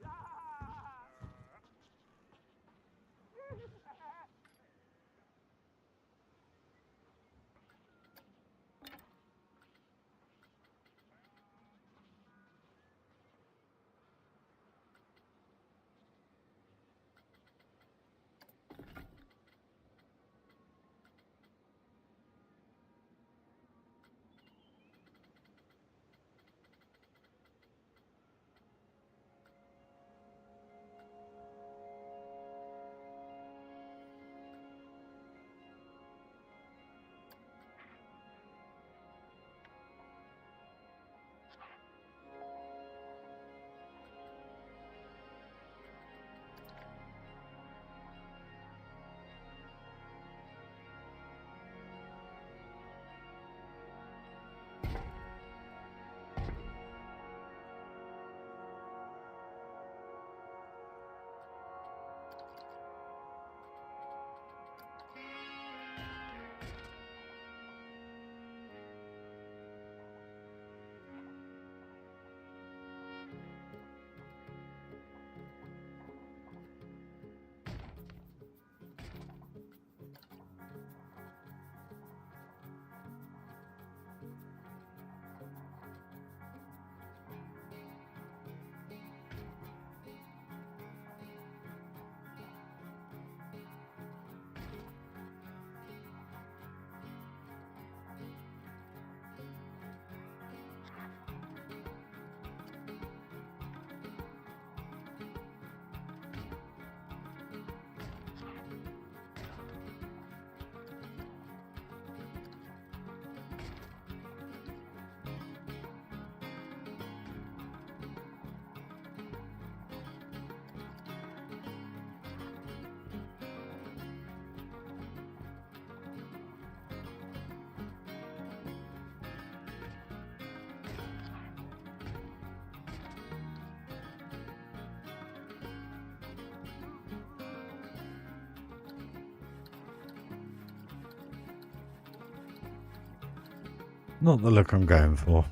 Not the look I'm going for.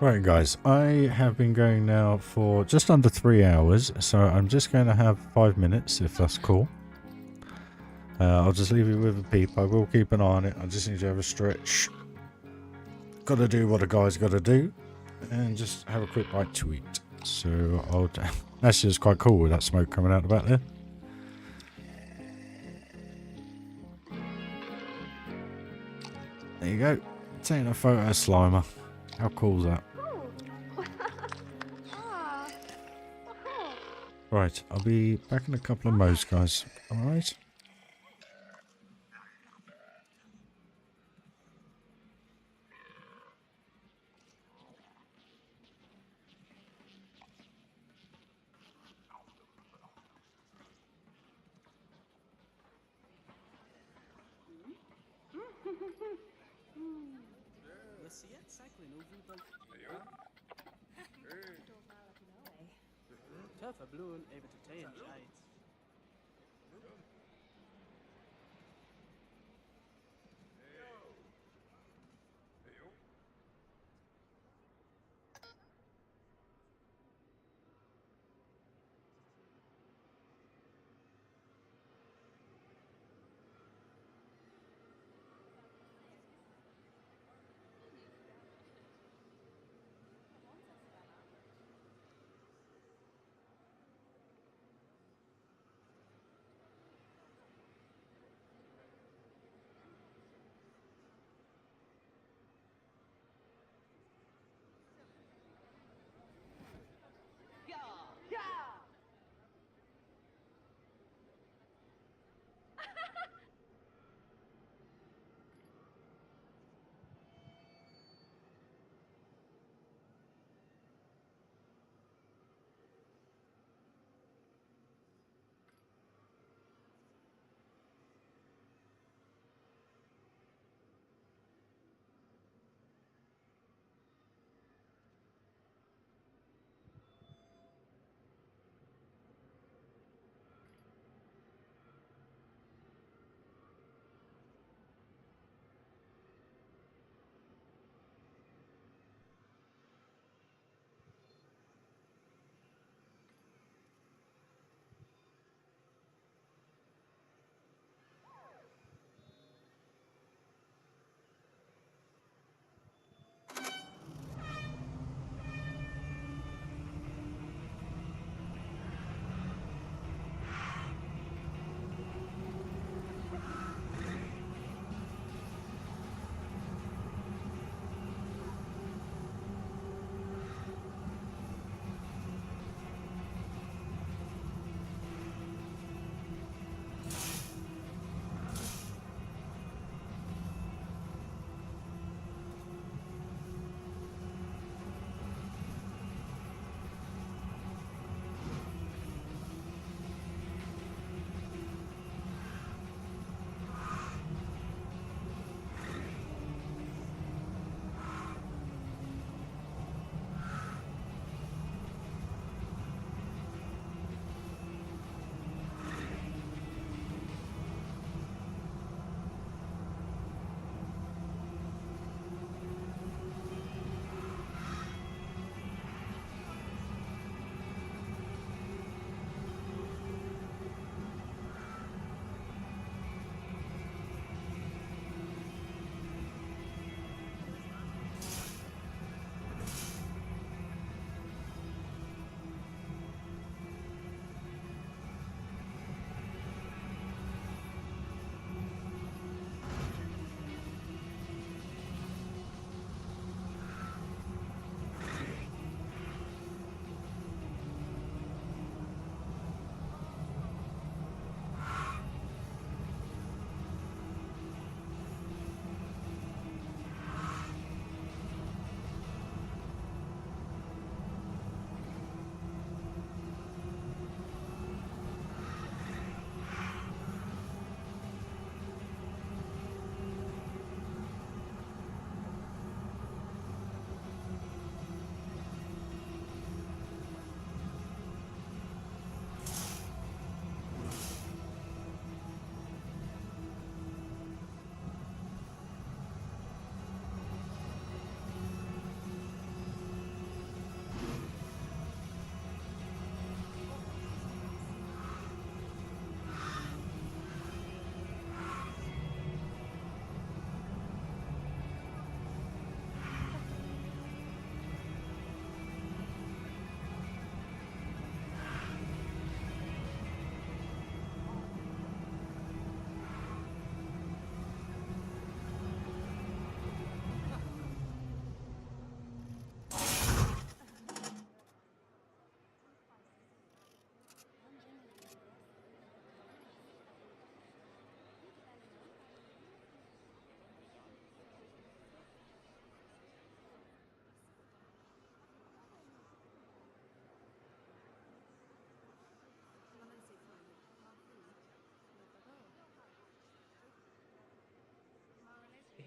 Right, guys, I have been going now for just under 3 hours, so I'm just going to have 5 minutes, if that's cool. I'll just leave you with a peep. I will keep an eye on it. I just need to have a stretch. Got to do what a guy's got to do, and just have a quick bite to eat. So I'll. Actually, it's quite cool with that smoke coming out the back there. There you go. Taking a photo of Slimer. How cool is that? Right, I'll be back in a couple of modes, guys. Alright? Tuffa bloen even te Tayan shades.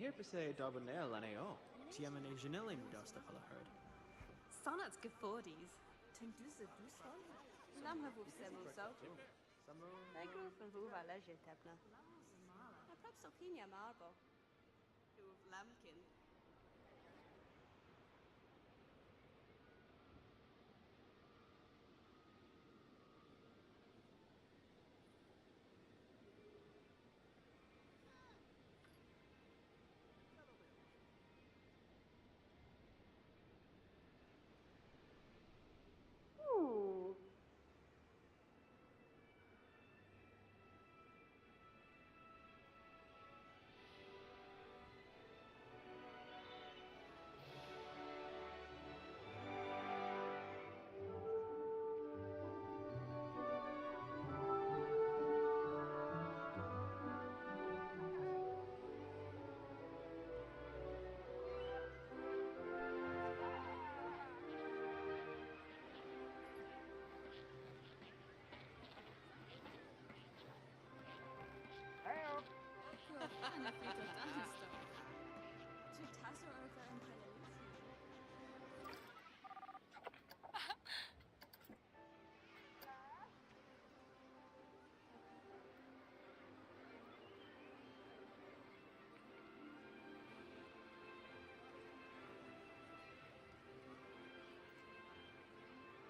Here per se Darbonell and AO. TM and Janelle Dust of Herd. Sonnets Gafordis. Tindus of Busol. Lam have of Semo so. I grew up in Vuva Leisure Tepna. I perhaps opinia marble. Who of Lambkin.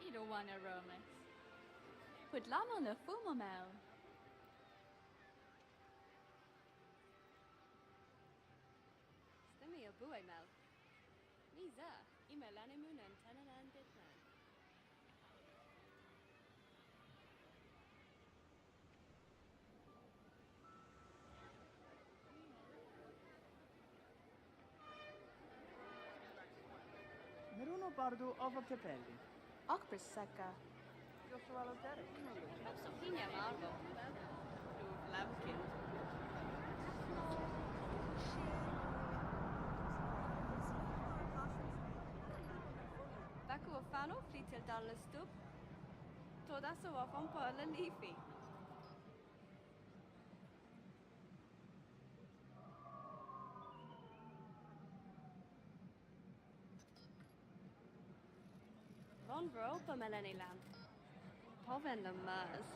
You don't want a romance. Put lam on the fumamel. Stimmy a buoy mel. Miza, Imelanimun and Tenanan Bitman. Meruno Bardo of a Capelli. Akbris Saka. Perhaps opinia marble. Who of Lambkin. Baku of Fano flitil dan le stoep. Todaso of Ompa le leafy. Von Vropa Melanie Lamp. Poven le Mars.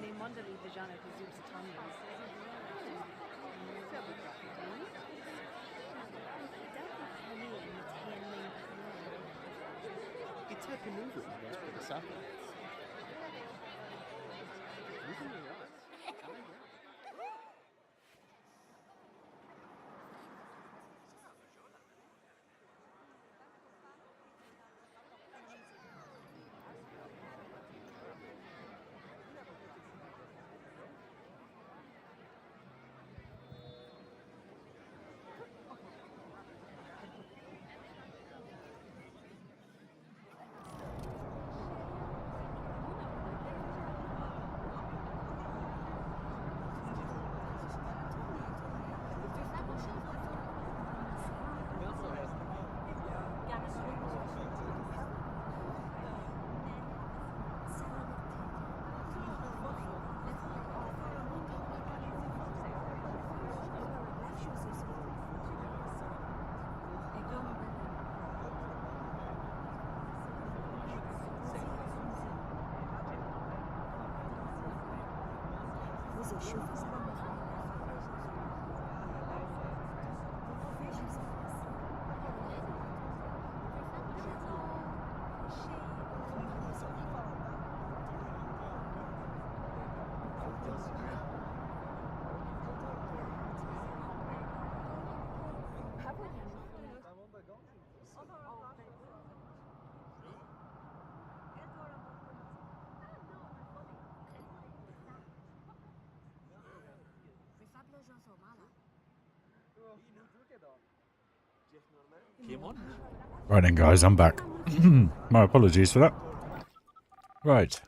Ne mondali vijana Zeus Tomius. It's a maneuver for the supper. Right then, guys, I'm back. My apologies for that. Right.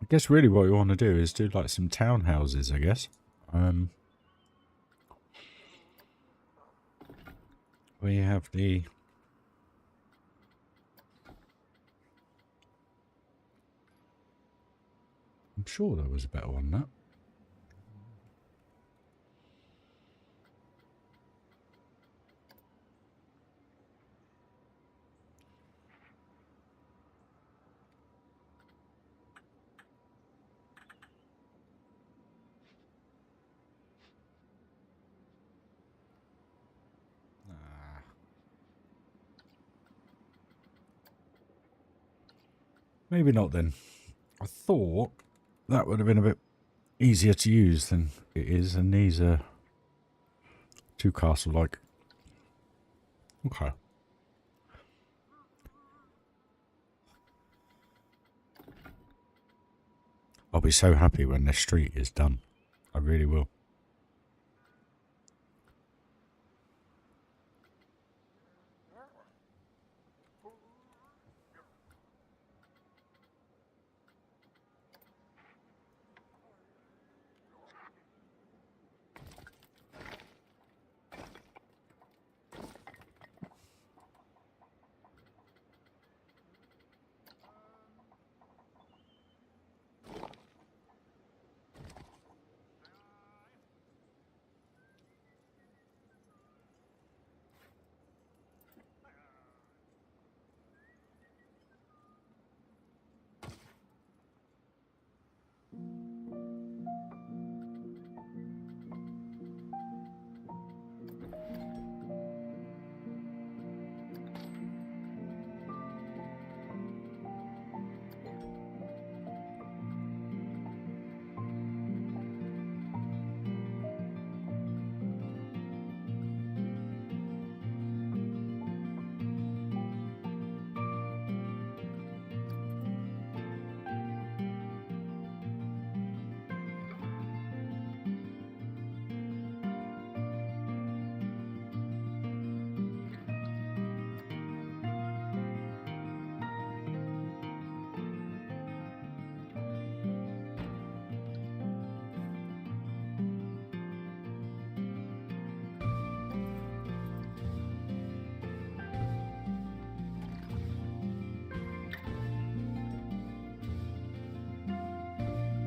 I guess really what we want to do is do like some townhouses, I guess. We have the... I'm sure there was a better one than that. Maybe not then. I thought that would have been a bit easier to use than it is, and these are too castle-like. Okay. I'll be so happy when this street is done. I really will.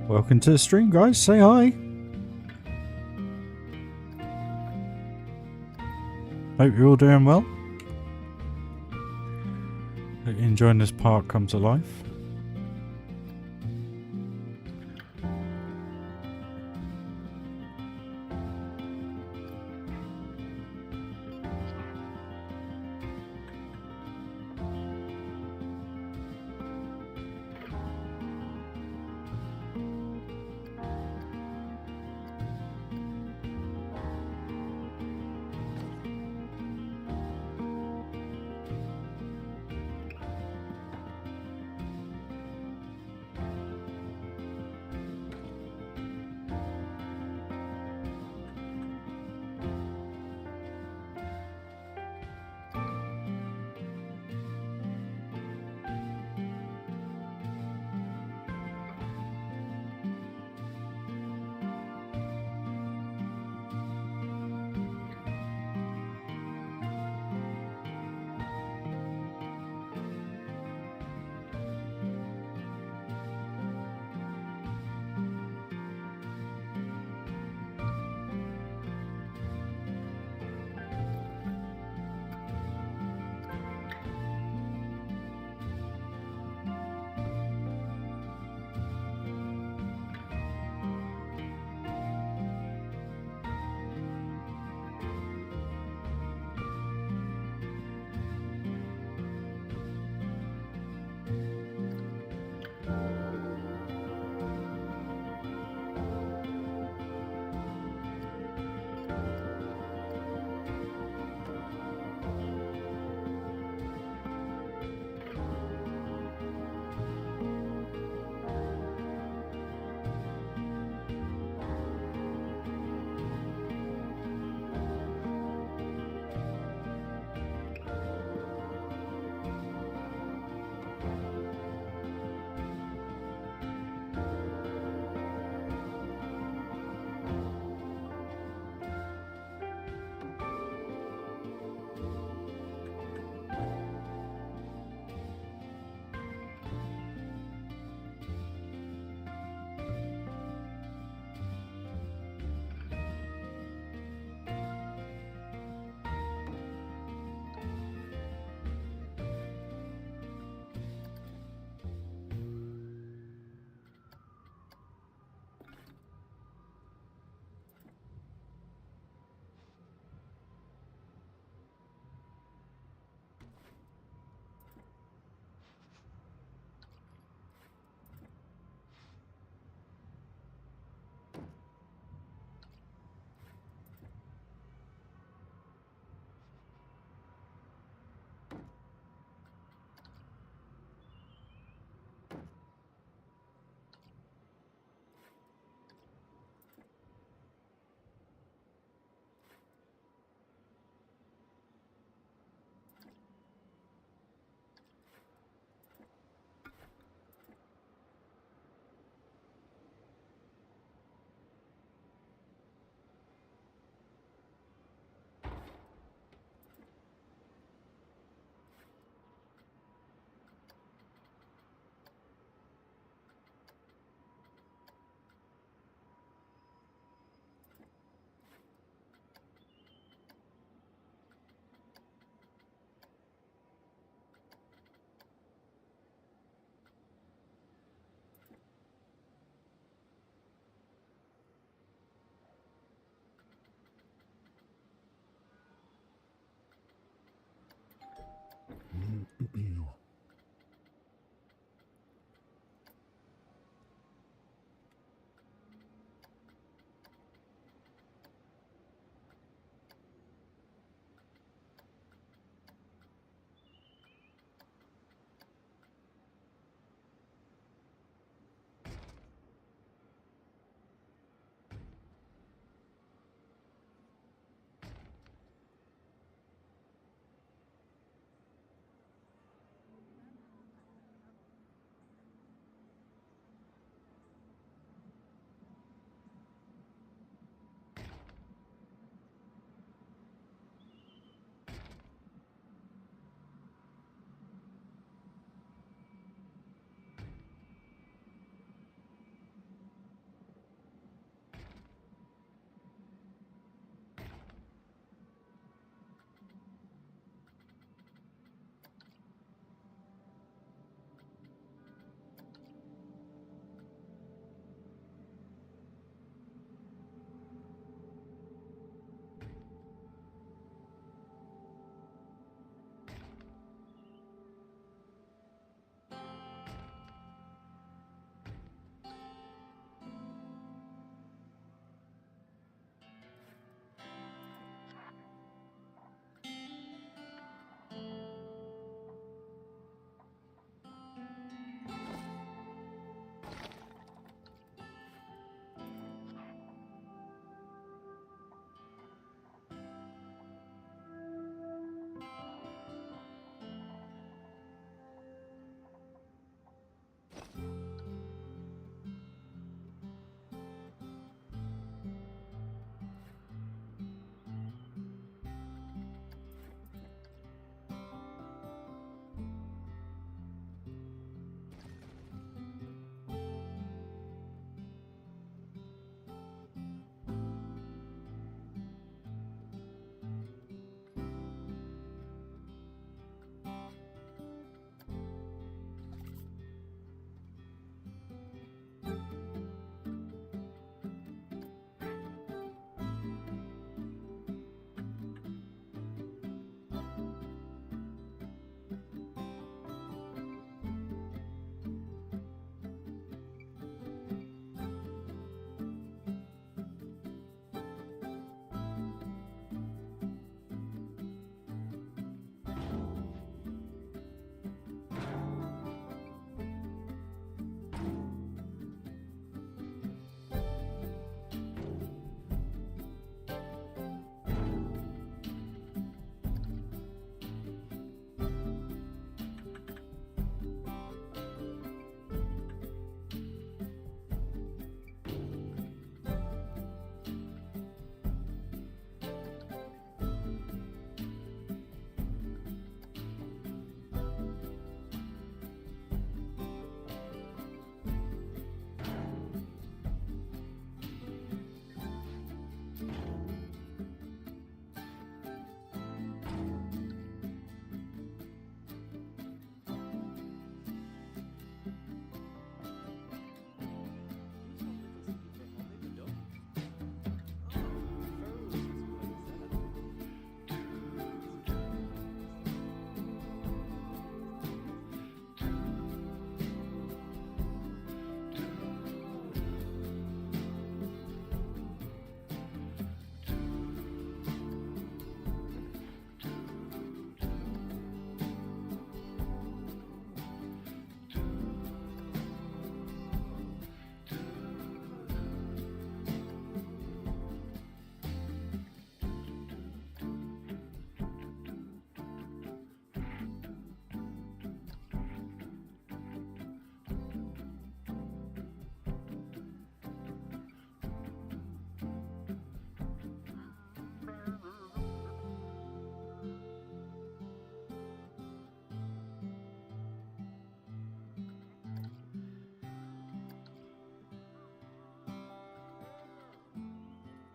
Welcome to the stream, guys. Say hi. Hope you're all doing well. Hope you're enjoying this park come to life.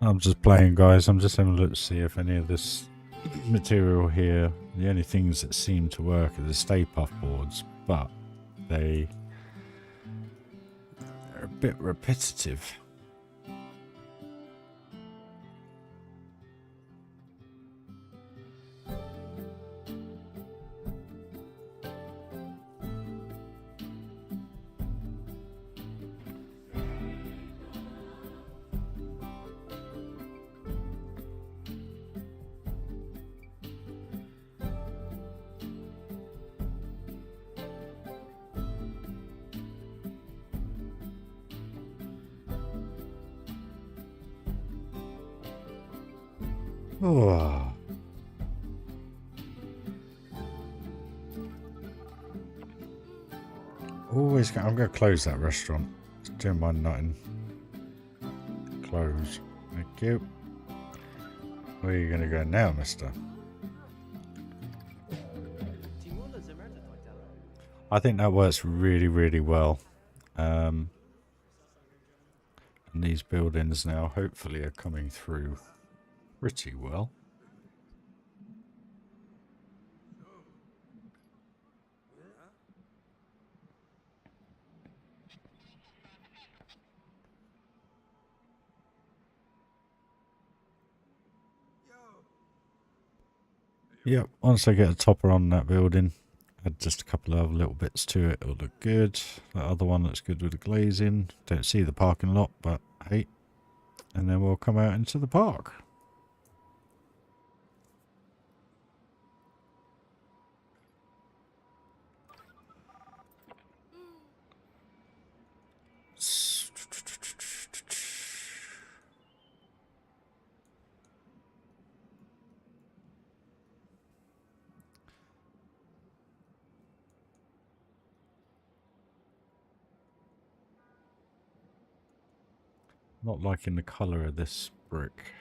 I'm just playing, guys. I'm just having a look to see if any of this material here, the only things that seem to work are the Stay Puft boards, but they're a bit repetitive. Oh. Always, I'm going to close that restaurant. It's doing my nutting. Close. Thank you. Where are you going to go now, mister? I think that works really, really well. And these buildings now hopefully are coming through pretty well. Yep, once I get a topper on that building, add just a couple of little bits to it, it'll look good. That other one looks good with the glazing. Don't see the parking lot, but hey. And then we'll come out into the park. Not liking the colour of this brick.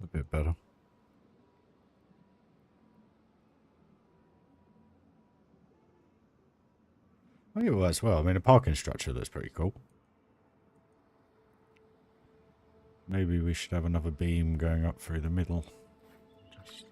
A bit better. I think it works well. I mean, the parking structure looks pretty cool. Maybe we should have another beam going up through the middle. Just...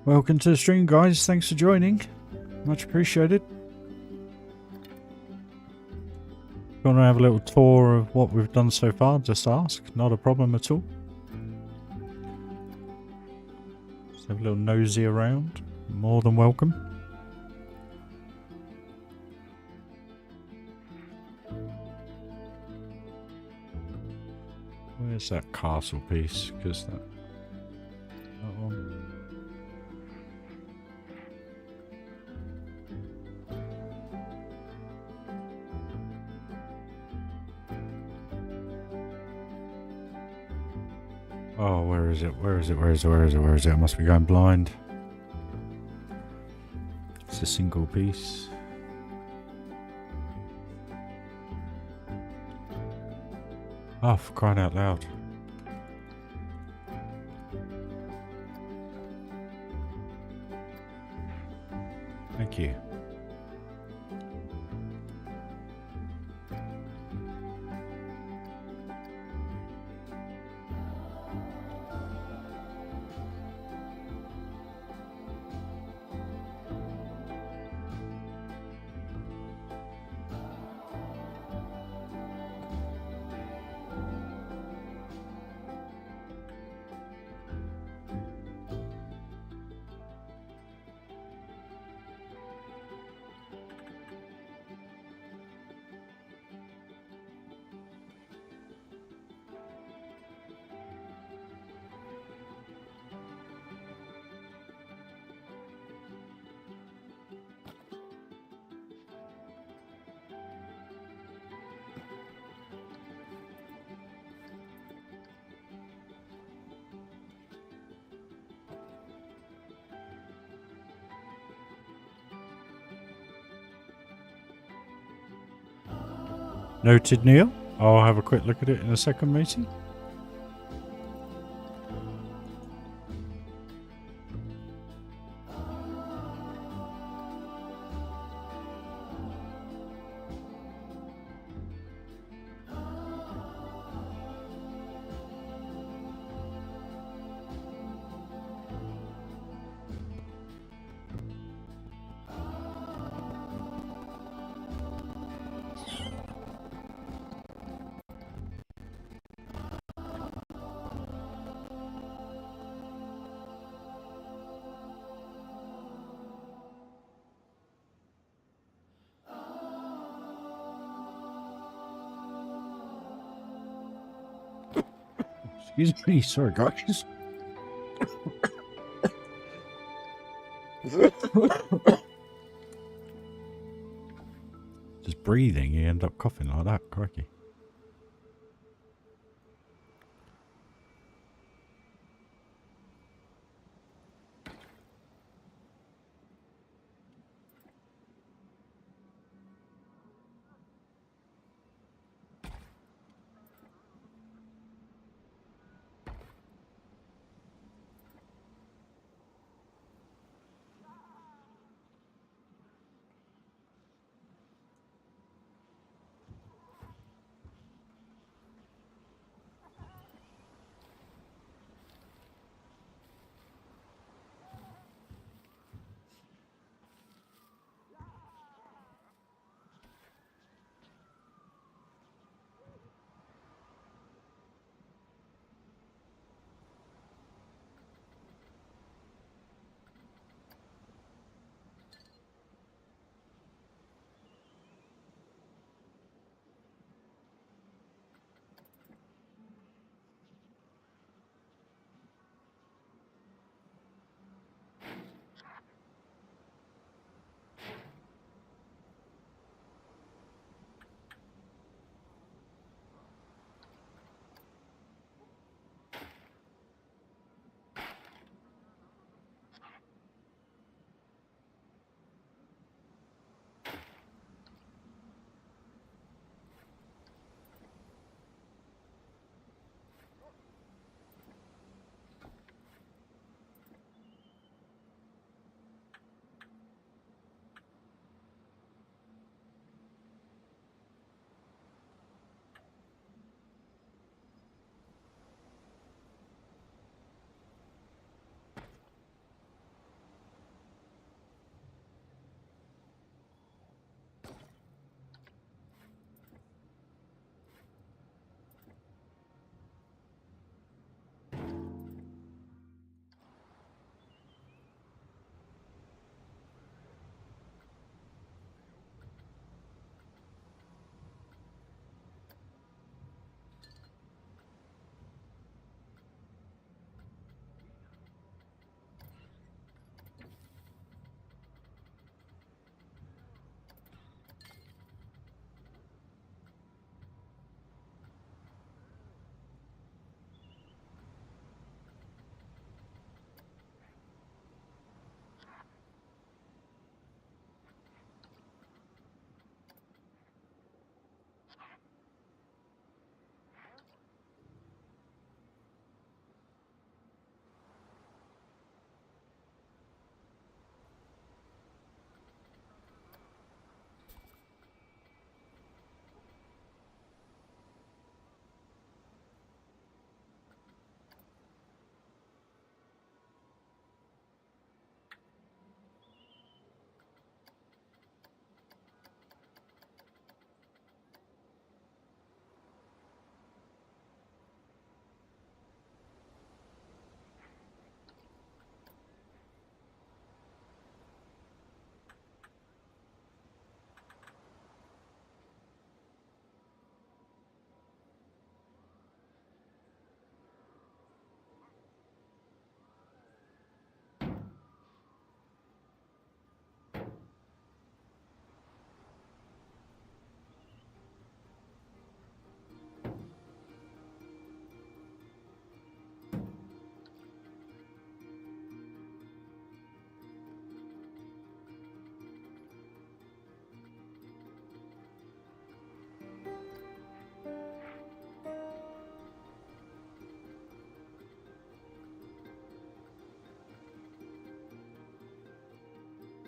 Welcome to the stream, guys. Thanks for joining. Much appreciated. Want to have a little tour of what we've done so far? Just ask. Not a problem at all. Just have a little nosy around. More than welcome. Where's that castle piece? Because that one. Oh, where is it? Where is it? Where is it? Where is it? Where is it? I must be going blind. It's a single piece. Oh, for crying out loud. Thank you. Noted, Neil. I'll have a quick look at it in a second, matey. Excuse me, sorry guys. Just breathing, you end up coughing like that, crikey.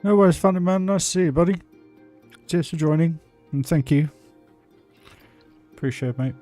No worries, funny man. Nice to see you, buddy. Cheers for joining, and thank you. Appreciate it, mate.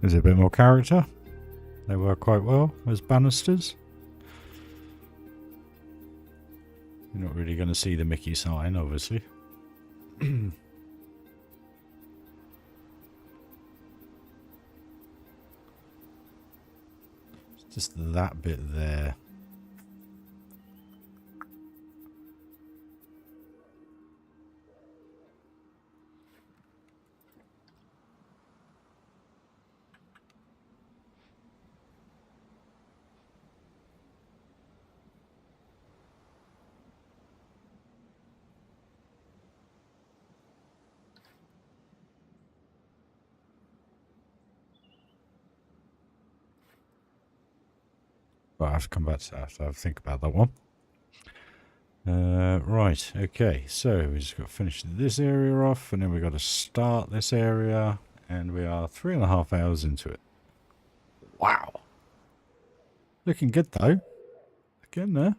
There's a bit more character. They work quite well as banisters. You're not really going to see the Mickey sign, obviously. It's just that bit there. But I have to come back to that. I have to think about that one. Right, okay. So we just got to finish this area off, and then we've got to start this area, and we are 3.5 hours into it. Wow. Looking good though. Getting there.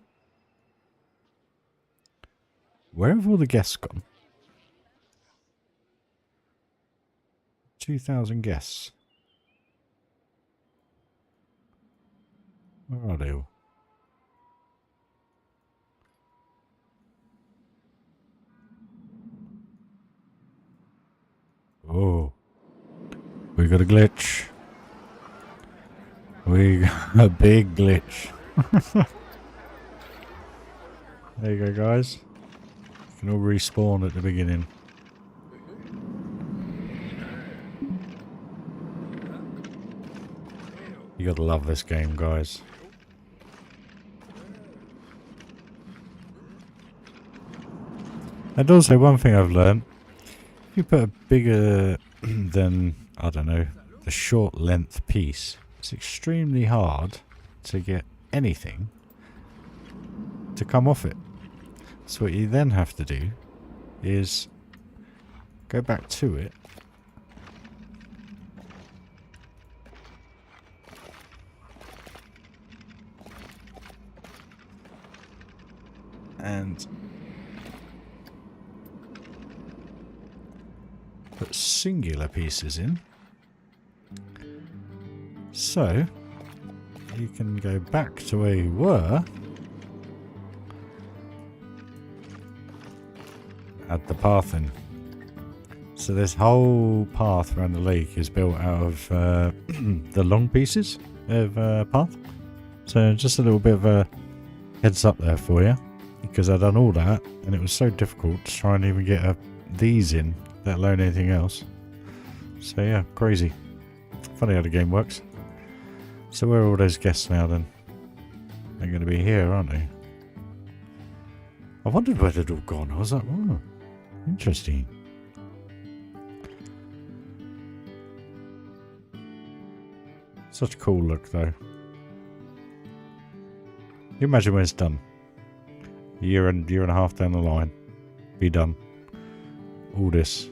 Where have all the guests gone? 2,000 guests. Where are they all? Oh. We got a glitch. We got a big glitch. There you go, guys. You can all respawn at the beginning. You gotta love this game, guys. And also, one thing I've learned, if you put a bigger than, I don't know, the short length piece, it's extremely hard to get anything to come off it. So what you then have to do is go back to it and put singular pieces in, so you can go back to where you were, add the path in, So this whole path around the lake is built out of the long pieces of path. So just a little bit of a heads up there for you, because I've done all that and it was so difficult to try and even get these in, let alone anything else. So yeah, crazy. Funny how the game works. So where are all those guests now then? They're going to be here, aren't they? I wondered where they'd all gone. I was like, oh, interesting. Such a cool look though. You imagine when it's done. A year and a half down the line. Be done. All this.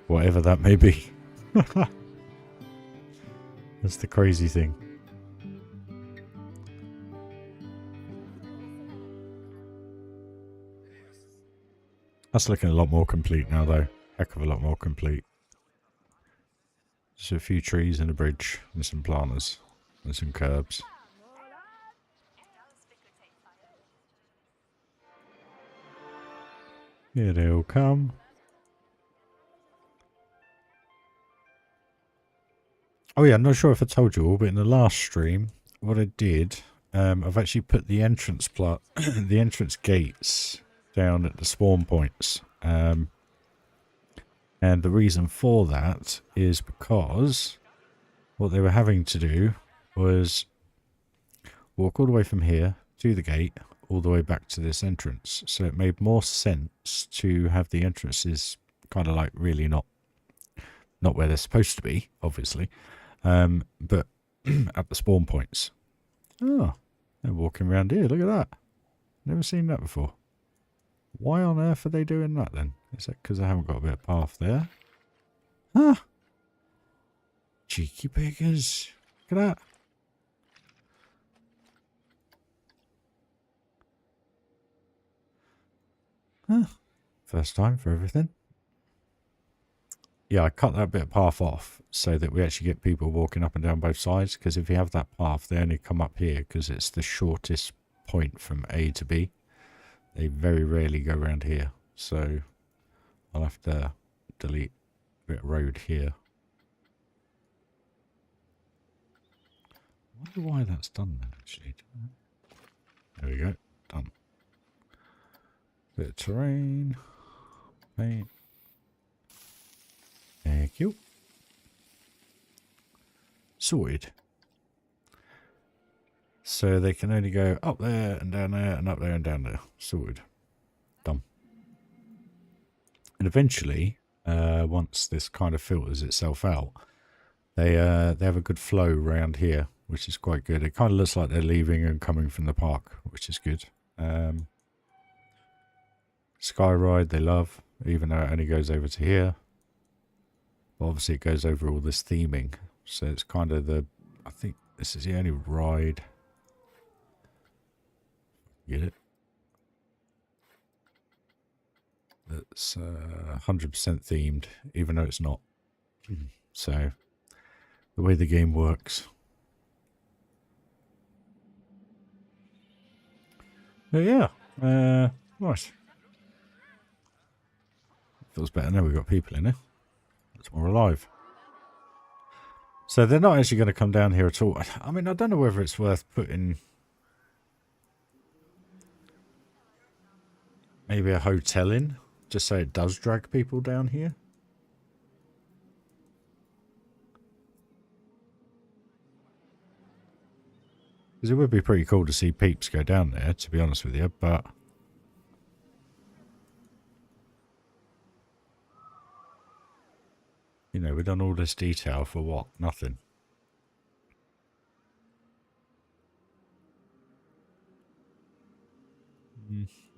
Whatever that may be. That's the crazy thing. That's looking a lot more complete now though. Heck of a lot more complete. Just a few trees and a bridge and some planters and some curbs. Here they all come. Oh yeah, I'm not sure if I told you all, but in the last stream, what I did, I've actually put the entrance the entrance gates down at the spawn points. And the reason for that is because what they were having to do was walk all the way from here to the gate, all the way back to this entrance. So it made more sense to have the entrances kind of like really not where they're supposed to be, obviously, but at the spawn points. Oh, they're walking around here. Look at that. Never seen that before. Why on earth are they doing that then? Is that because I haven't got a bit of path there? Huh? Cheeky beggars. Look at that. Huh. First time for everything. Yeah, I cut that bit of path off so that we actually get people walking up and down both sides, because if you have that path, they only come up here because it's the shortest point from A to B. They very rarely go around here, so I'll have to delete a bit of road here. I wonder why that's done that actually. There we go, done. Bit of terrain, paint. Thank you. Sorted. So they can only go up there and down there and up there and down there. Sorted. Done. And eventually, once this kind of filters itself out, they have a good flow around here, which is quite good. It kind of looks like they're leaving and coming from the park, which is good. Sky ride they love, even though it only goes over to here. But obviously it goes over all this theming. So it's kind of I think this is the only ride. Get it? That's 100% themed, even though it's not. So the way the game works. But yeah, nice. Feels better now we've got people in here. It's more alive. So they're not actually going to come down here at all. I mean, I don't know whether it's worth putting maybe a hotel in, just so it does drag people down here. Because it would be pretty cool to see peeps go down there, to be honest with you, but you know, we've done all this detail for what? Nothing.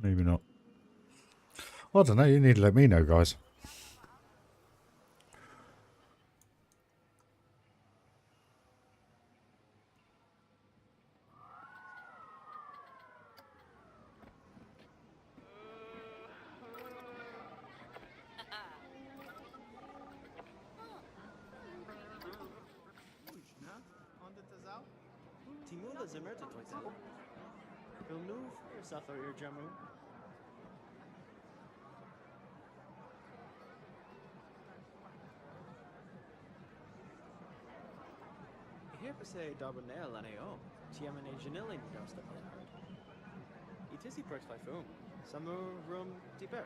Maybe not. I don't know. You need to let me know, guys. Herpese Darbanel NAO. TMNA Janilin Dosta Palahard. Itisi Perks by Foom. Summer Room Deeper.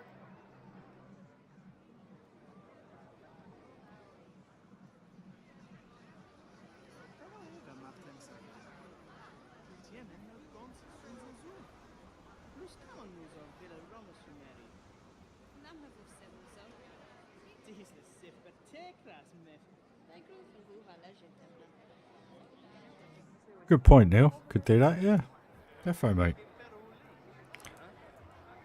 Nam havuf semuzo. Negro van Huva legend tabna. Good point, Neil. Could do that, yeah. Defo, mate.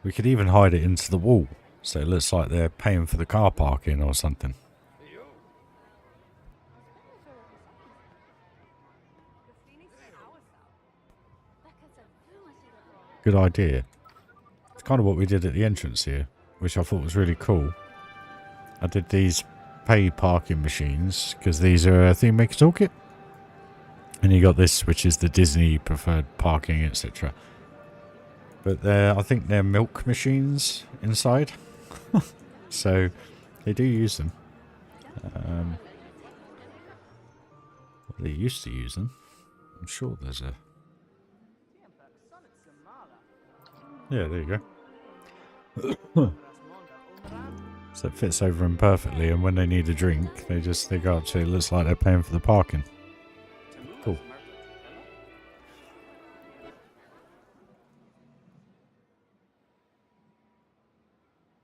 We could even hide it into the wall, so it looks like they're paying for the car parking or something. Good idea. It's kind of what we did at the entrance here, which I thought was really cool. I did these pay parking machines because these are a theme maker toolkit. And you got this, which is the Disney preferred parking, etc. But I think they're milk machines inside. So they do use them. They used to use them. I'm sure there's a... Yeah, there you go. So it fits over them perfectly, and when they need a drink, they go up to it. It looks like they're paying for the parking. Cool.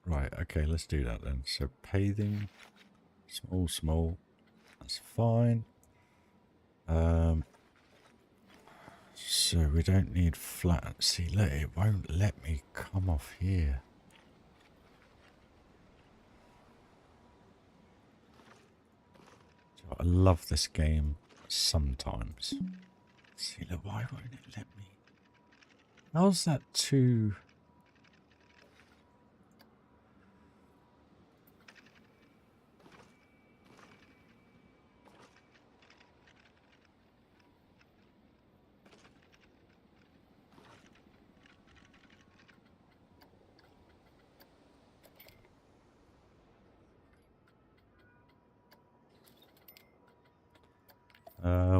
Right, okay, let's do that then. So paving, small, that's fine. So we don't need flat. See, it won't let me come off here. I love this game sometimes. See, look, why won't it let me? How's that too?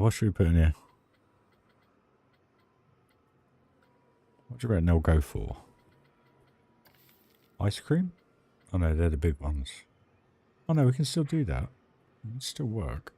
What should we put in here? What do you reckon they'll go for? Ice cream? Oh no, they're the big ones. Oh no, we can still do that. It can still work.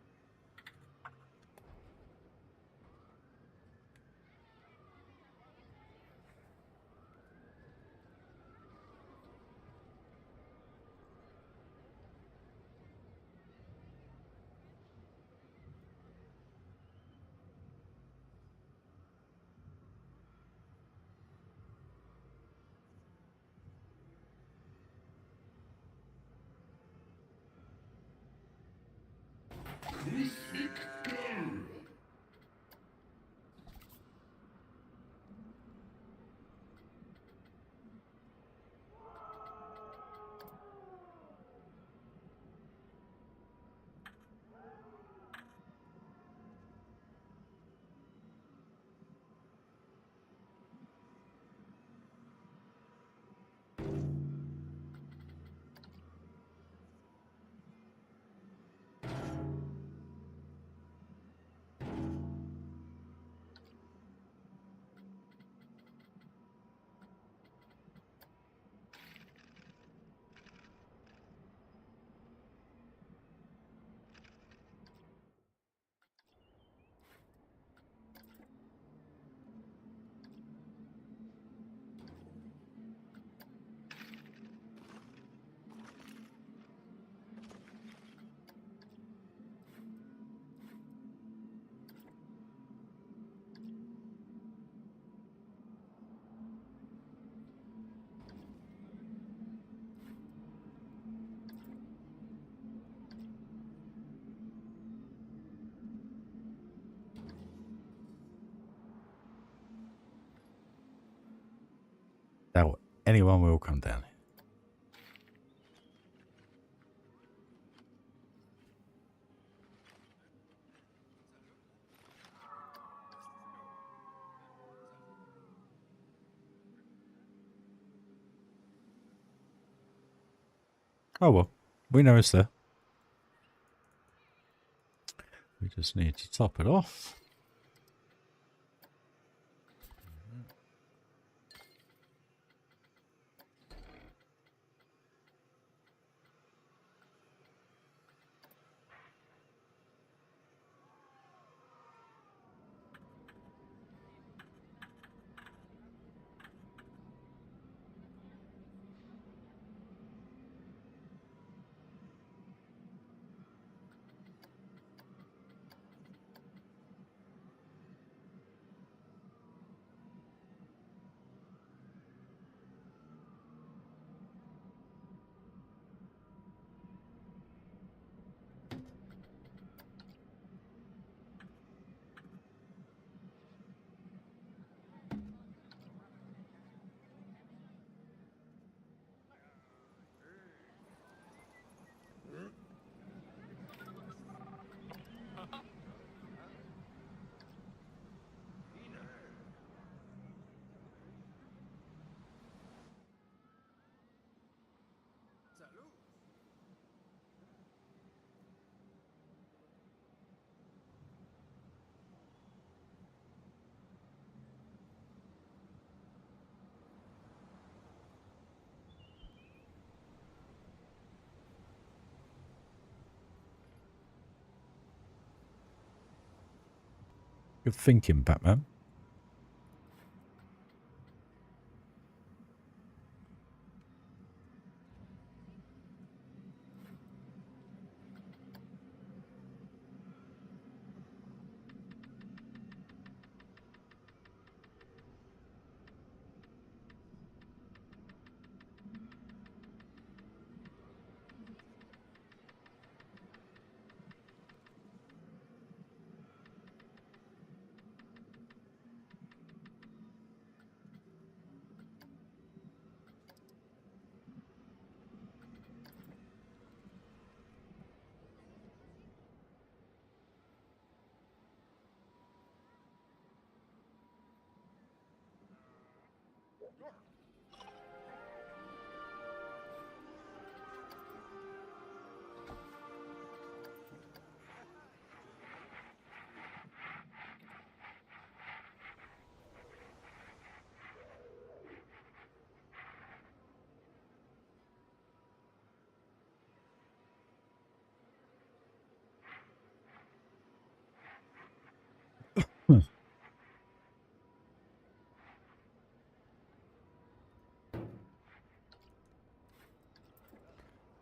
Now, anyone will come down. Oh well, we know it's there. We Just need to top it off. Good thinking, Batman.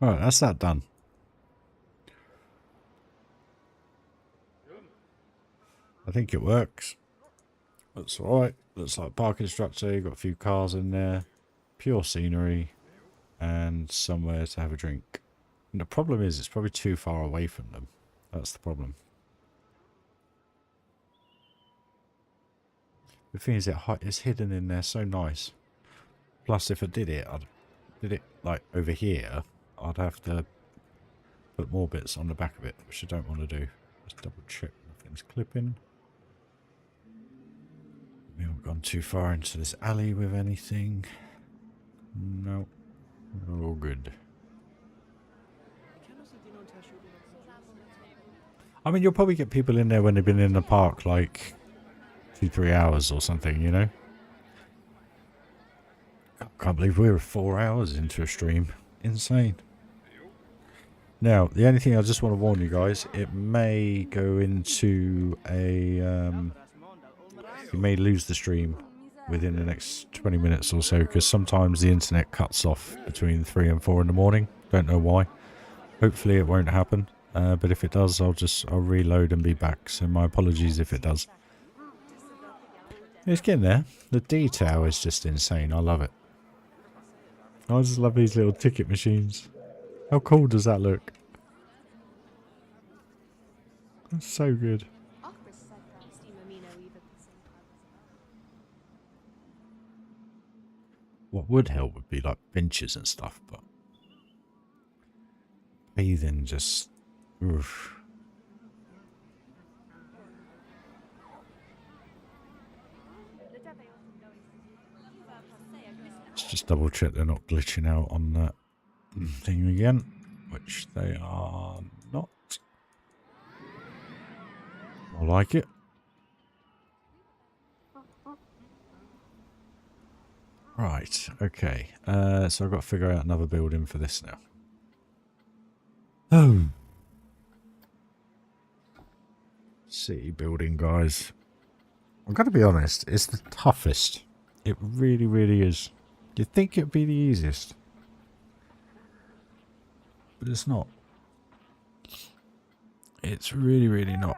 Alright, that's that done. I think it works. Looks alright. Looks like parking structure. You've got a few cars in there. Pure scenery. And somewhere to have a drink. And the problem is, it's probably too far away from them. That's the problem. The thing is, it's hidden in there so nice. Plus, if I did it like over here, I'd have to put more bits on the back of it, which I don't want to do. Just double check nothing's clipping. We haven't gone too far into this alley with anything. No, we're all good. I mean, you'll probably get people in there when they've been in the park like 2-3 hours or something, you know? I can't believe we're 4 hours into a stream. Insane. Now, the only thing I just want to warn you guys, it may go into a... you may lose the stream within the next 20 minutes or so, because sometimes the internet cuts off between 3 and 4 in the morning. Don't know why. Hopefully it won't happen. But if it does, I'll reload and be back. So my apologies if it does. It's getting there. The detail is just insane. I love it. I just love these little ticket machines. How cool does that look? That's so good. What would help would be like benches and stuff, but bathing just... oof. Let's just double check they're not glitching out on that thing again, which they are not. I like it. Right, okay. So I've got to figure out another building for this now. Oh. City building, guys. I'm going to be honest, it's the toughest. It really, really is. You'd think it'd be the easiest. But it's not. It's really, really not.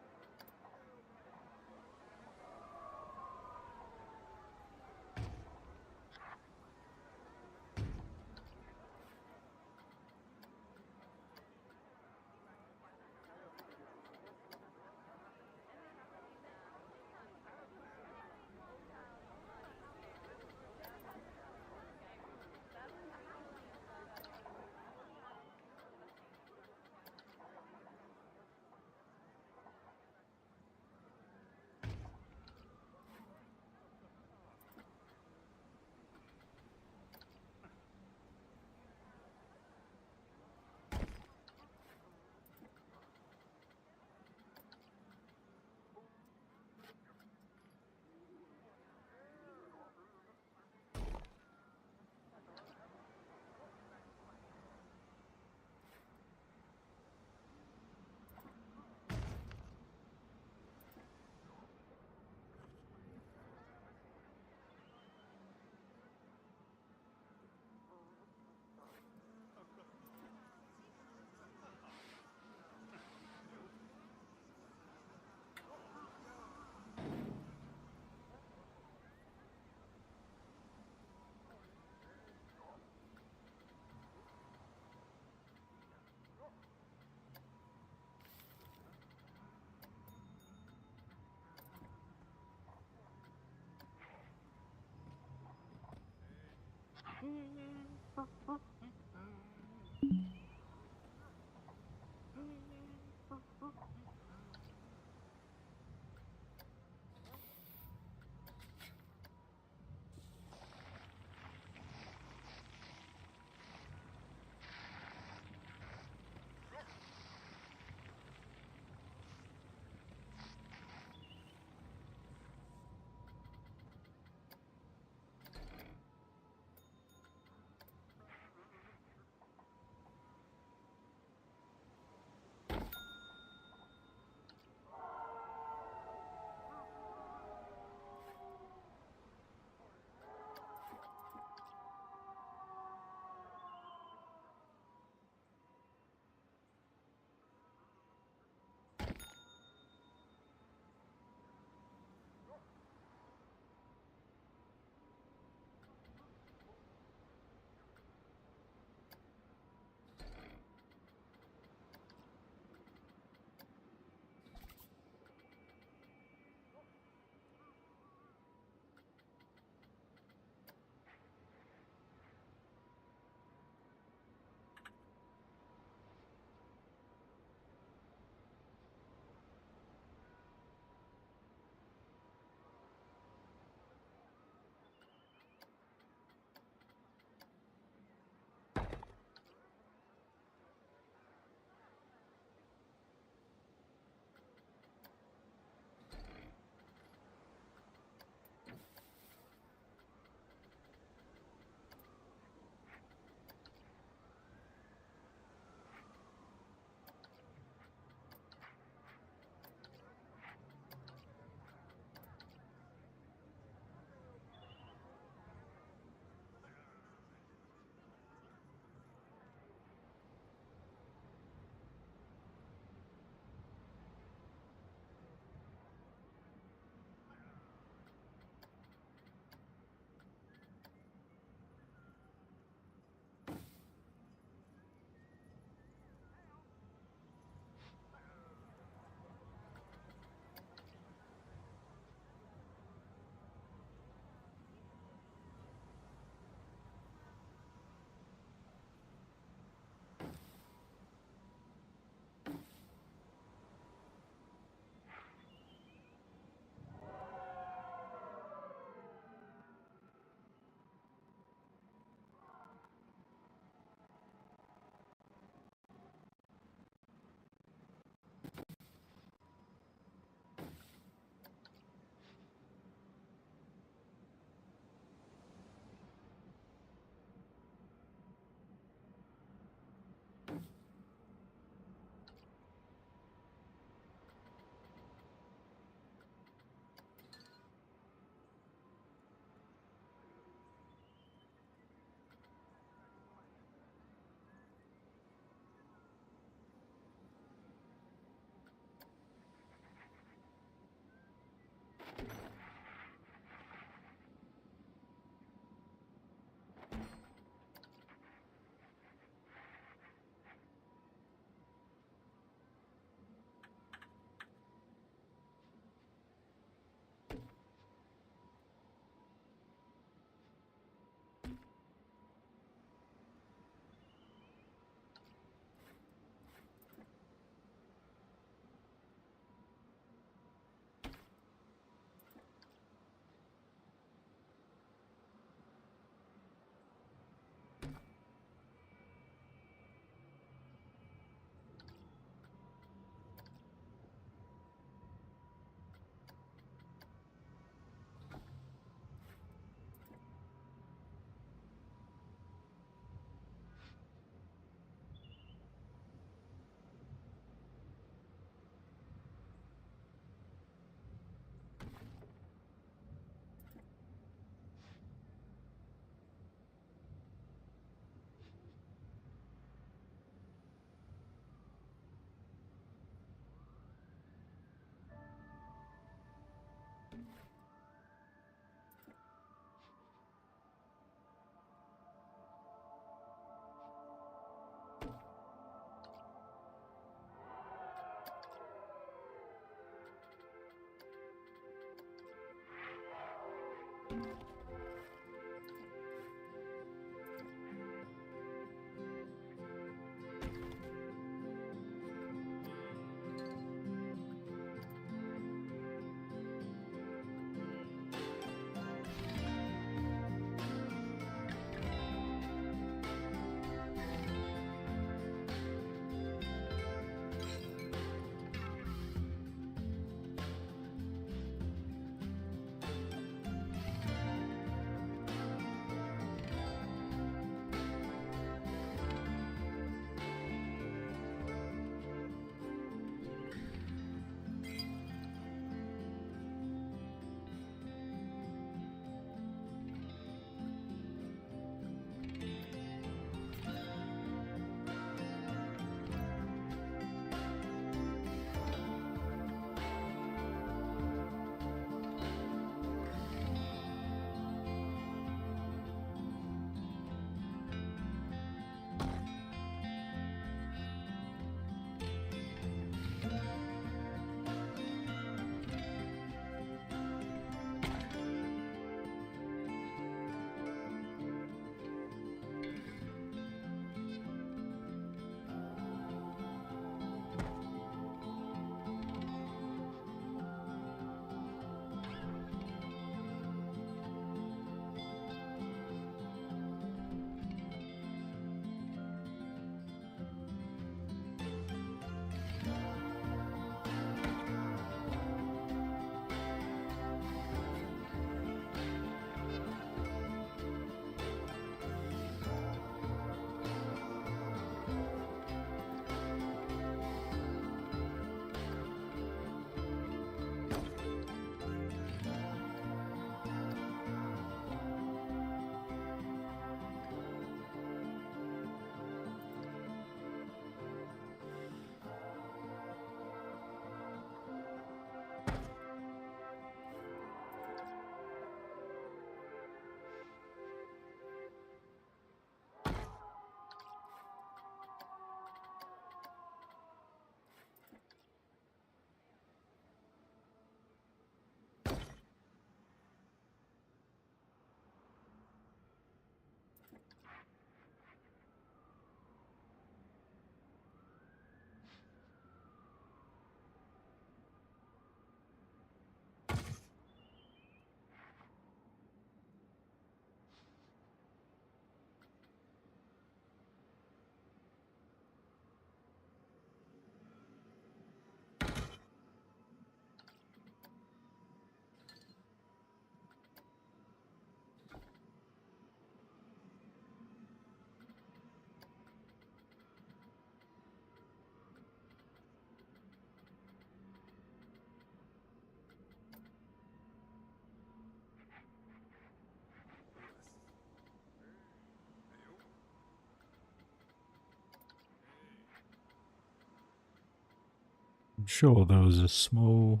I'm sure there was a small,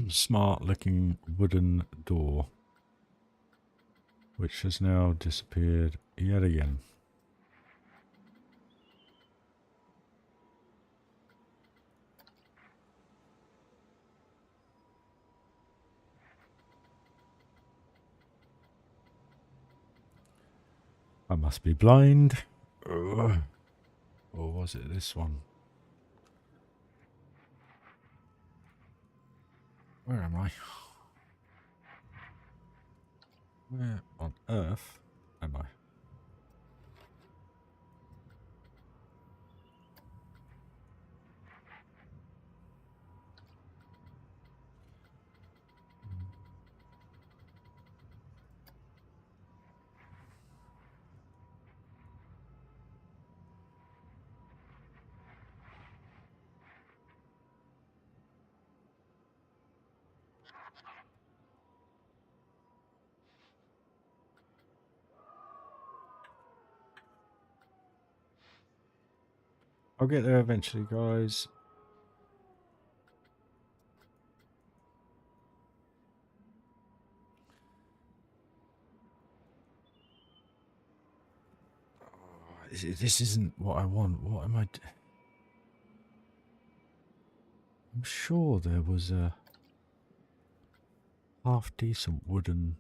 smart-looking wooden door, which has now disappeared yet again. I must be blind. Ugh. Or was it this one? Where am I? Where on earth am I? I'll get there eventually, guys. This isn't what I want. What am I? I'm sure there was a half decent wooden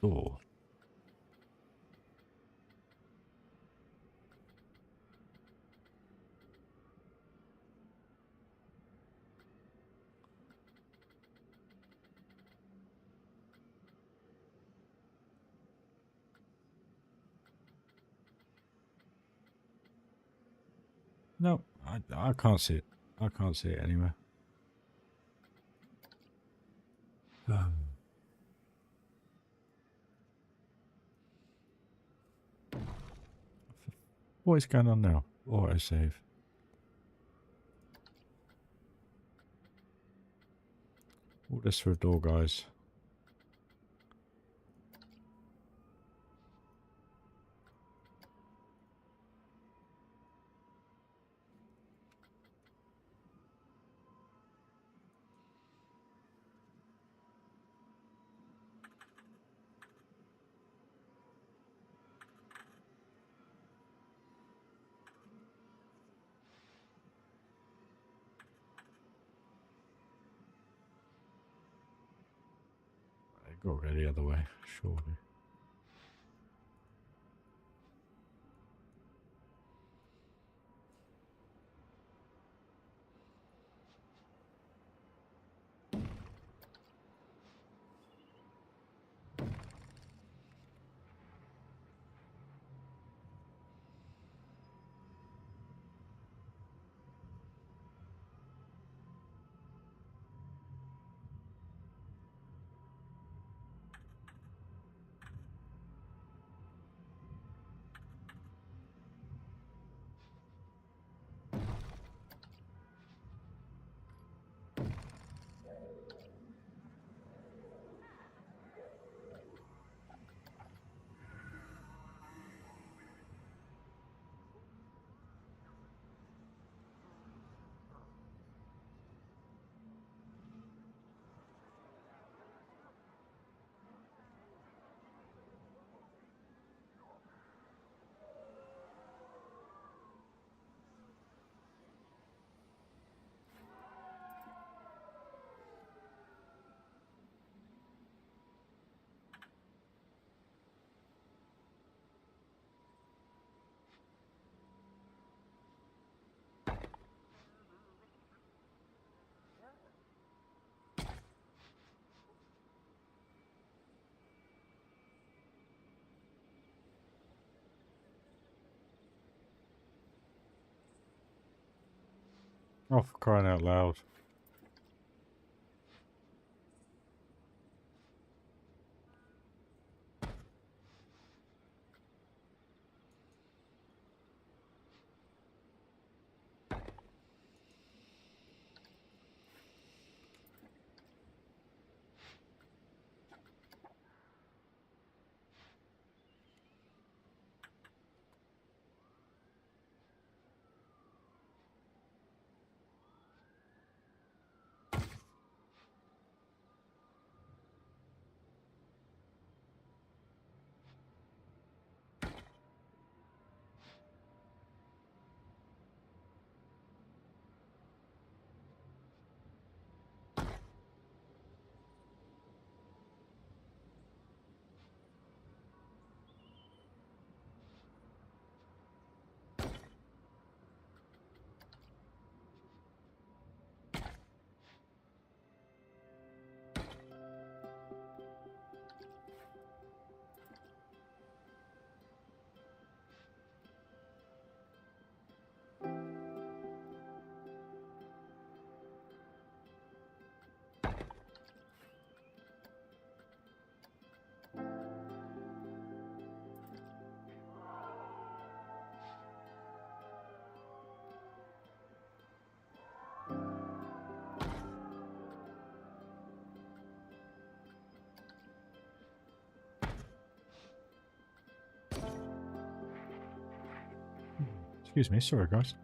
door. No, I can't see it. I can't see it anywhere. What is going on now? Autosave. All this for a door, guys. I got to go the other way, surely. Oh, for crying out loud. Excuse me, sorry guys.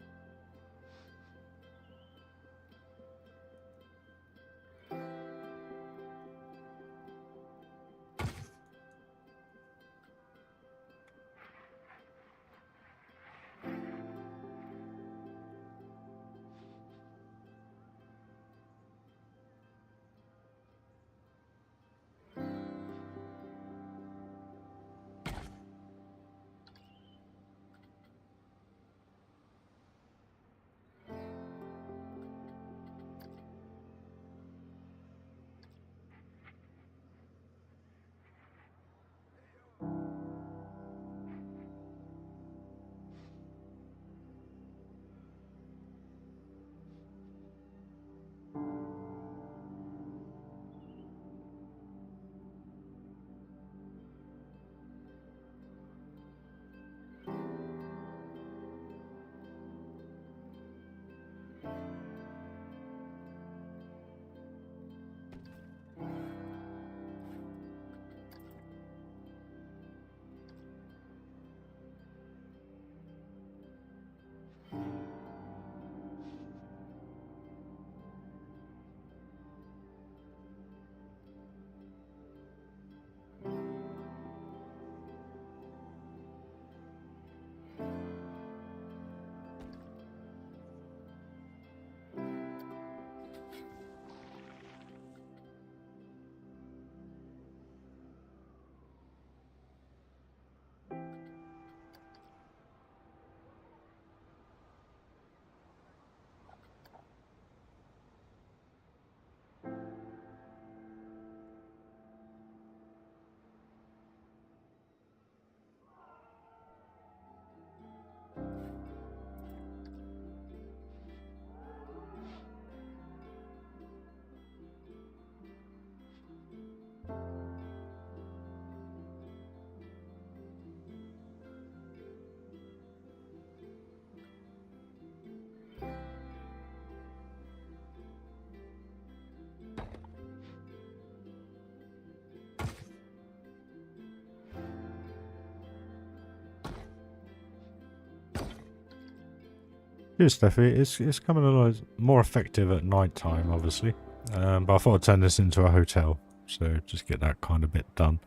Cheers, Steffi. It's coming a lot more effective at night time, obviously. But I thought I'd turn this into a hotel, so just get that kind of bit done.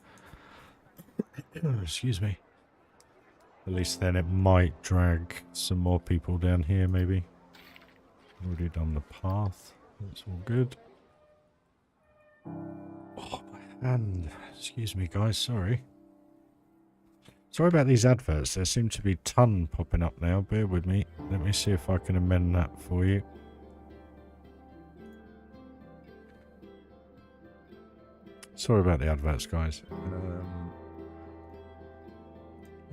Excuse me. At least then it might drag some more people down here, maybe. Already done the path. That's all good. Oh, my hand. Excuse me, guys. Sorry. Sorry about these adverts. There seem to be a ton popping up now. Bear with me. Let me see if I can amend that for you. Sorry about the adverts, guys.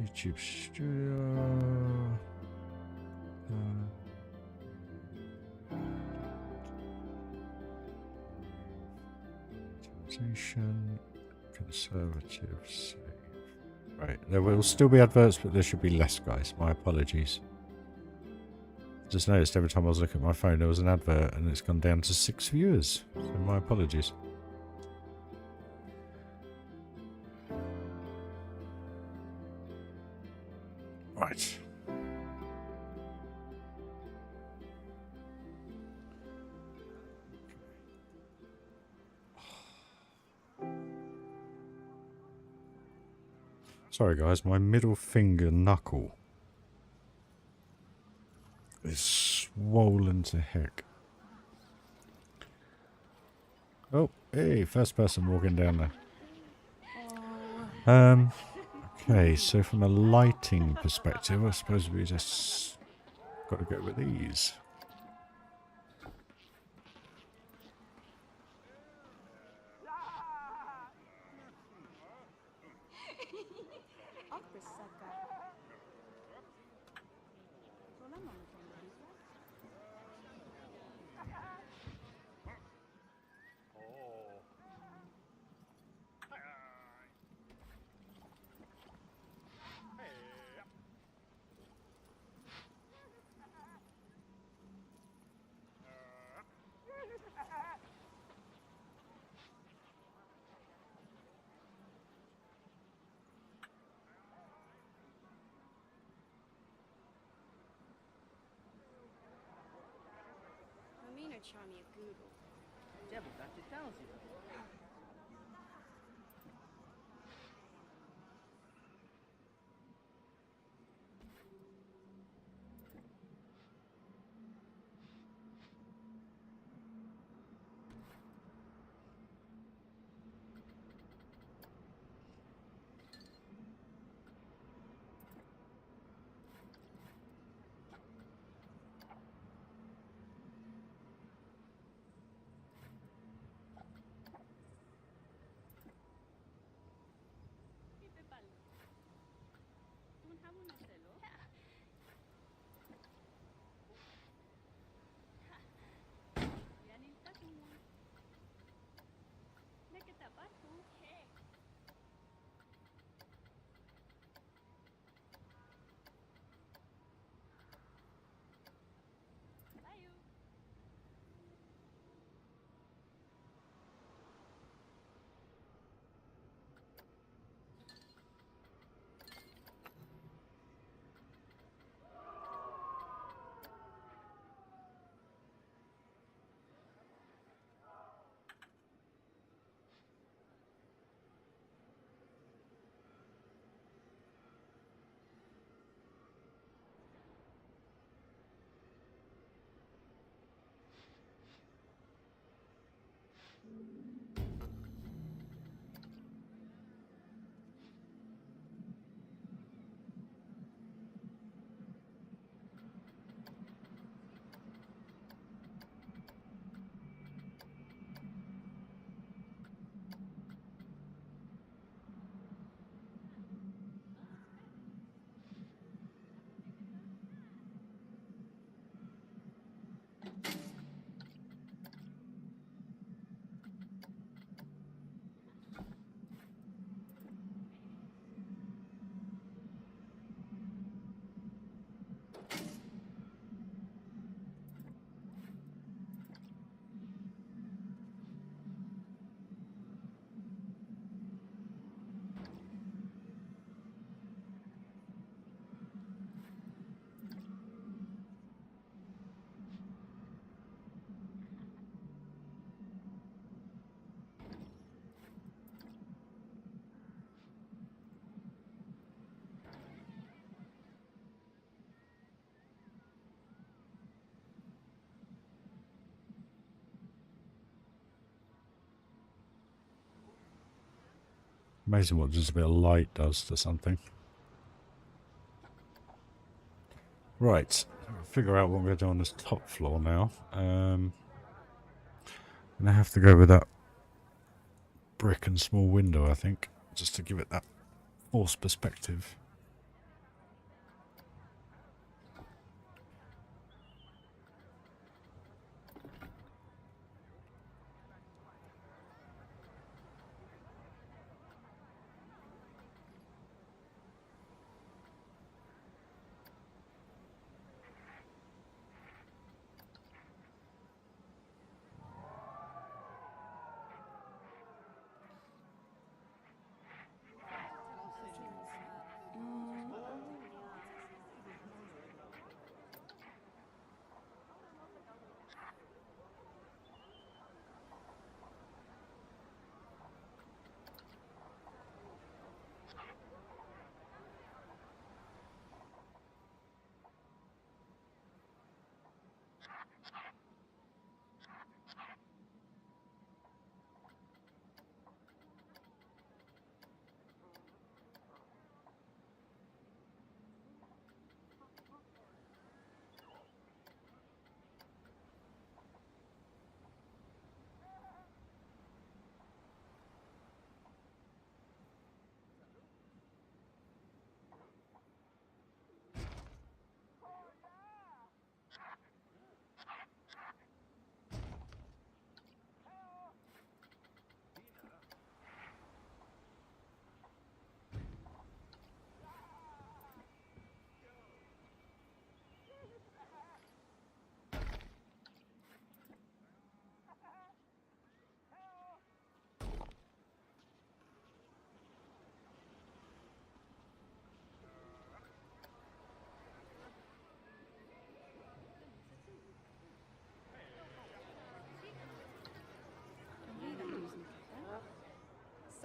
YouTube Studio. Conservative save. Right, there will still be adverts, but there should be less, guys. My apologies. Just noticed every time I was looking at my phone there was an advert and it's gone down to 6 viewers. So my apologies. Right. Sorry guys, my middle finger knuckle is swollen to heck. Oh, hey, first person walking down there. Okay, so from a lighting perspective, I suppose we just got to go with these. try me a Google. Devil got you down, Zero. Amazing what just a bit of light does to something. Right, figure out what I'm going to do on this top floor now. I'm going to have to go with that brick and small window, I think, just to give it that forced perspective.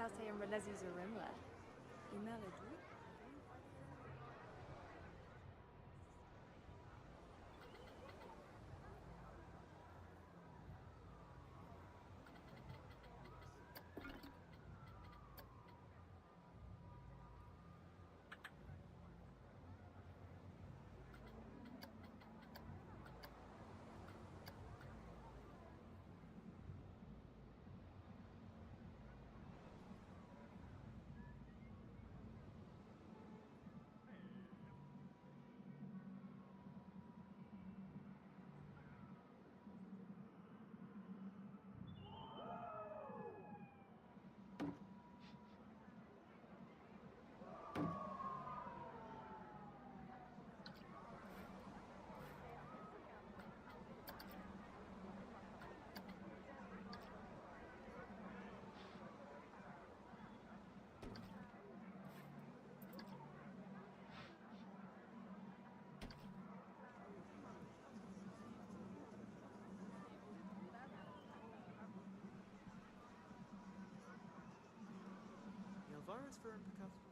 Salte and Relezi Zarimla. Email Yalvaris for Picasso.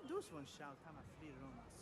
Dus one shout aan flir runs.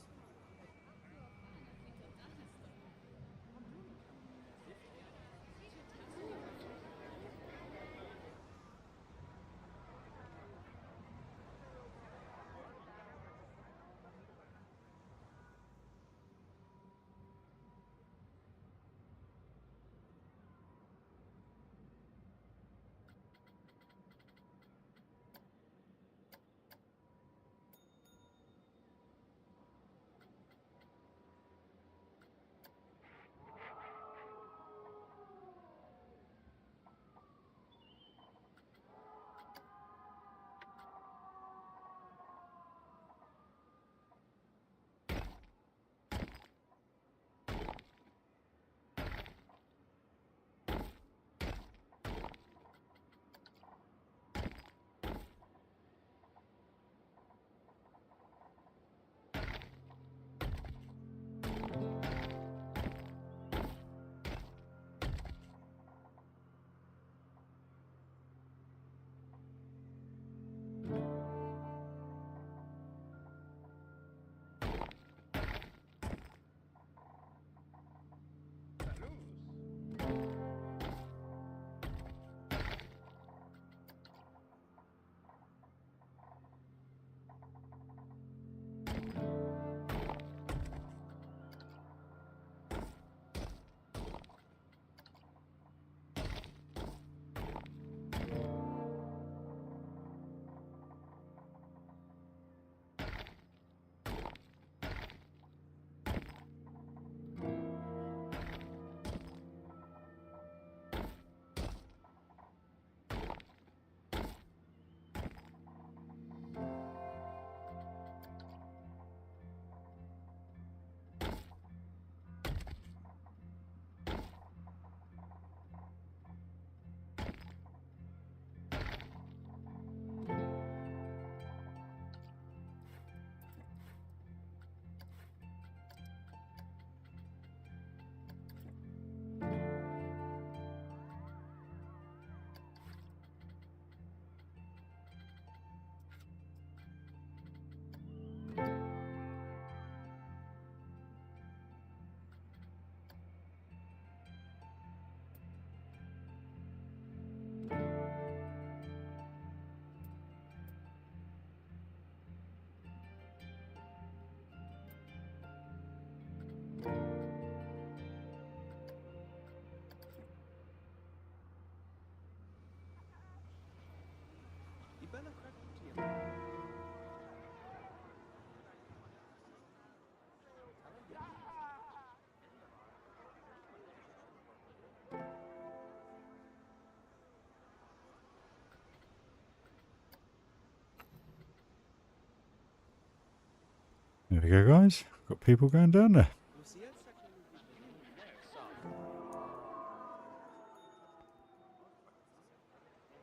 we go, guys. Got people going down there.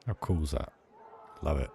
How cool is that? Love it.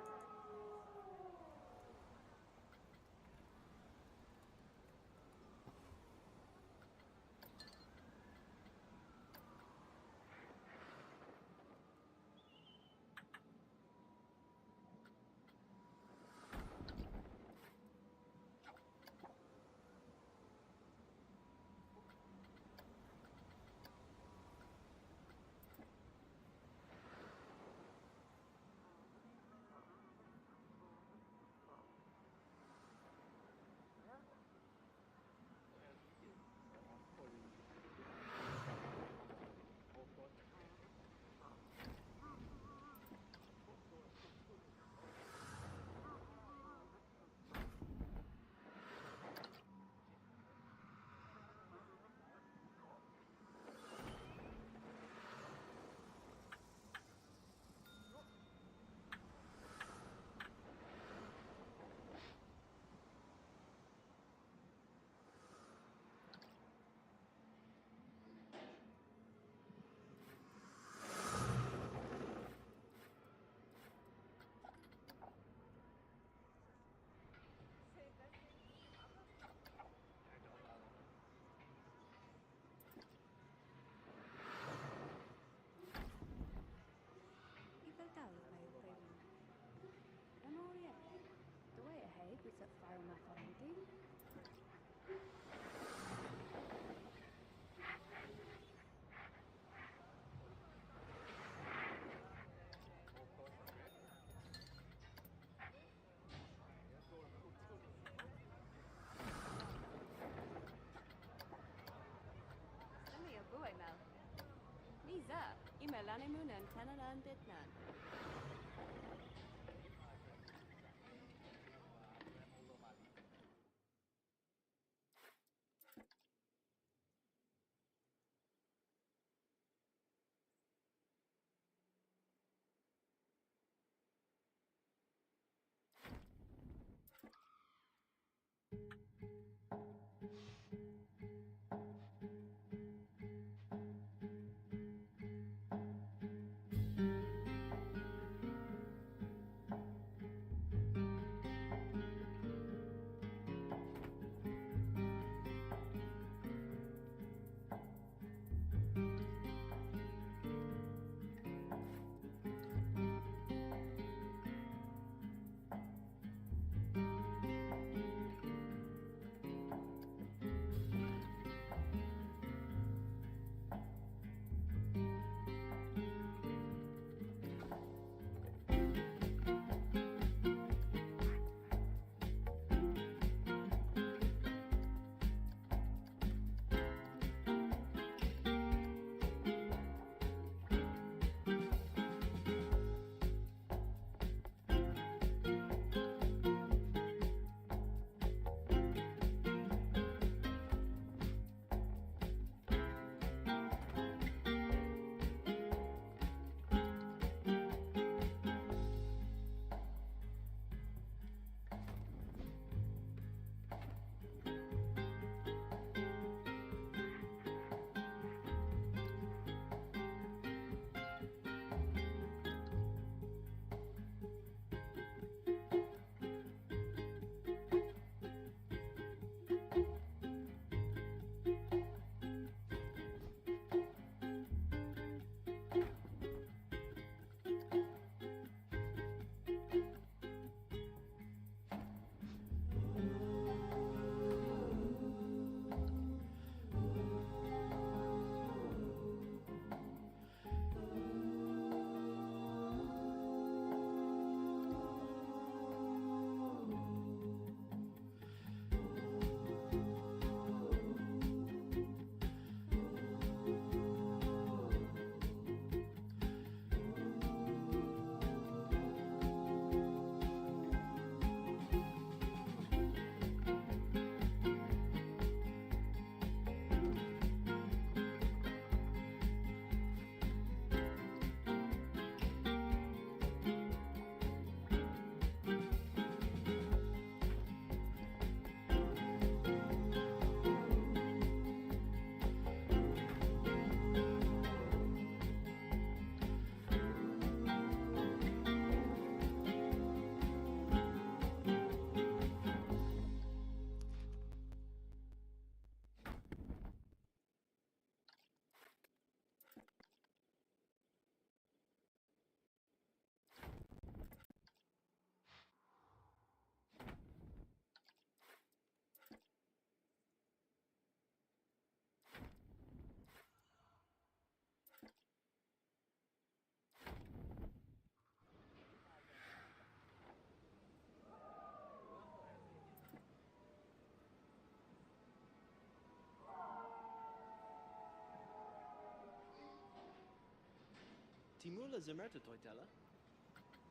Timula Zimerta Toitella.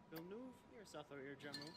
Vilnuv, yourself or your Jamu.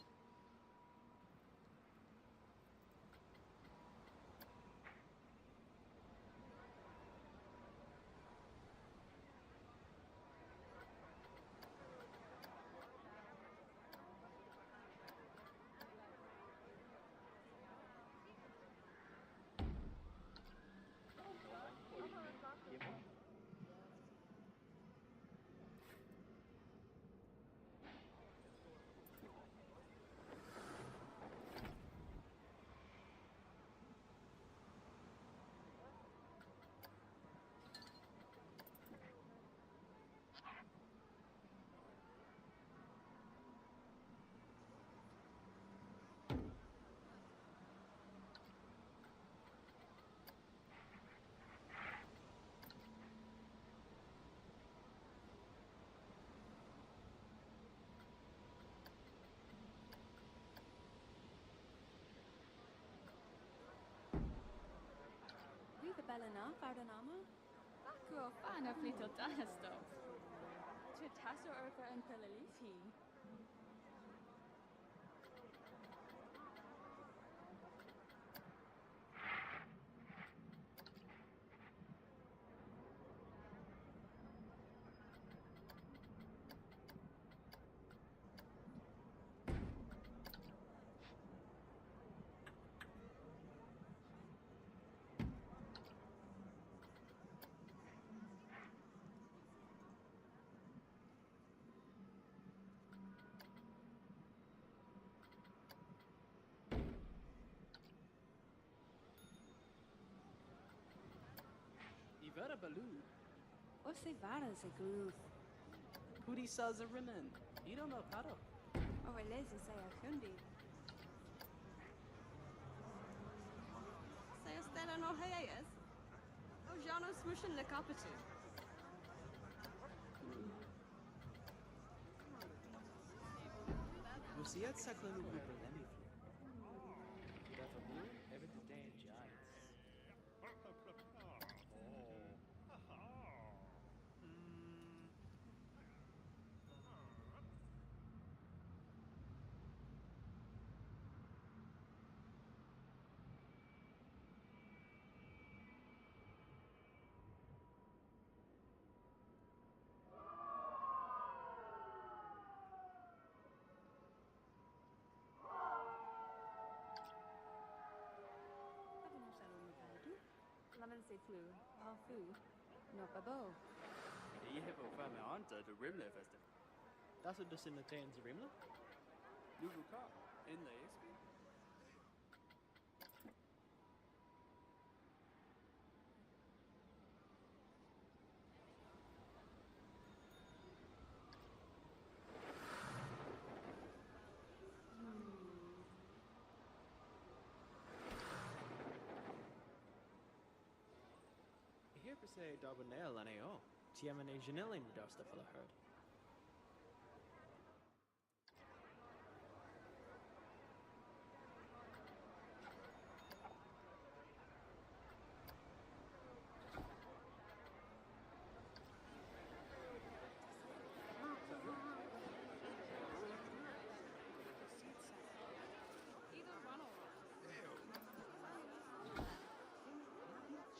Viva Bellana, Fardanama? Bakro fana flito danesto. Chitasso urka and pelalithi. Ivera Baloo. O se vara se groove. Pudi says a rimen. You don't know Pado. O elezi se a kundi. Say a stella no hayas. Oh, Jano smushin le capitu. Luciat Saclanu Guberlemi. Dafa Blue, every day in Giants. Lemon se flu, all foo. No babo. You have a family answer to Rimle Festival. That's what the Sinatains Rimla? Nouveau car in the XP. Here per se Darbonel and AO. Tiamane Janelin Darsta for the herd.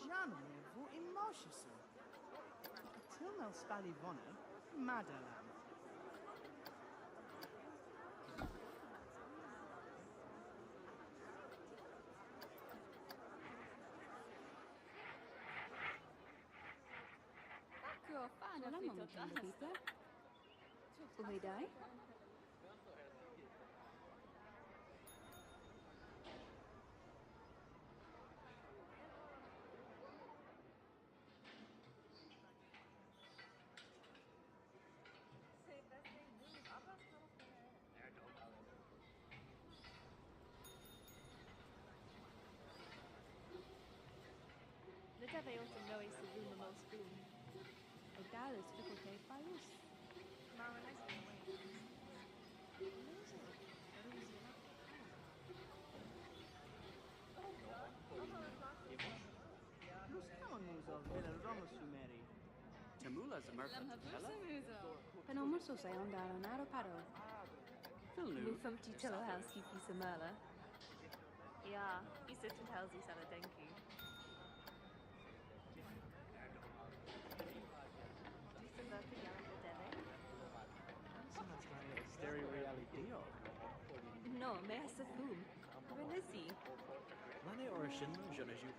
Jano vo emotion. Tilmel Spalivona, Madalam. Bakro fana Wala flito mo matanda danesto. kita. Uhay dai? Letave oto noi se vuma mos boom. O dalus ficote palus. Los Canos of Villa Ramos Sumeri. Tamula Zamerka Lam havu Tella. samuzo. Penomurso se ondaro naro paro. Filnu. Lufum titelo house hipi samala. Ja, isit telsi sala denki. Disa verka yala bedele? Stereo reality deal. No, me asa fum. Relisi. Lane origin je ne joue.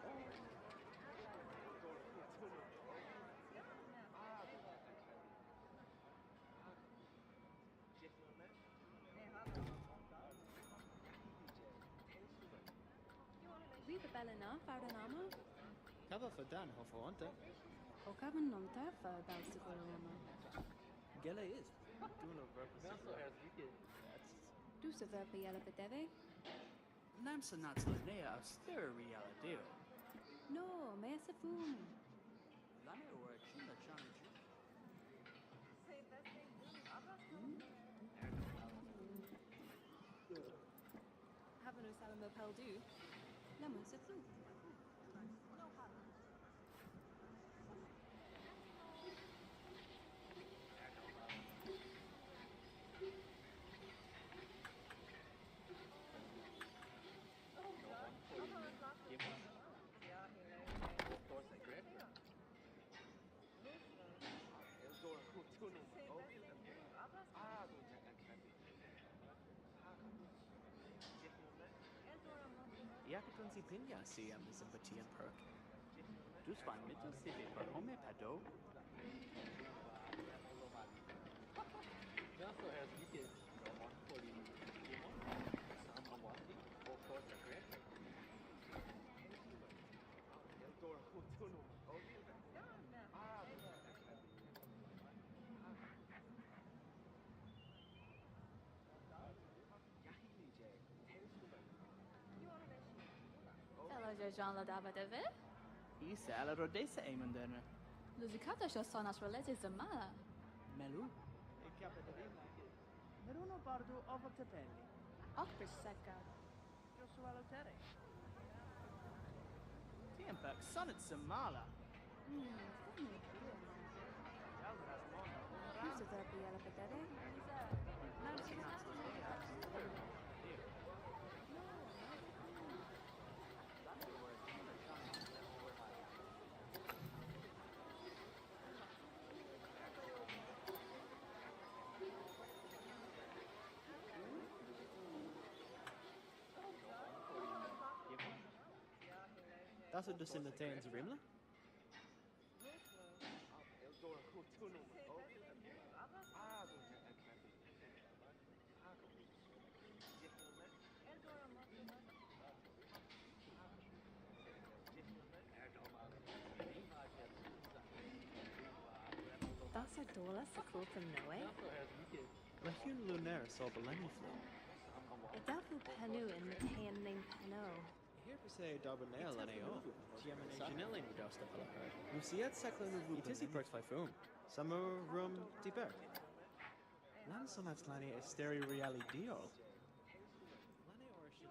Viva Belena, Fardanama? Kava för Dan har förvante. Och även någon där för Balsikorama. Gela is. Du no verpa. Du så verpa yala bedele? Namsa Natsalanea Stereo Reality. No, me asa fum. Lane or China Chana. Havenu salamo peldu? Lama sa fum. Jakatunsi pinja CM sympathy and perk. Du svan mittel CV for home pado. Ela Jean la dava deve? Isa ala rodesa aimandana. Luzicata sho sonas relete zamala. Melu. Meruno bardo ovo tepelli. Akbar secca. Josualo tere. Tiempak sonnet Samala. Du så verpa yala bedele? Das ist das in der Tans Rimla? Das är dåla så cool from Noe. La Hune Lunaire saw the Lenny flow. Idafu penu in Matan named Peno. Here per se Darbanea Laneo. Tiamane Janelli nu dosta pala herd. Luciet Seclin of Itisi perks by Foom. Summer room deeper. Lansonats Lani is stereo reality deal. Lani origin.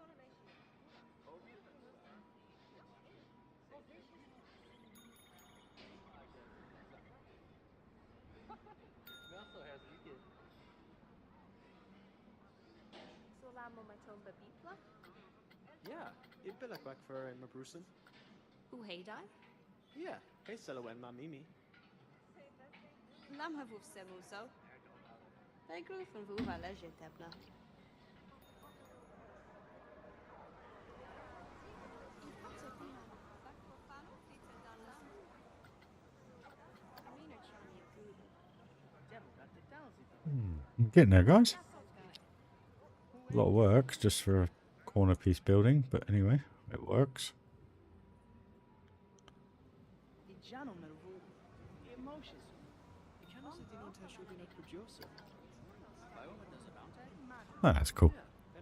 Så lamo my tomba bipla? Yeah, it be like back for Mabrusen. Hej där. Yeah, hey Selawen ma Mimi. Lam havuf semuso. Bij groeven vuva leje tepna. I'm getting there, guys. A lot of work just for a corner piece building, but anyway, it works. Igiano mervu. Emotions. Ikano se dinon teshu bina producer. Oh, that's cool.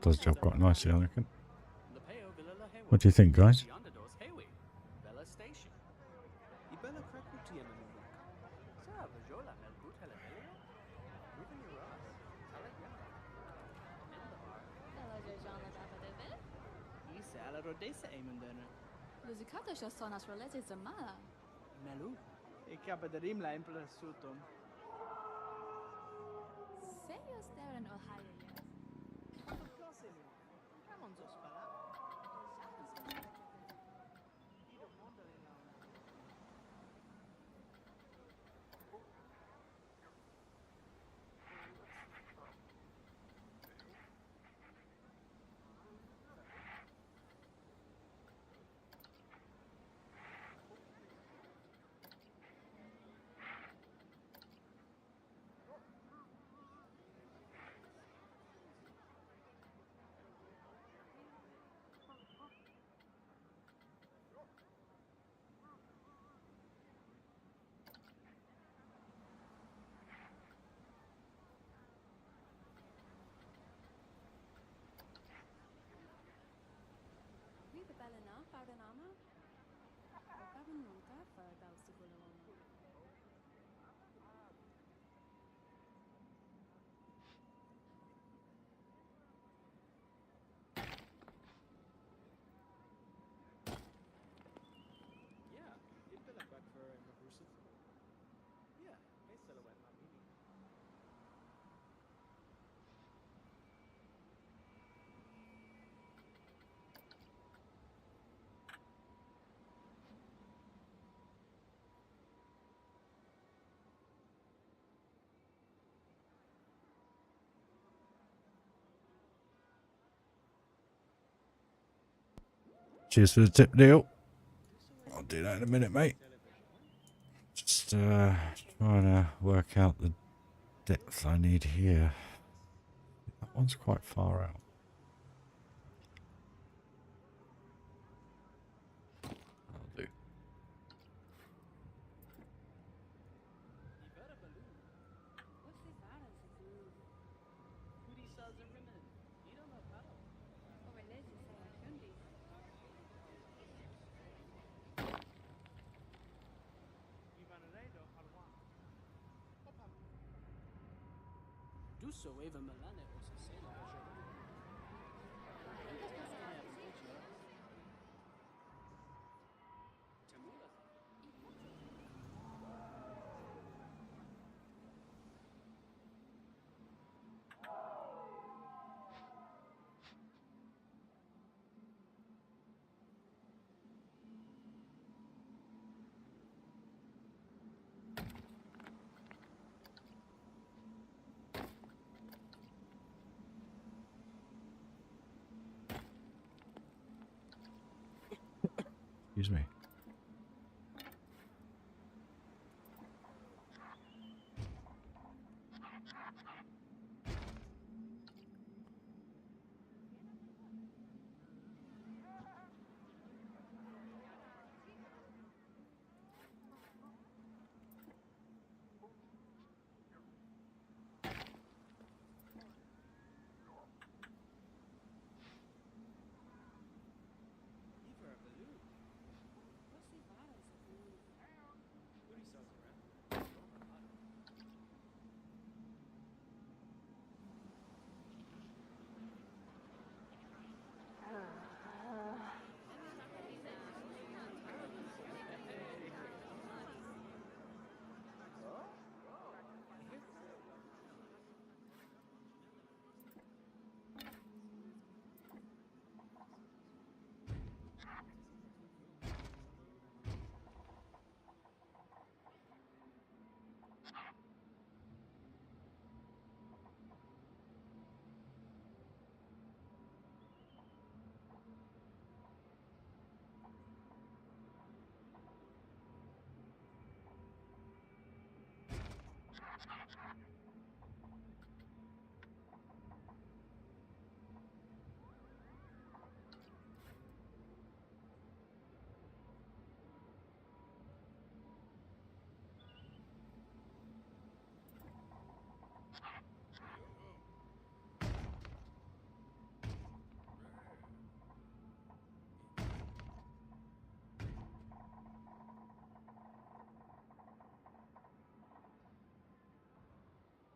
Does the job quite nicely, I reckon. What do you think, guys? Bella Station. Ibella Kraku Tiamane. Sa vajola melbut helamelia. Ruben Uras. Ela Jean la dava deve? Isa ala rodesa aimandana. Luzicata sho sonas relete zamala. Melu. Chiapa de rimla impla sutum. Serios there in Ohio yet? Of course it is. Come on, Zospala. Ido mondale now. We the Bellina, Farinama? Babin Nunca for Balsibulona. Yeah, it feel like back for Mahusiv. Yeah, may silhouette not meaning. Cheers for the tip, Neil. I'll do that in a minute, mate. Just trying to work out the depth I need here. That one's quite far out. I'll do. What's the Varas of you? Hootie says a rimmon. You don't know how. Or religious say I shouldn't be. Ivaneredo Harwan. Opa. Do so even Milane also say la Excuse me. Eva Baloo. What's the Varas of you? Hootie says around.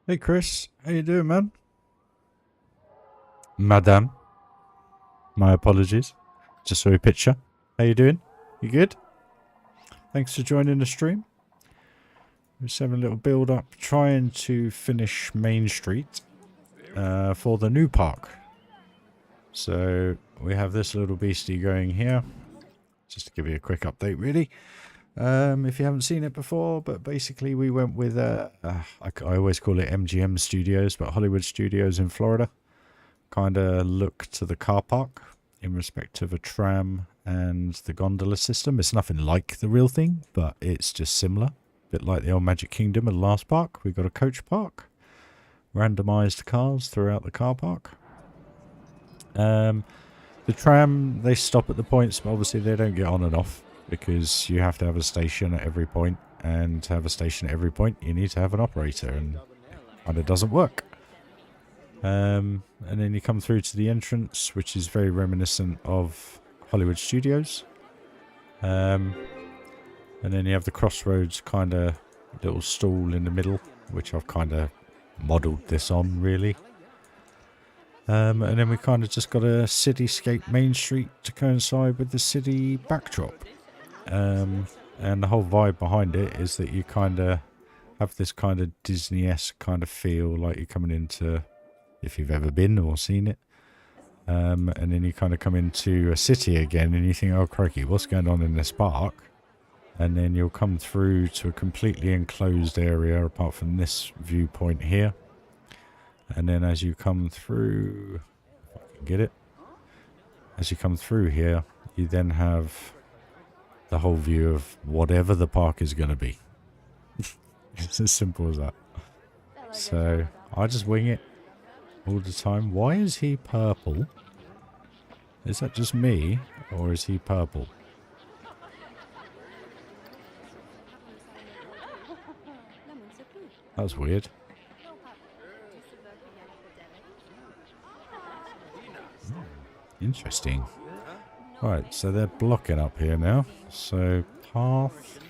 Hey Chris, how you doing, man? Madame, my apologies. Just saw a picture. How you doing? You good? Thanks for joining the stream. Just having a little build up, trying to finish Main Street for the new park. So we have this little beastie going here. Just to give you a quick update, really. If you haven't seen it before, but basically we went with, I always call it MGM Studios, but Hollywood Studios in Florida. Kind of look to the car park in respect of a tram and the gondola system. It's nothing like the real thing, but it's just similar. Bit like the old Magic Kingdom at the last park. We've got a coach park. Randomised cars throughout the car park. The tram, they stop at the points, but obviously they don't get on and off. Because you have to have a station at every point. And to have a station at every point, you need to have an operator. And it kind of doesn't work. And then you come through to the entrance, which is very reminiscent of Hollywood Studios. And then you have the crossroads kind of little stall in the middle, which I've kind of modelled this on, really. And then we kind of just got a cityscape Main Street to coincide with the city backdrop. And the whole vibe behind it is that you kind of have this kind of Disney-esque kind of feel, like you're coming into, if you've ever been or seen it. And then you kind of come into a city again and you think, oh crikey, what's going on in this park? And then you'll come through to a completely enclosed area apart from this viewpoint here. And then as you come through, if I can get it, as you come through here, you then have the whole view of whatever the park is going to be. It's as simple as that. So I just wing it all the time. Why is he purple? Is that just me, or is he purple? That was weird. Interesting. Right, so they're blocking up here now. So path,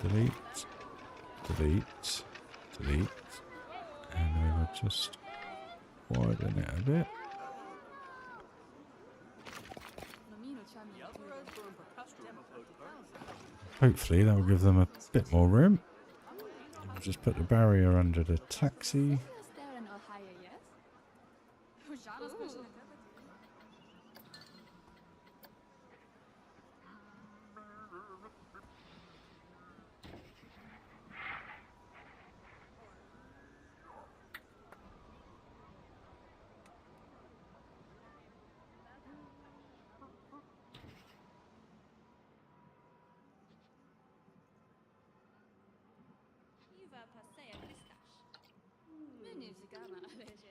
delete, delete, delete, and we'll just widen it a bit. Hopefully that will give them a bit more room. We'll just put the barrier under the taxi.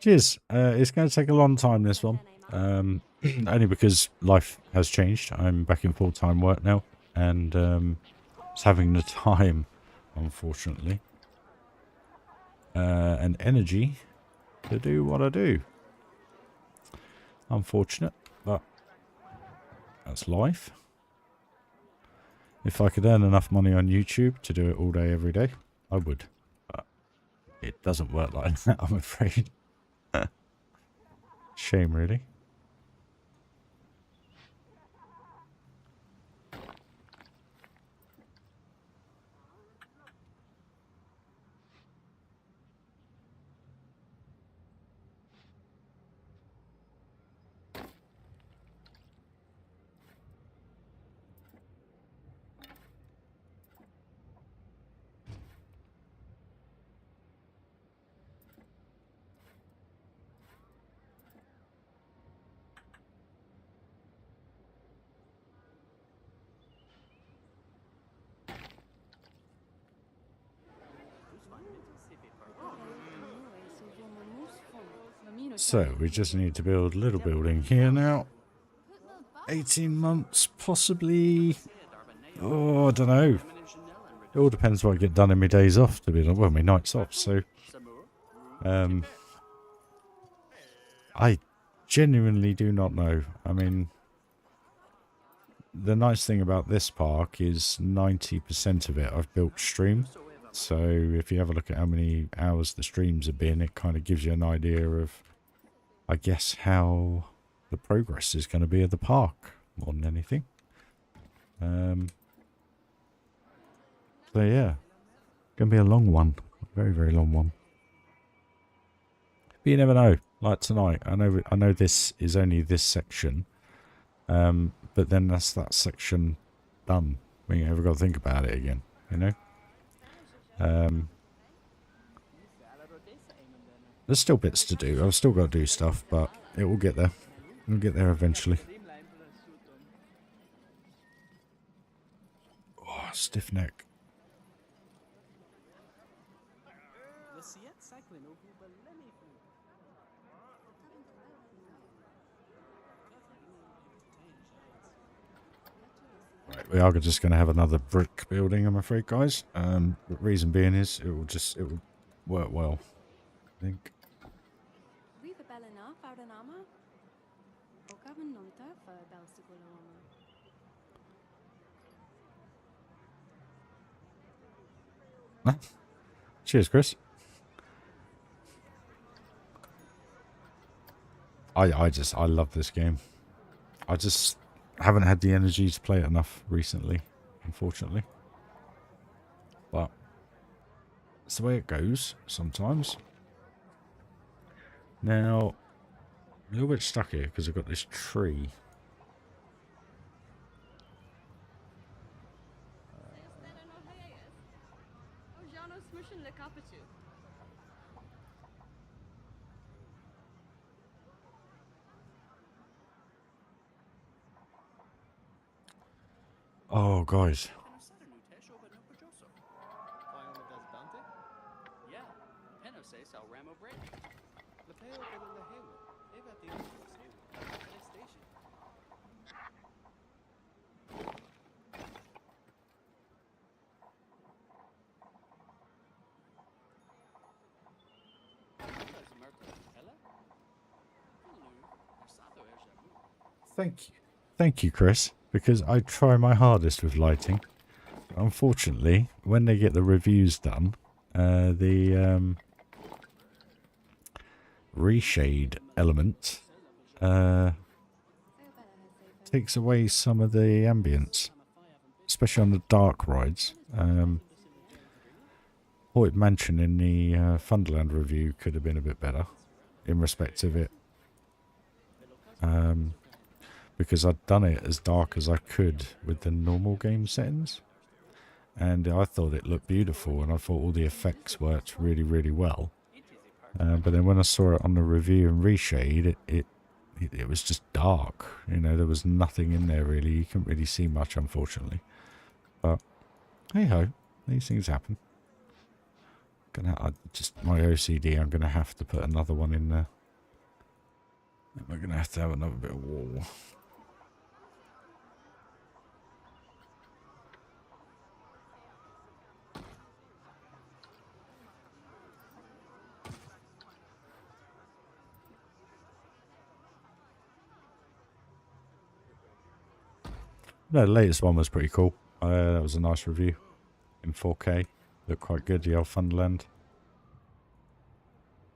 Cheers. It's going to take a long time, this one. Only because life has changed. I'm back in full-time work now. And it's having the time, unfortunately. And energy to do what I do. Unfortunate, but that's life. If I could earn enough money on YouTube to do it all day, every day, I would. But it doesn't work like that, I'm afraid. Shame, really. So, we just need to build a little building here now. 18 months, possibly. Oh, I don't know. It all depends what I get done in my days off, to be honest. Well, my nights off, so. I genuinely do not know. I mean, the nice thing about this park is 90% of it I've built stream. So, if you have a look at how many hours the streams have been, it kind of gives you an idea of, I guess, how the progress is going to be at the park more than anything. So yeah, Gonna be a long one. A very, very long one. But you never know. Like tonight, I know this is only this section. But then that's that section done. We ain't ever got to think about it again, you know? There's still bits to do. I've still got to do stuff, but it will get there. We'll get there eventually. Oh, stiff neck. Right, we are just going to have another brick building, I'm afraid, guys. The reason being is it will work well, I think. Cheers, Chris. I love this game. I just haven't had the energy to play it enough recently, unfortunately. But it's the way it goes sometimes. Now, I'm a little bit stuck here because I've got this tree. Oh, guys. Thank you, Chris, because I try my hardest with lighting. Unfortunately, when they get the reviews done, the reshade element takes away some of the ambience, especially on the dark rides. Haunted Mansion in the Funderland review could have been a bit better in respect of it. Because I'd done it as dark as I could with the normal game settings. And I thought it looked beautiful, and I thought all the effects worked really, really well. But then when I saw it on the review and reshade, it was just dark. You know, there was nothing in there really. You couldn't really see much, unfortunately. But hey ho, these things happen. My OCD, I'm gonna have to put another one in there. We're gonna have to have another bit of wall. No, the latest one was pretty cool. That was a nice review in 4K. Looked quite good, the old Funderland.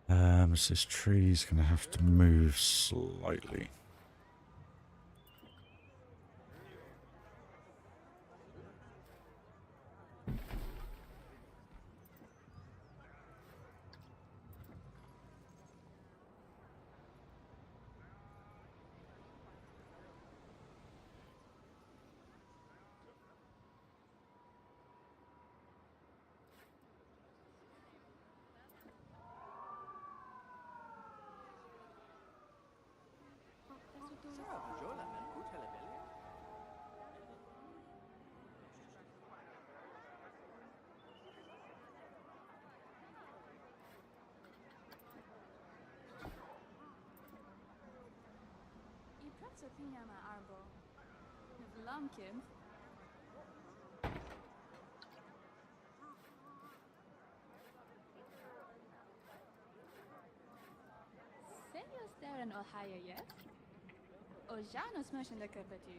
So this tree's going to have to move slightly. Ohio, yes? O já nos motion da capa tu.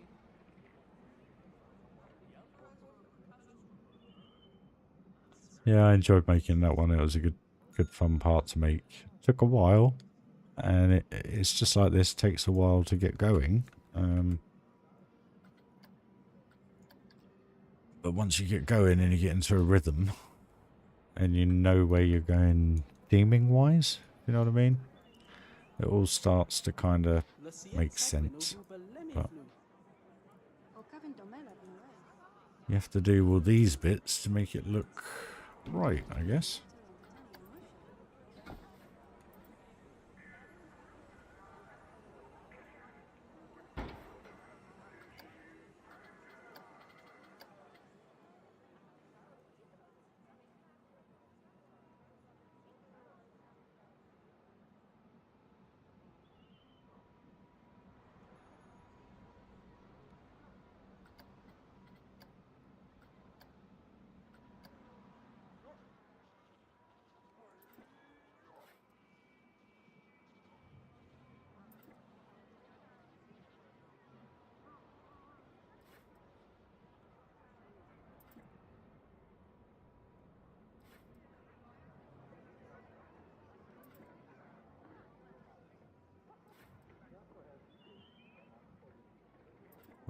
Yeah, I enjoyed making that one. It was a good fun part to make. Took a while, and it's just like this, takes a while to get going. But once you get going and you get into a rhythm, and you know where you're going theming wise, you know what I mean? It all starts to kind of make sense. But you have to do all these bits to make it look right, I guess.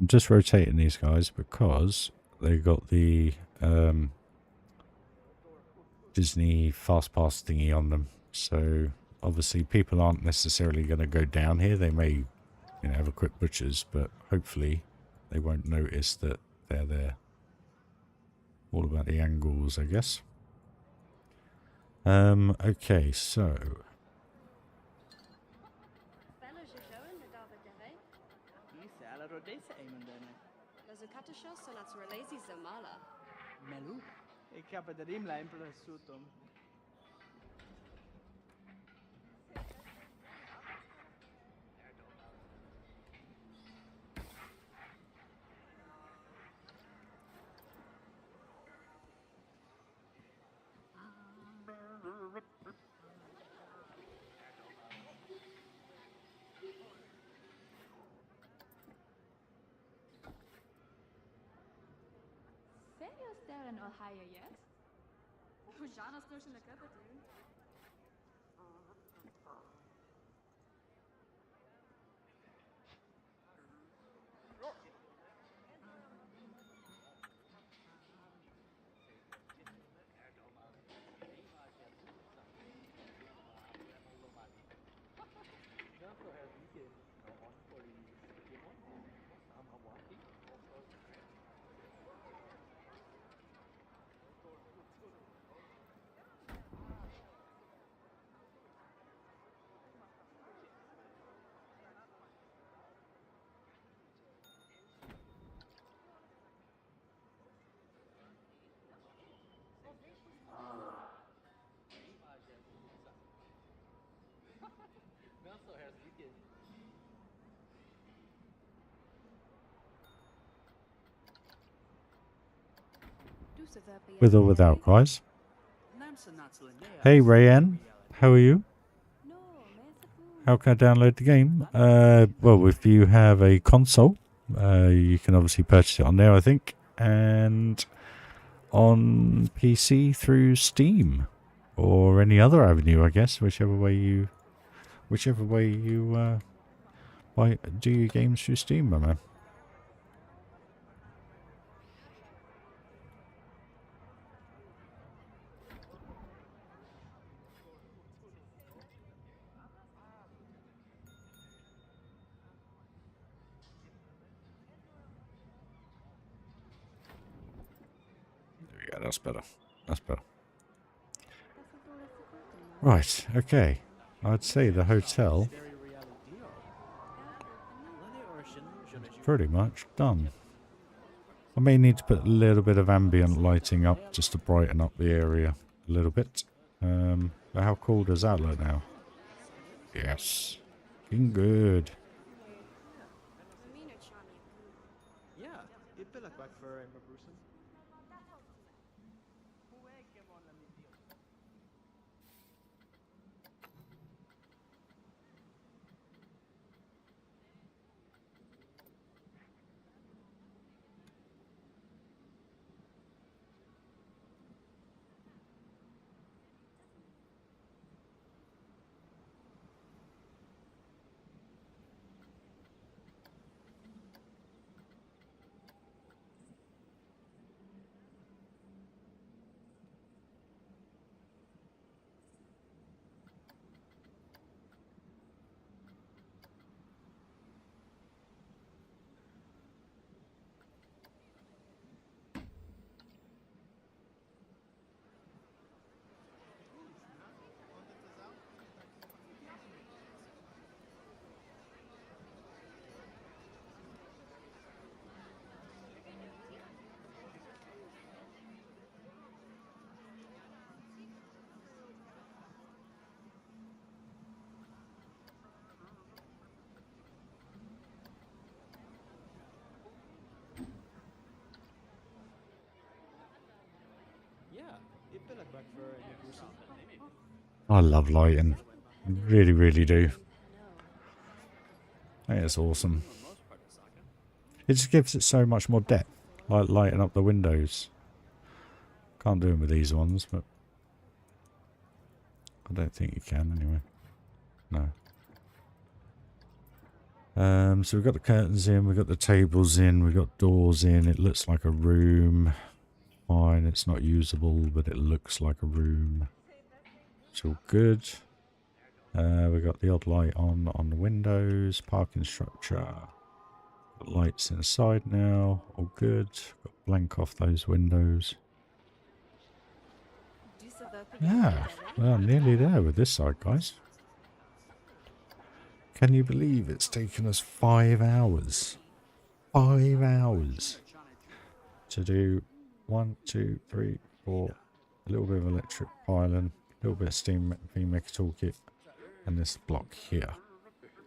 I'm just rotating these guys because they got the Disney fast pass thingy on them. So obviously people aren't necessarily going to go down here. They may, you know, have a quick butchers, but hopefully they won't notice that they're there. All about the angles, I guess. Okay, so Melu? Ik heb het rimlijn plessutum. Serious there in Ohio yet? Jana's notion the cupboard, dude. with or without, guys. Hey Rayanne, how are you? How can I download the game? Well, if you have a console, you can obviously purchase it on there, I think, and on PC through Steam or any other avenue, I guess, whichever way you do your games through Steam, my man. Yeah, that's better. That's better. Right, okay. I'd say the hotel is pretty much done. I may need to put a little bit of ambient lighting up just to brighten up the area a little bit. But how cool does that look now? Yes. Looking good. Yeah, it be like back for Brusen. I love lighting. Really, really do. I think it's awesome. It just gives it so much more depth. Like lighting up the windows. Can't do them with these ones, but I don't think you can anyway. No. So we've got the curtains in, we've got the tables in, we've got doors in. It looks like a room. Fine, it's not usable, but it looks like a room. It's all good. We've got the odd light on the windows, parking structure. Got lights inside now, all good. Got blank off those windows. Yeah, well, nearly there with this side, guys. Can you believe it's taken us 5 hours? 5 hours to do 1, 2, 3, 4. A little bit of electric pylon, a little bit of steam maker toolkit, and this block here.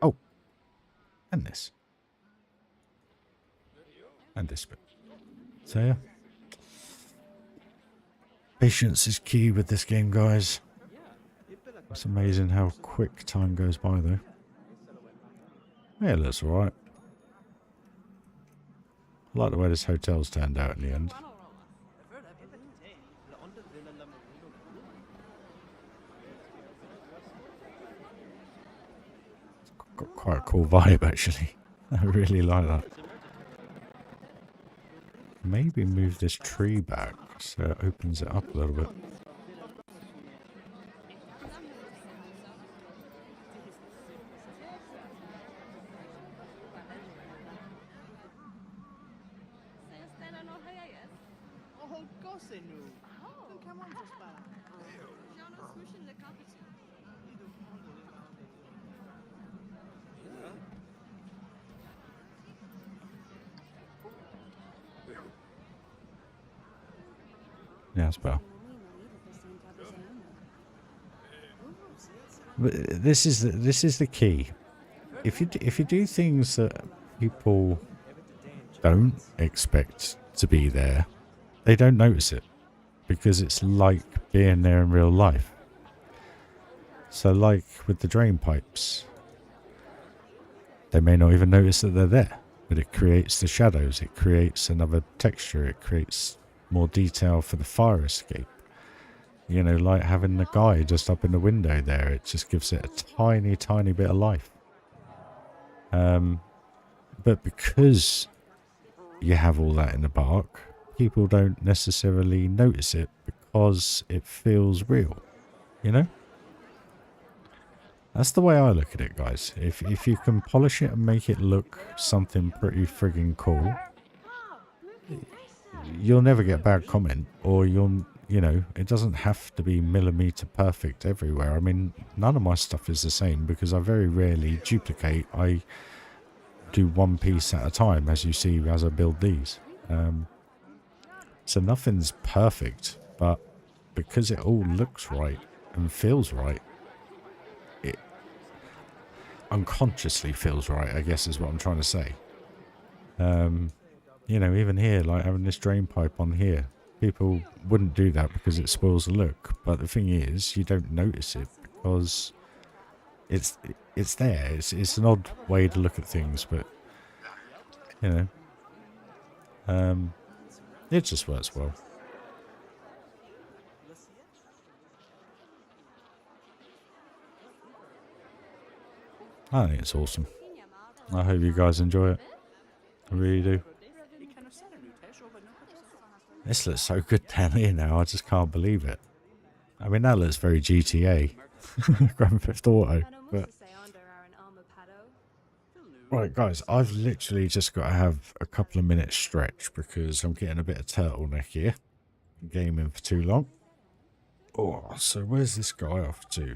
Oh, and this. And this bit. So yeah. Patience is key with this game, guys. It's amazing how quick time goes by though. Yeah, that's alright. I like the way this hotel's turned out in the end. It's got quite a cool vibe actually. I really like that. Maybe move this tree back so it opens it up a little bit. Yeah, that's better. But this is the key. If you do things that people don't expect to be there, they don't notice it because it's like being there in real life. So, like with the drain pipes, they may not even notice that they're there, but it creates the shadows. It creates another texture. It creates more detail for the fire escape. You know, like having the guy just up in the window there, it just gives it a tiny, tiny bit of life. But because you have all that in the park, people don't necessarily notice it because it feels real, you know? That's the way I look at it, guys. If you can polish it and make it look something pretty friggin' cool, you'll never get a bad comment, or you know, it doesn't have to be millimeter perfect everywhere. I mean, none of my stuff is the same because I very rarely duplicate. I do one piece at a time, as you see as I build these. So nothing's perfect, but because it all looks right and feels right, it unconsciously feels right, I guess is what I'm trying to say. You know, even here, like having this drain pipe on here, people wouldn't do that because it spoils the look. But the thing is, you don't notice it because it's there. It's an odd way to look at things, but you know, it just works well. I think it's awesome. I hope you guys enjoy it. I really do. This looks so good down here now, I just can't believe it. I mean, that looks very GTA. Grand Theft Auto. But right, guys, I've literally just got to have a couple of minutes stretch because I'm getting a bit of turtleneck here. Gaming for too long. Oh, so where's this guy off to?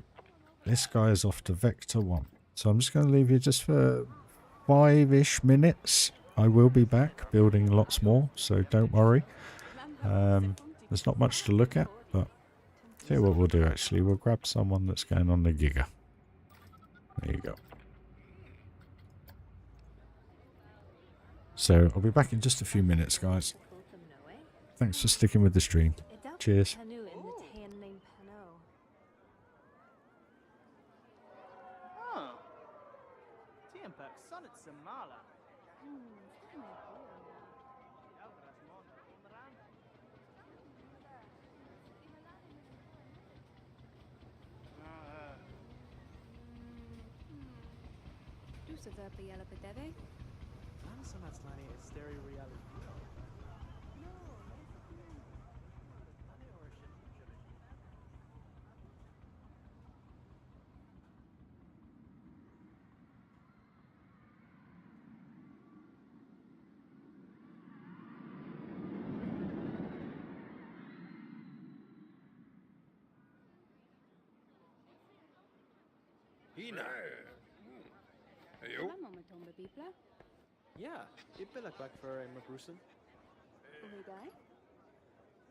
This guy is off to Vector 1. So I'm just going to leave you just for 5-ish minutes. I will be back building lots more, so don't worry. There's not much to look at, but tell you what we'll do actually. We'll grab someone that's going on the Giga. There you go. So I'll be back in just a few minutes, guys. Thanks for sticking with the stream. Cheers. verpa yellow pedeve? Lansanatlani is stereo reality. Hina. Heyo. Hello, Matomba Bipla. Yeah, it be like back for a Magruson. Uli guy?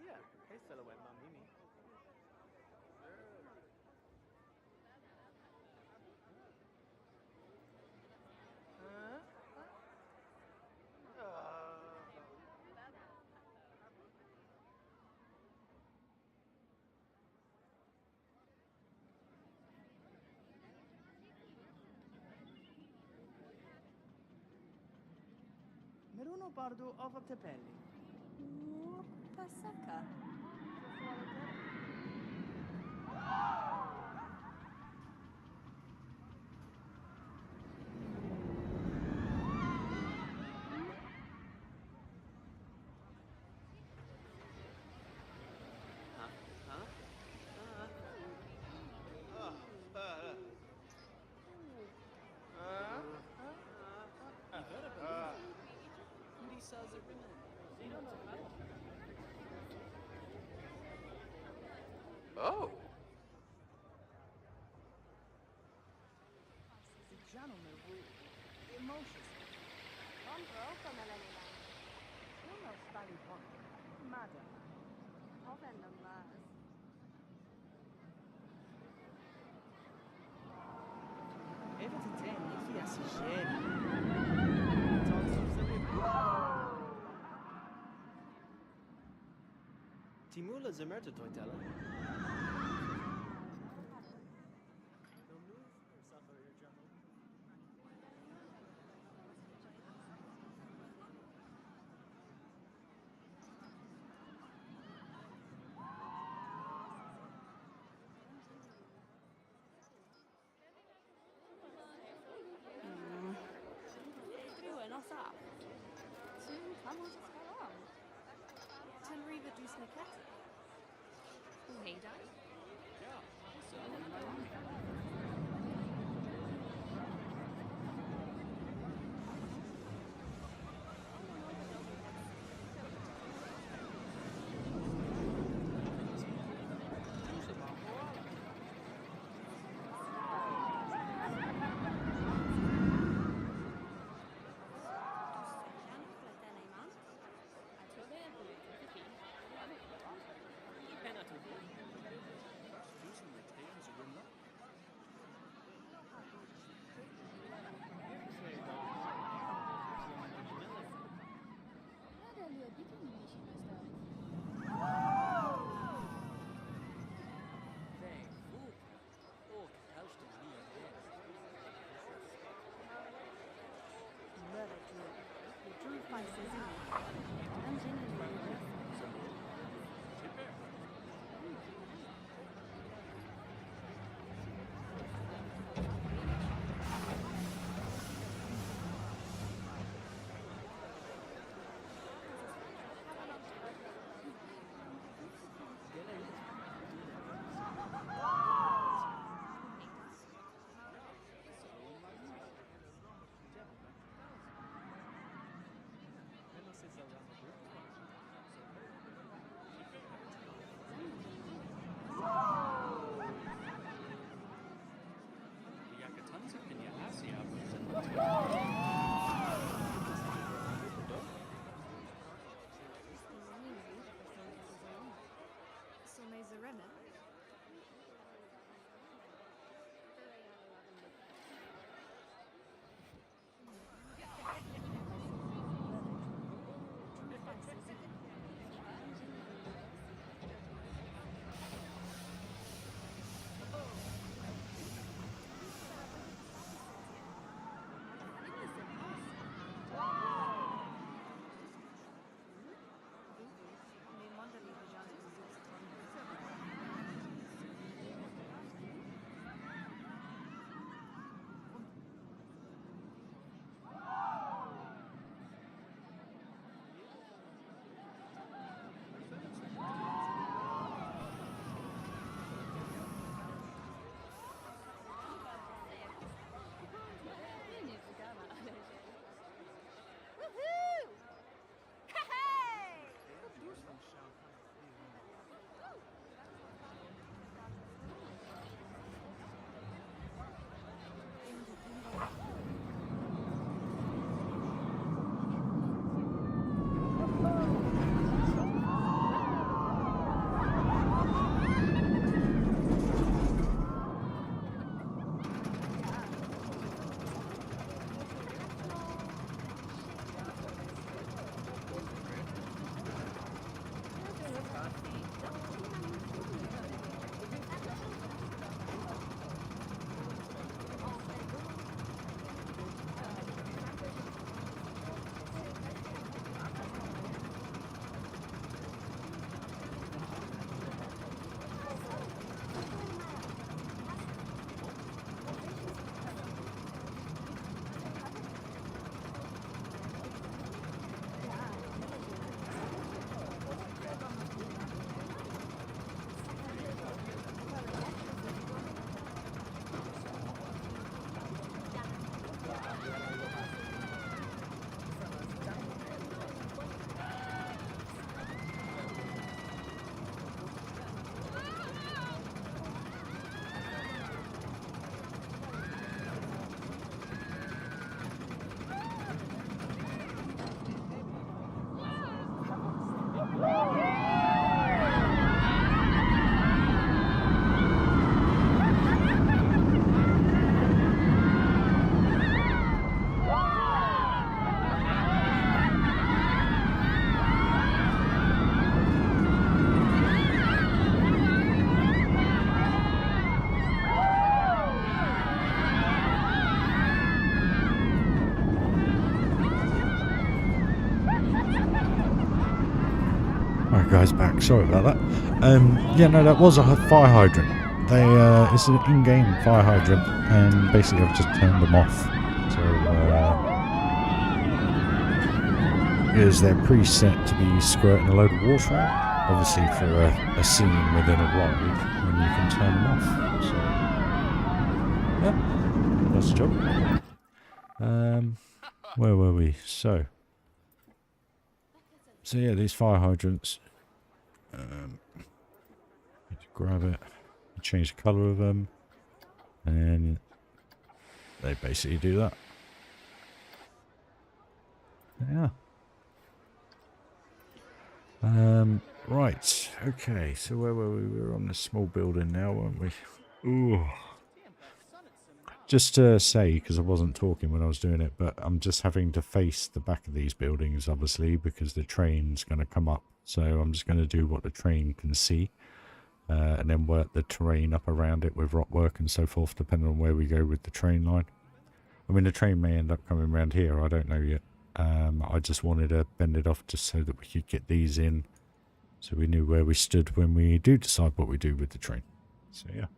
Yeah, hey silhouette, Mamimi. Meruno bardo ova tepelli. Pasaka. Oh. The gentleman with emotions. Compro come l'anima. Uno stali bon. Madam. Hovendo mas. Eva te ten, Niki Asijeri. Timula Zemerta Toitella. True, no sa. Soon, vamos a escalar. Tenerife do snackette. Hey, Dad. guys back. Sorry about that. Yeah, no, that was a fire hydrant. It's an in-game fire hydrant, and basically I've just turned them off. So, because they're preset to be squirting a load of water out. Obviously for a scene within a ride, when you can turn them off. So, yeah, that's the job. Where were we? So yeah, these fire hydrants. Need to grab it, change the colour of them, and they basically do that. Yeah. Right. Okay. So where were we? We were on this small building now, weren't we? Ooh. Just to say, because I wasn't talking when I was doing it, but I'm just having to face the back of these buildings, obviously, because the train's going to come up. So I'm just going to do what the train can see, and then work the terrain up around it with rock work and so forth, depending on where we go with the train line. I mean, the train may end up coming around here. I don't know yet. I just wanted to bend it off just so that we could get these in, so we knew where we stood when we do decide what we do with the train. So yeah.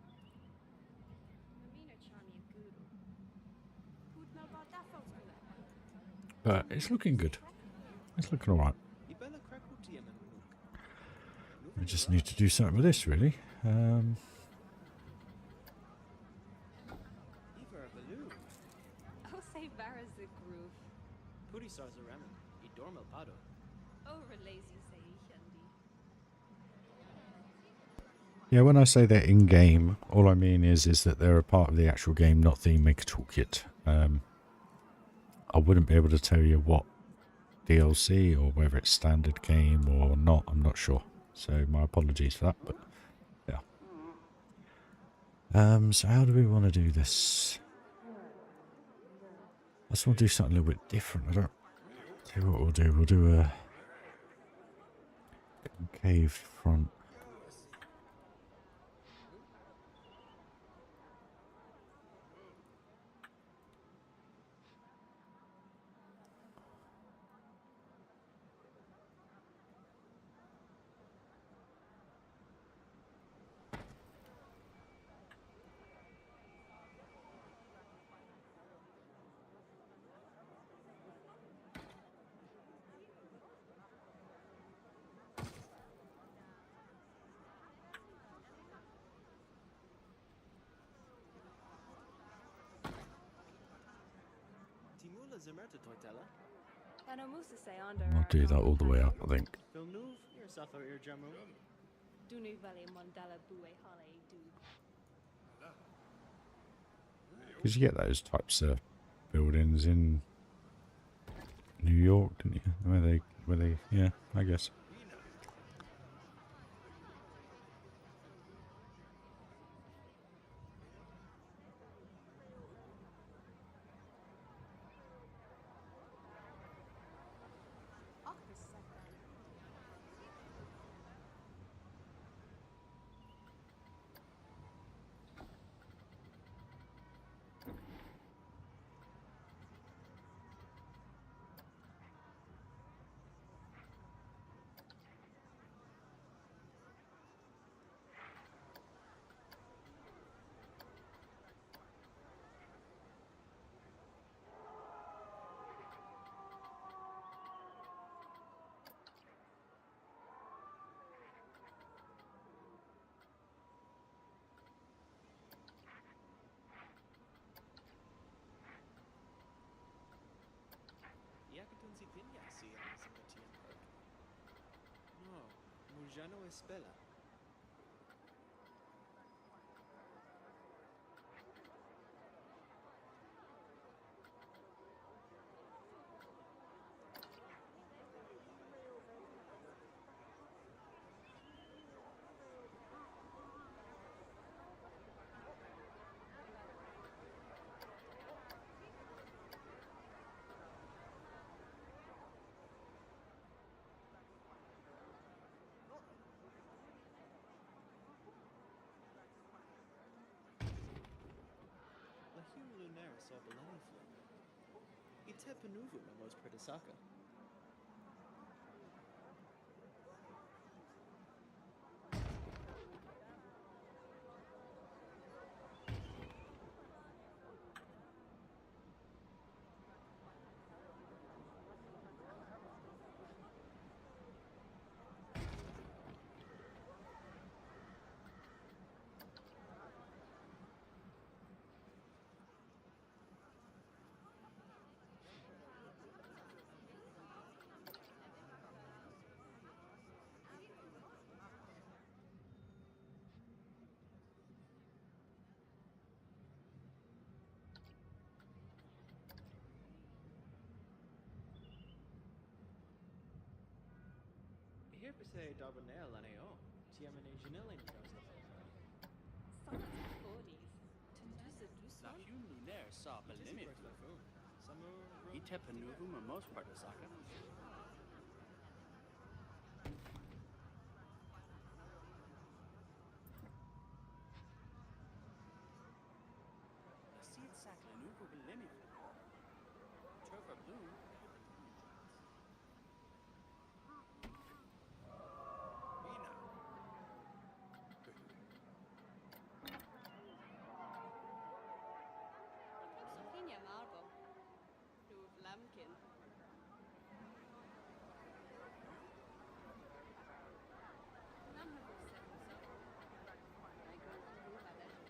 But it's looking good. It's looking alright. I just need to do something with this, really. Oh, say Vara's the groove. Oh, relays you say, Shandy. Yeah, when I say they're in-game, all I mean is that they're a part of the actual game, not the Maker Toolkit. I wouldn't be able to tell you what DLC or whether it's standard game or not. I'm not sure. So my apologies for that, but yeah. So how do we want to do this? I just want to do something a little bit different. I don't tell you what we'll do. We'll do a cave front. I'll do that all the way up, I think. Because you get those types of buildings in New York, didn't you? Where they, yeah, I guess. Hier besei Darbonel NAO. Tiamene Janelle Nudosta Pelaherd. Sonats G40s. Tenduse du La sol. Hune Lunaire saw Itisi Belimit. Perks by Foom. Samu Rum Ite Penuvum a most part of Saka. The seed sack Lenuvu Belimit. Turfa Bloom. Mina. Sophia Marble. Duv Lamkin. Namhavov Semoso. Michael and Ruva Legend.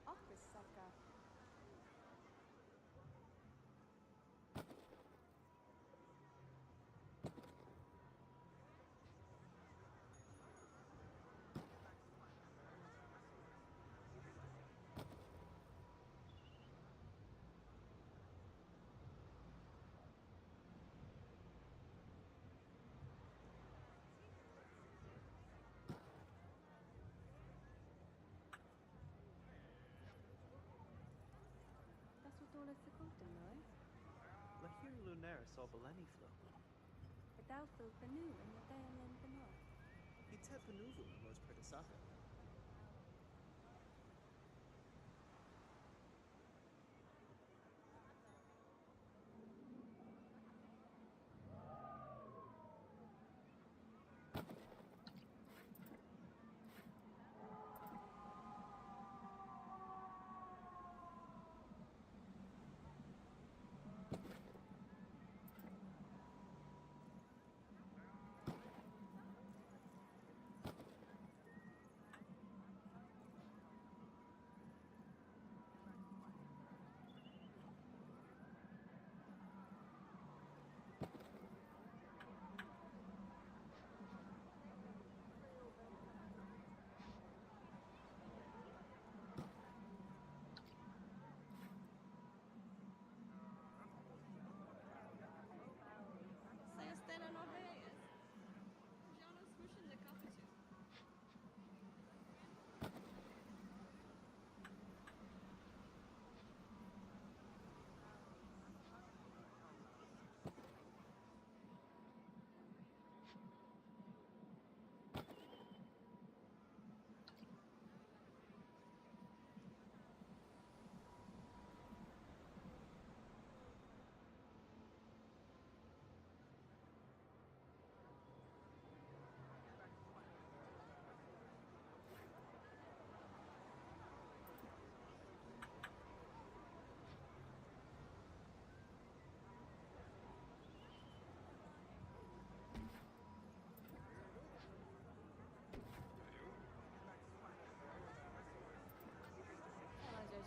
Office Saka. That's what all it's called, no? Lahir Lunaire saw Beleni Flo. Adalfil Benu and the Dale and Benu. Ite Penuvum most part of Saka. Säger Stella Norrväges. Jana Swishin the Capitu.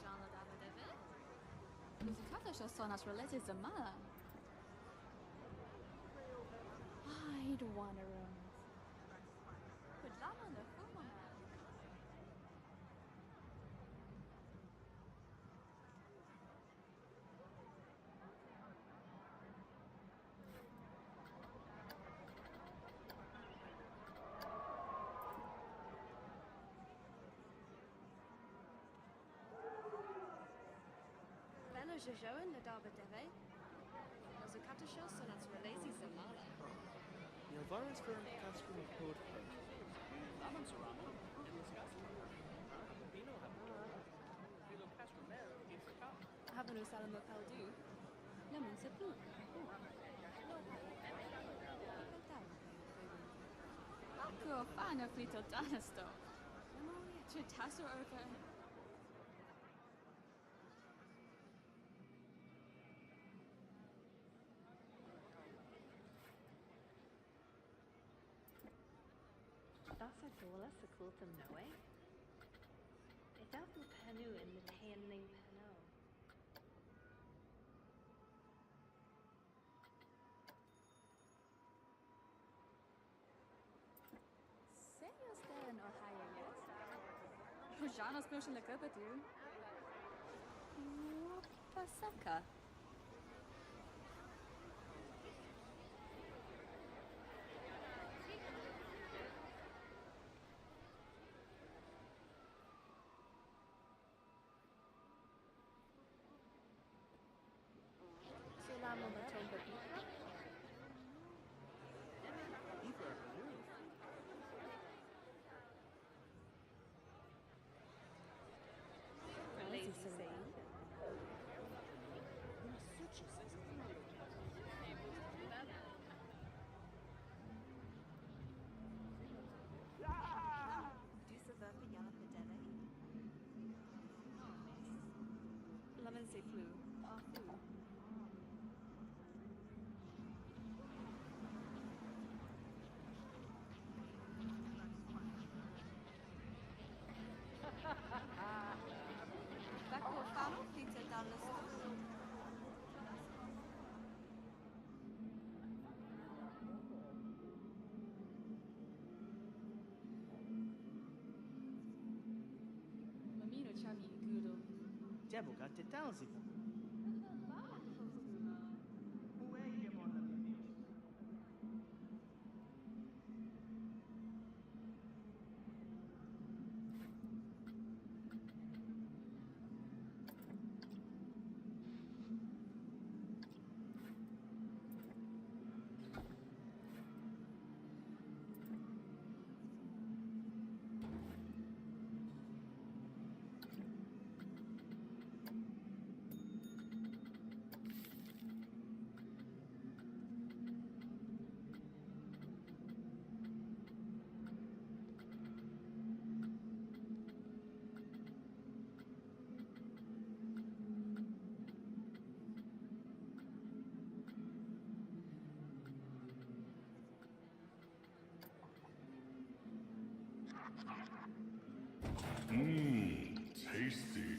Jean Ladava David. Musikalische Sonas related to Mala. I'd wanna run. Put that on the phone. je joue le darbe deve. Als ik had show so that's relacy samala. Neil Varus for Coastering ALL. Laman Serrano, in the Scotch. Vino Vino Castromero, in Facade. Havano salamo paldu. Lemon se blue. Ako fana flito danasto. Czy taso urka? Thasa dola sa kultam noe? Idafu panu in the tanning pano. Serios there in Ohio yet? Pujanos motion la copa do. Pasaka. Salamo matomba bitra? Eber Panu. Lazy say. Lemon say flu. Flu. Bako fano pizza down the store. Mamino chami gudo. Devil got to Dalsy. Tasty.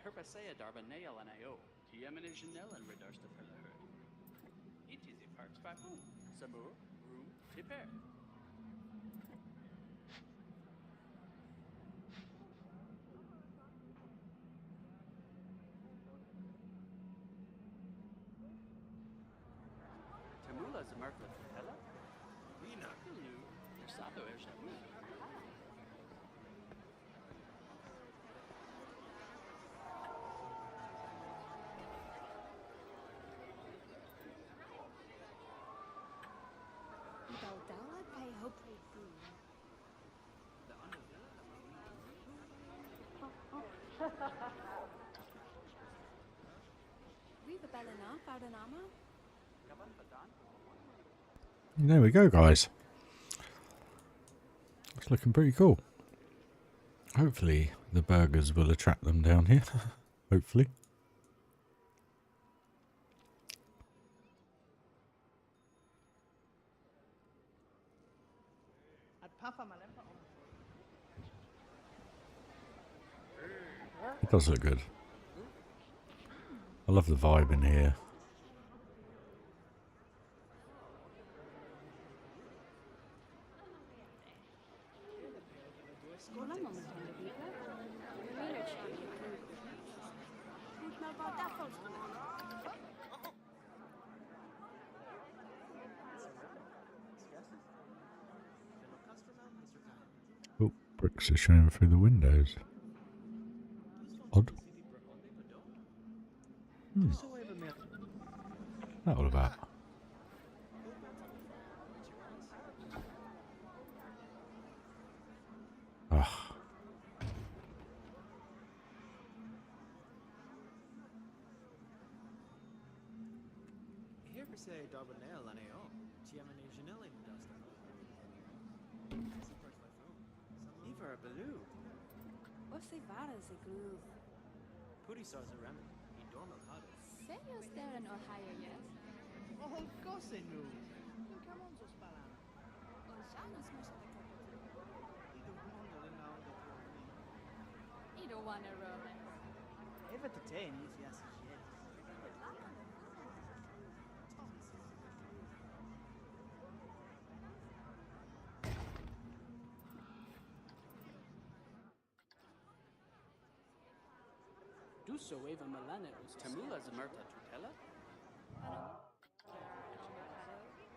Herpasea darba nail and io. Tiemen is Janelle and redarsta pelaherd. It is a parks by whom? Samur, room, tipper. Tamula is a marklet Hella? Vina. Hello. Versado er jamu. Daldala pay hope boom. Riva Bellina, Fardanama? There we go, guys. It's looking pretty cool. Hopefully the burgers will attract them down here. Hopefully. Papa mal einfach auch. It does look good. I love the vibe in here. Oh, bricks are showing through the windows. Odd. That all about. Ah. Here for say Darbonell and AO. Tiamane Janelle in Dustin. Never a baloo. What's the varas a glue? Puri stars a ramen. In Dormal Hado. Serios there in Ohio yet? Oh, cose nu. Come on, so spalana. You don't want a romance. Eva te te in these yes yes. Du so even Milana us Tamula Zamerta Tutela?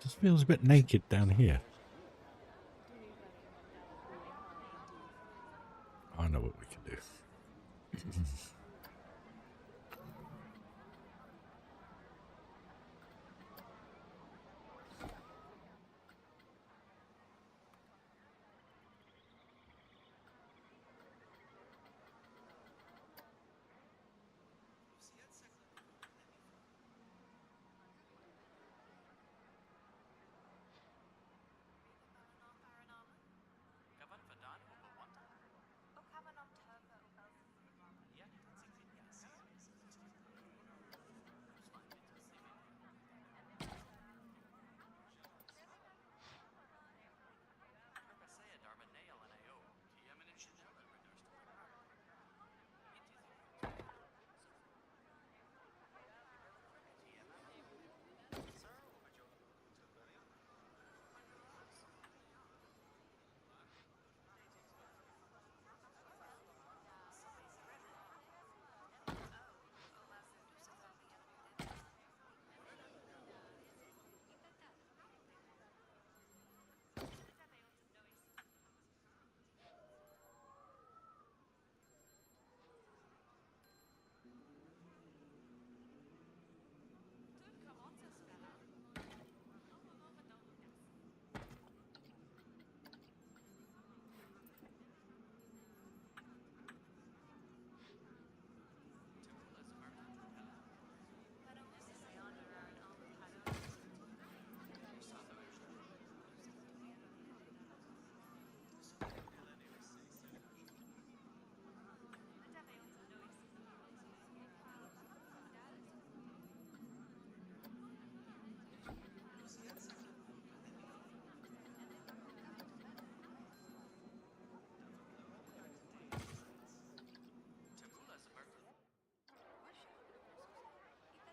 Just feels a bit naked down here. I know what we can do.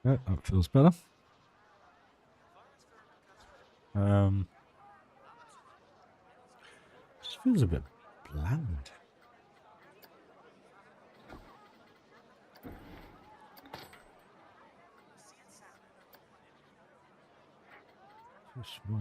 Yeah, that feels better. Just feels a bit bland. Too small.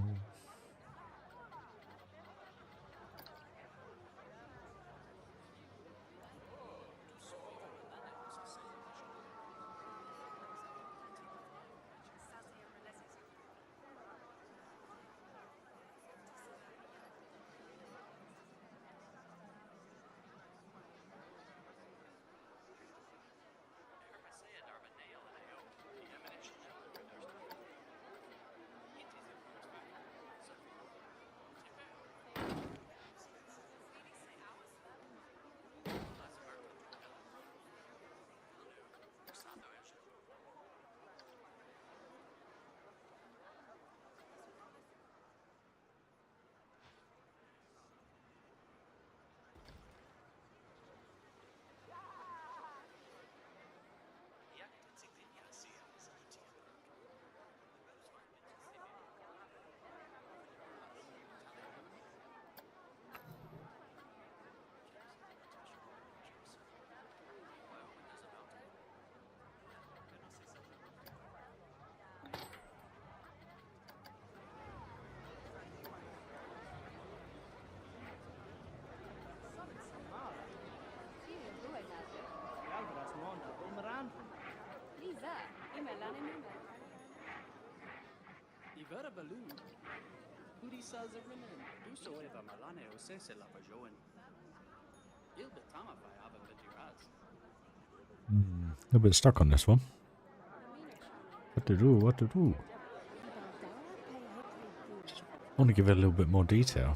Karabaloo. Hudi Sazarinen. Du so eva malane o sese la vajoen. Il betama vai ava bediraz. A little bit stuck on this one. What to do? What to do? I want to give it a little bit more detail.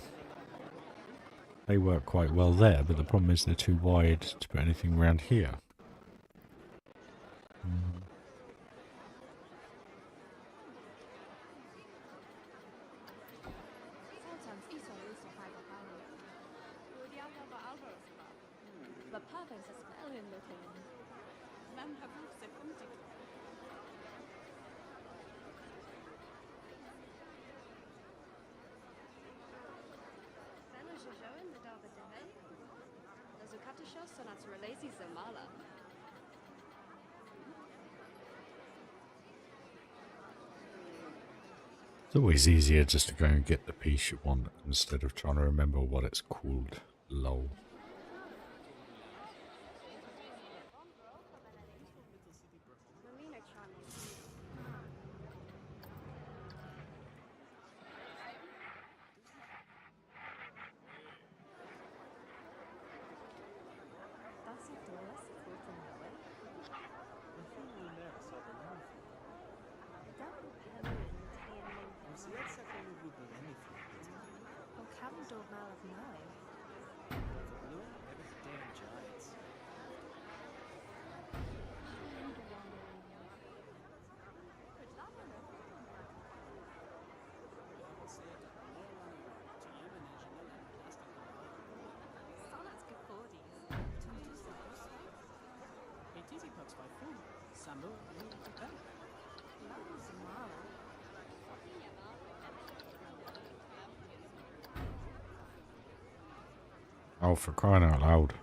They work quite well there, but the problem is they're too wide to put anything around here. It's always easier just to go and get the piece you want instead of trying to remember what it's called. Lol. Oh, for crying out loud.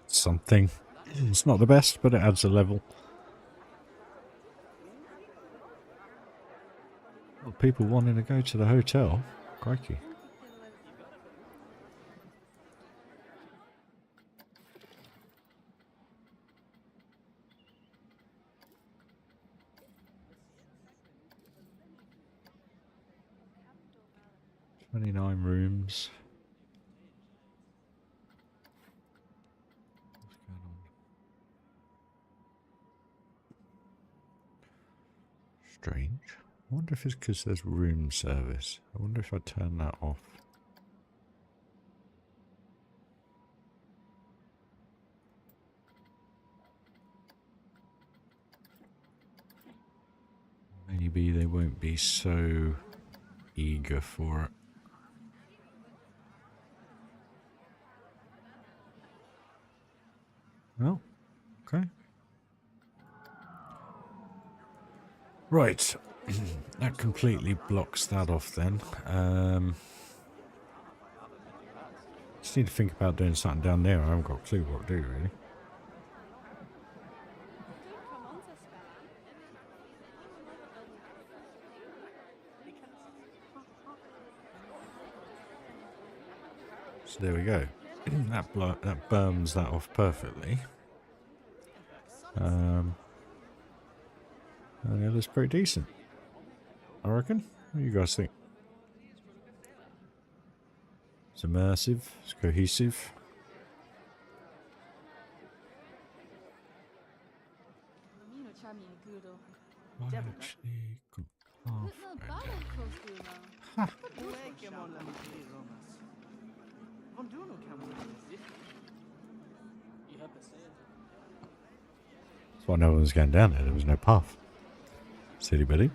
Something. It's not the best, but it adds a level. Well, people wanting to go to the hotel. Crikey. $29 rooms. Strange. I wonder if it's because there's room service. I wonder if I turn that off. Maybe they won't be so eager for it. Well, okay. Right, that completely blocks that off then. Just need to think about doing something down there. I haven't got a clue what to do really. So there we go. that burns that off perfectly. Yeah, that's pretty decent, I reckon. What do you guys think? It's immersive, it's cohesive. I actually got half right. That's why no one was going down there. There was no path. Silly Billy.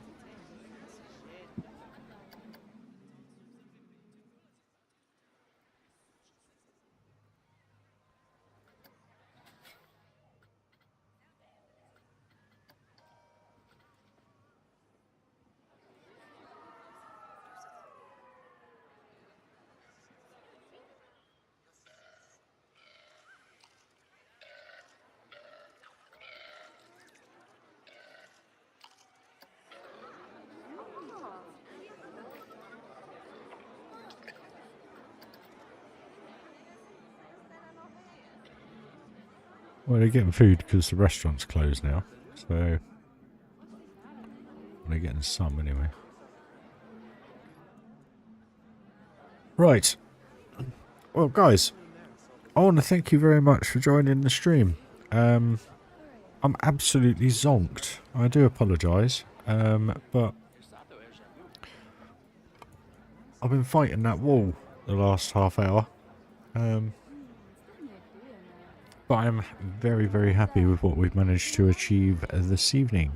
Well, they're getting food because the restaurant's closed now. So, they're getting some anyway. Right. Well, guys, I want to thank you very much for joining the stream. I'm absolutely zonked. I do apologise. But I've been fighting that wall the last half hour. But I'm very, very happy with what we've managed to achieve this evening.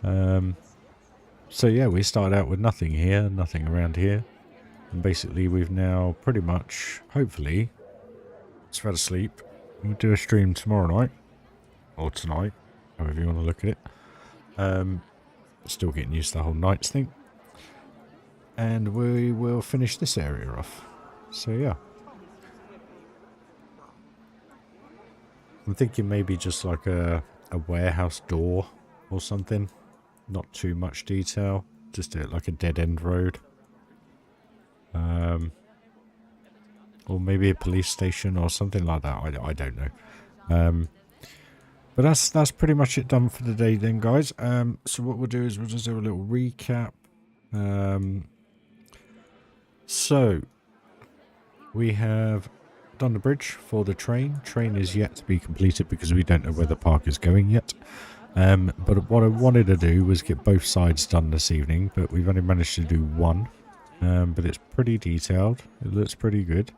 So yeah, we started out with nothing here, nothing around here. And basically we've now pretty much, hopefully, it's had a sleep. We'll do a stream tomorrow night. Or tonight, however you want to look at it. Still getting used to the whole nights thing. And we will finish this area off. So yeah. I'm thinking maybe just like a warehouse door or something. Not too much detail. Just do it like a dead end road. Or maybe a police station or something like that. I don't know. But that's pretty much it done for the day then, guys. So what we'll do is we'll just do a little recap. So we have done the bridge for the train. Train is yet to be completed because we don't know where the park is going yet. But what I wanted to do was get both sides done this evening, but we've only managed to do one. But it's pretty detailed. It looks pretty good.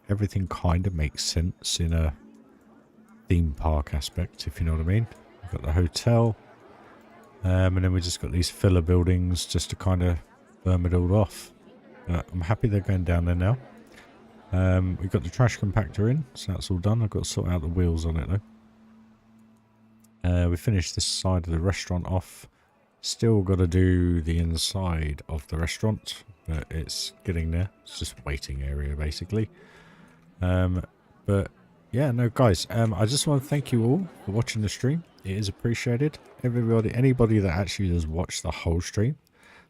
Everything kind of makes sense in a theme park aspect, if you know what I mean. We've got the hotel. And then we just got these filler buildings just to kind of firm it all off. I'm happy they're going down there now. We've got the trash compactor in, so that's all done. I've got to sort out the wheels on it though. We finished this side of the restaurant off. Still got to do the inside of the restaurant, but it's getting there. It's just a waiting area basically. But yeah, no guys, I just want to thank you all for watching the stream. It is appreciated. Anybody that actually has watched the whole stream,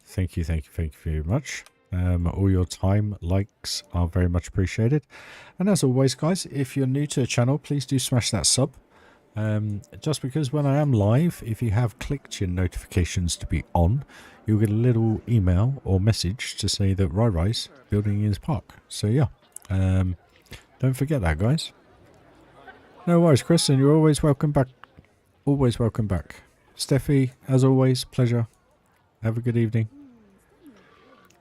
thank you very much. All your time, likes are very much appreciated. And as always, guys, if you're new to the channel, please do smash that sub. Just because when I am live, if you have clicked your notifications to be on, you'll get a little email or message to say that RyRy's building his park. So yeah, don't forget that, guys. No worries, Chris, and you're always welcome back. Always welcome back. Steffi, as always, pleasure. Have a good evening.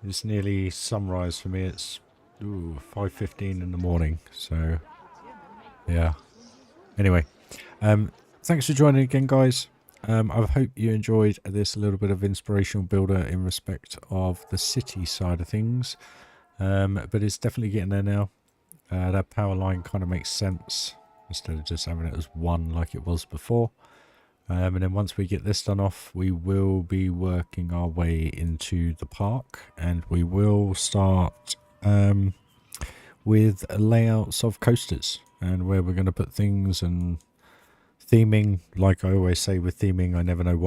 It's nearly sunrise for me. It's 5:15 in the morning. So yeah. Anyway, thanks for joining again, guys. I hope you enjoyed this little bit of inspirational builder in respect of the city side of things. But it's definitely getting there now. That power line kind of makes sense instead of just having it as one like it was before. And then once we get this done off, we will be working our way into the park, and we will start with layouts of coasters and where we're going to put things and theming. Like I always say with theming, I never know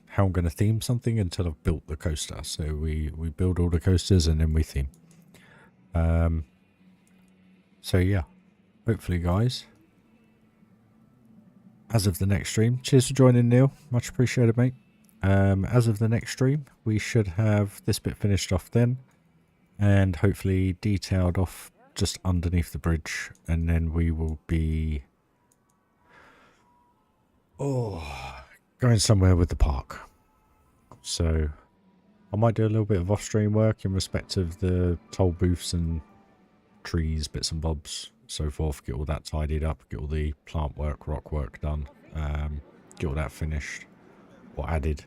how I'm gonna theme something until I've built the coaster. So we build all the coasters and then we theme. So yeah, hopefully, guys, as of the next stream, cheers for joining, Neil, much appreciated, mate. As of the next stream, we should have this bit finished off then, and hopefully detailed off just underneath the bridge, and then we will be going somewhere with the park. So I might do a little bit of off-stream work in respect of the toll booths and trees, bits and bobs, so forth. Get all that tidied up, get all the plant work, rock work done, get all that finished or added.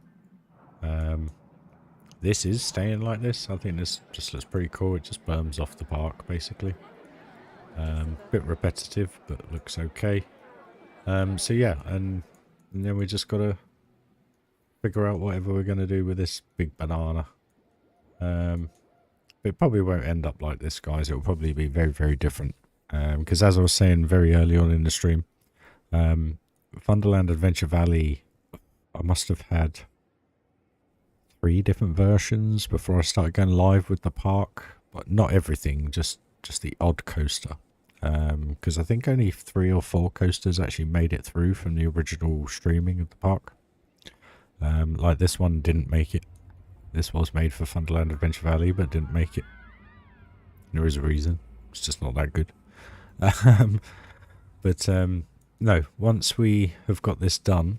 This is staying like this. I think this just looks pretty cool. It just berms off the park basically. Bit repetitive, but looks okay. So yeah, and then we just gotta figure out whatever we're gonna do with this big banana. It probably won't end up like this, guys. It will probably be very, very different. Because as I was saying very early on in the stream, Funderland Adventure Valley, I must have had 3 different versions before I started going live with the park, but not everything, just the odd coaster. because I think only 3 or 4 coasters actually made it through from the original streaming of the park. Like this one didn't make it. This was made for Funderland Adventure Valley, but didn't make it. There is a reason. It's just not that good. But no, once we have got this done,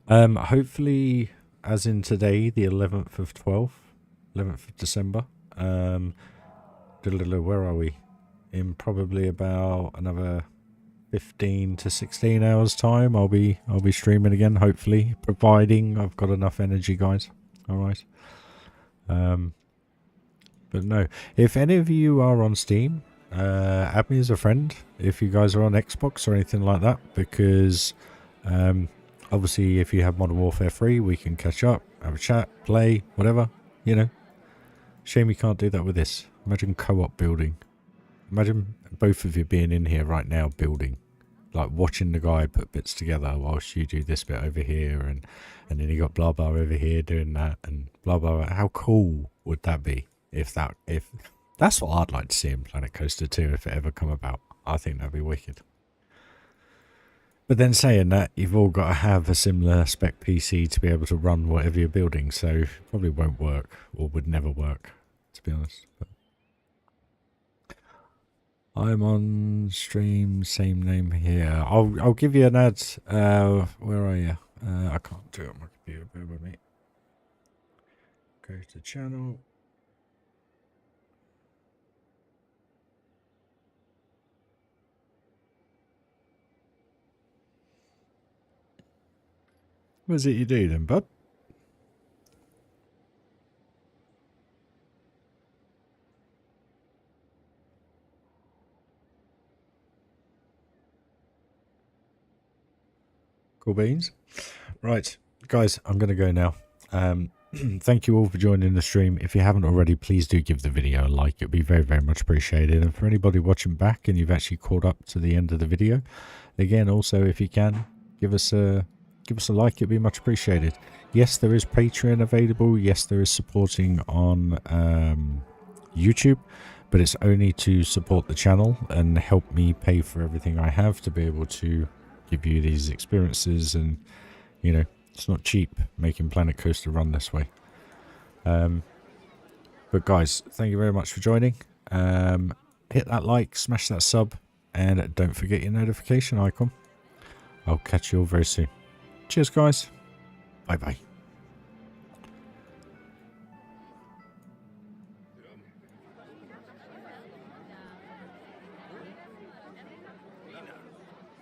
hopefully, as in today, the 11th of 11th of December, where are we? In probably about another 15 to 16 hours time, I'll be streaming again, hopefully, providing I've got enough energy, guys. All right. But no, if any of you are on Steam, add me as a friend if you guys are on Xbox or anything like that, because obviously if you have Modern Warfare 3, we can catch up, have a chat, play, whatever, you know. Shame you can't do that with this. Imagine co-op building. Imagine both of you being in here right now building, like watching the guy put bits together whilst you do this bit over here, and then you got blah blah over here doing that, and blah blah. How cool would that be? If that's what I'd like to see in Planet Coaster 2 if it ever come about. I think that'd be wicked. But then saying that, you've all got to have a similar spec PC to be able to run whatever you're building, so it probably won't work, or would never work, to be honest. But I'm on stream, same name here. I'll give you an ad. Where are you? I can't do it on my computer, bear with me. Go to channel. What is it you do then, bud? Cool beans. Right, guys, I'm going to go now. Thank you all for joining the stream. If you haven't already, please do give the video a like. It would be very, very much appreciated. And for anybody watching back and you've actually caught up to the end of the video, again, also, if you can, give us a like. It'd be much appreciated. Yes, there is Patreon available. Yes, there is supporting on YouTube, but it's only to support the channel and help me pay for everything I have to be able to give you these experiences. And you know, it's not cheap making Planet Coaster run this way. But guys, thank you very much for joining. Hit that like, smash that sub, and don't forget your notification icon. I'll catch you all very soon. Cheers, guys. Bye bye.